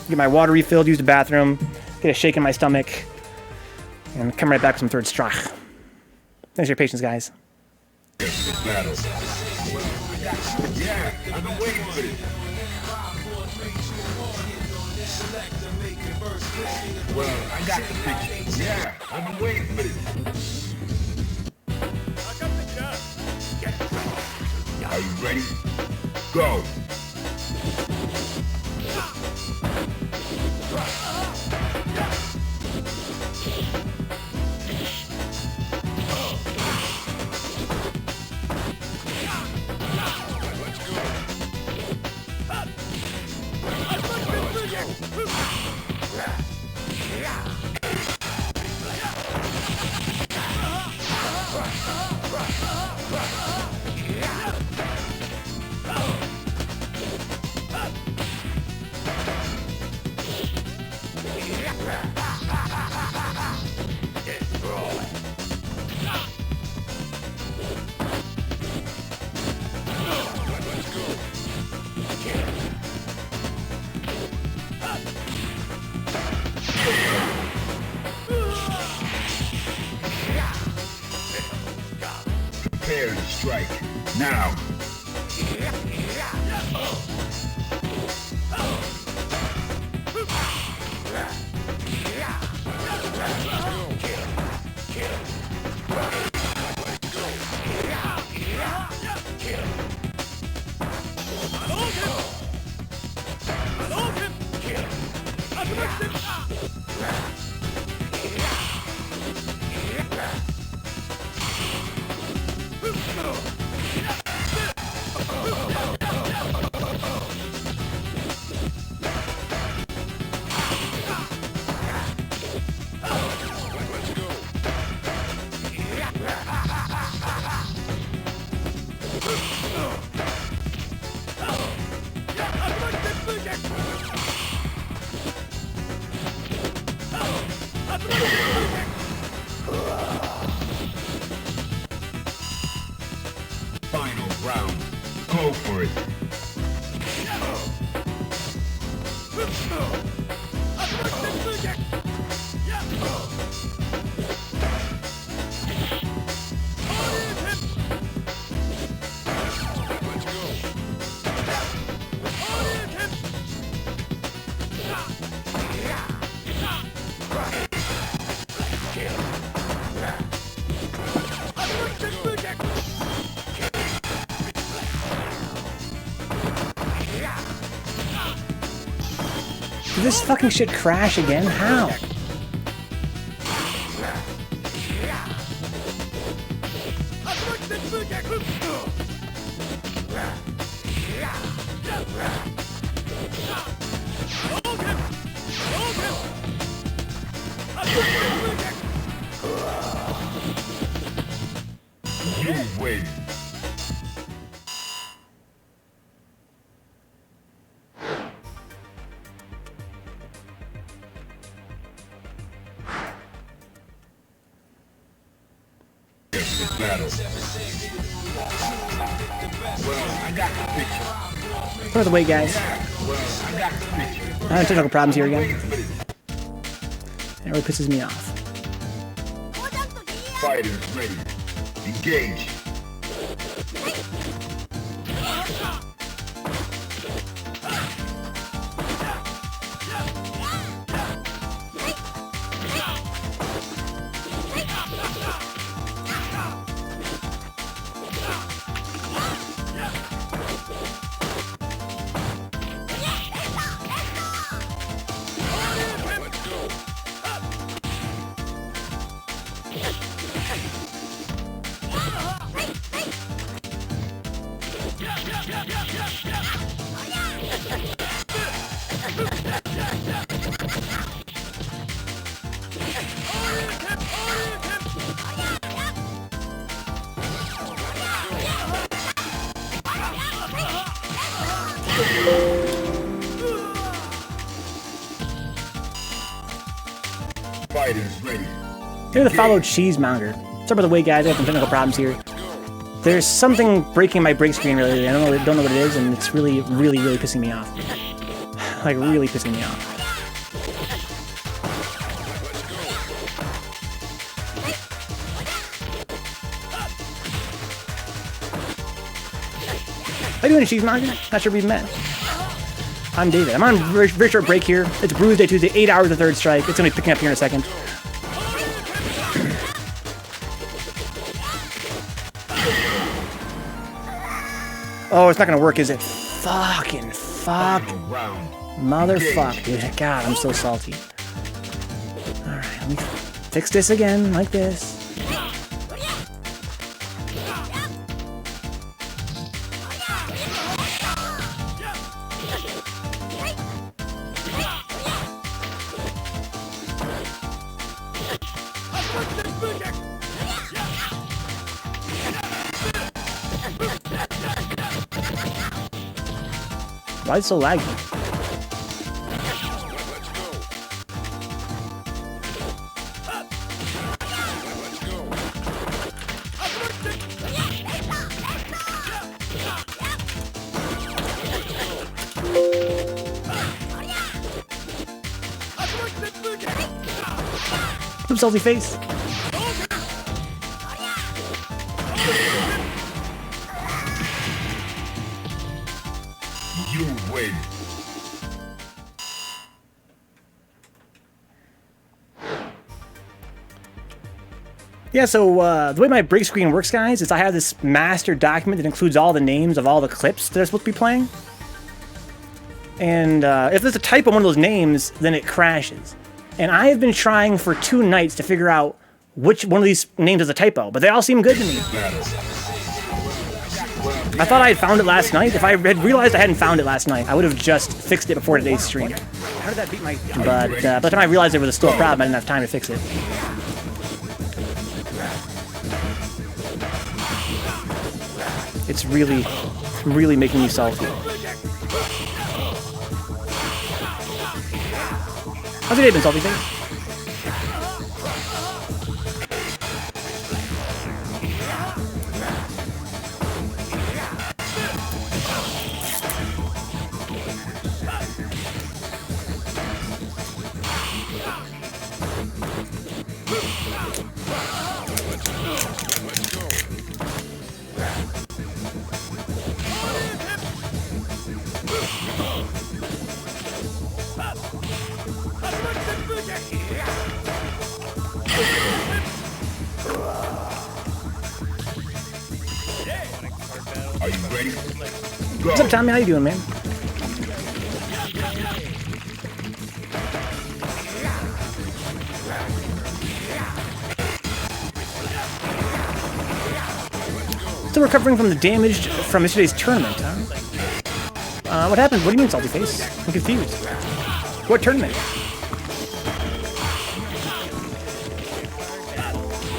Get my water refilled, use the bathroom, get a shake in my stomach, and come right back with some third strach. Thanks for your patience, guys. Battle. Yeah, I've been waiting for this. Well, I got the picture. Yeah, I've been waiting for this. Are you ready? Go. Prepare to strike. Now. Final round. Go for it. this fucking shit crash again? How? You win. Battle. Well, I got the picture. By the way, guys, Well, I got the picture. I have technical problems here again. It really pisses me off. Fighters ready. Engage. Fighters ready. You're the follow cheesemonger. Sorry by the way, guys, I have some technical problems here. There's something breaking my break screen really. I don't know what it is, and it's really pissing me off. Like, really pissing me off. How you doing, cheesemonger? Not sure we've met. I'm David. I'm on a very short break here. It's Bruise Day Tuesday, 8 hours of third strike. It's going to be picking up here in a second. Oh, it's not going to work, is it? Fucking fuck. Motherfuck, dude. God, I'm so salty. Alright, let me fix this again, like this. Why is it so laggy? Oops, salty face. You win. Yeah, so the way my break screen works, guys, is I have this master document that includes all the names of all the clips that are supposed to be playing. And if there's a typo on one of those names, then it crashes. And I have been trying for 2 nights to figure out which one of these names is a typo, but they all seem good to me. I thought I had found it last night. If I had realized I hadn't found it last night, I would have just fixed it before today's stream. How did that beat my... But by the time I realized there was still a problem, I didn't have time to fix it. It's really making me salty. How's your day been, salty face? Are you ready? What's up, Tommy? How you doing, man? Still recovering from the damage from yesterday's tournament, huh? What happened? What do you mean, Salty Face? I'm confused. What tournament?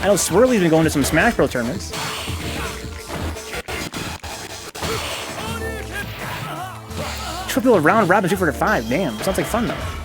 I know Swirly's been going to some Smash Bros. Tournaments. Triple round robin 2 for 5. Damn, sounds like fun though.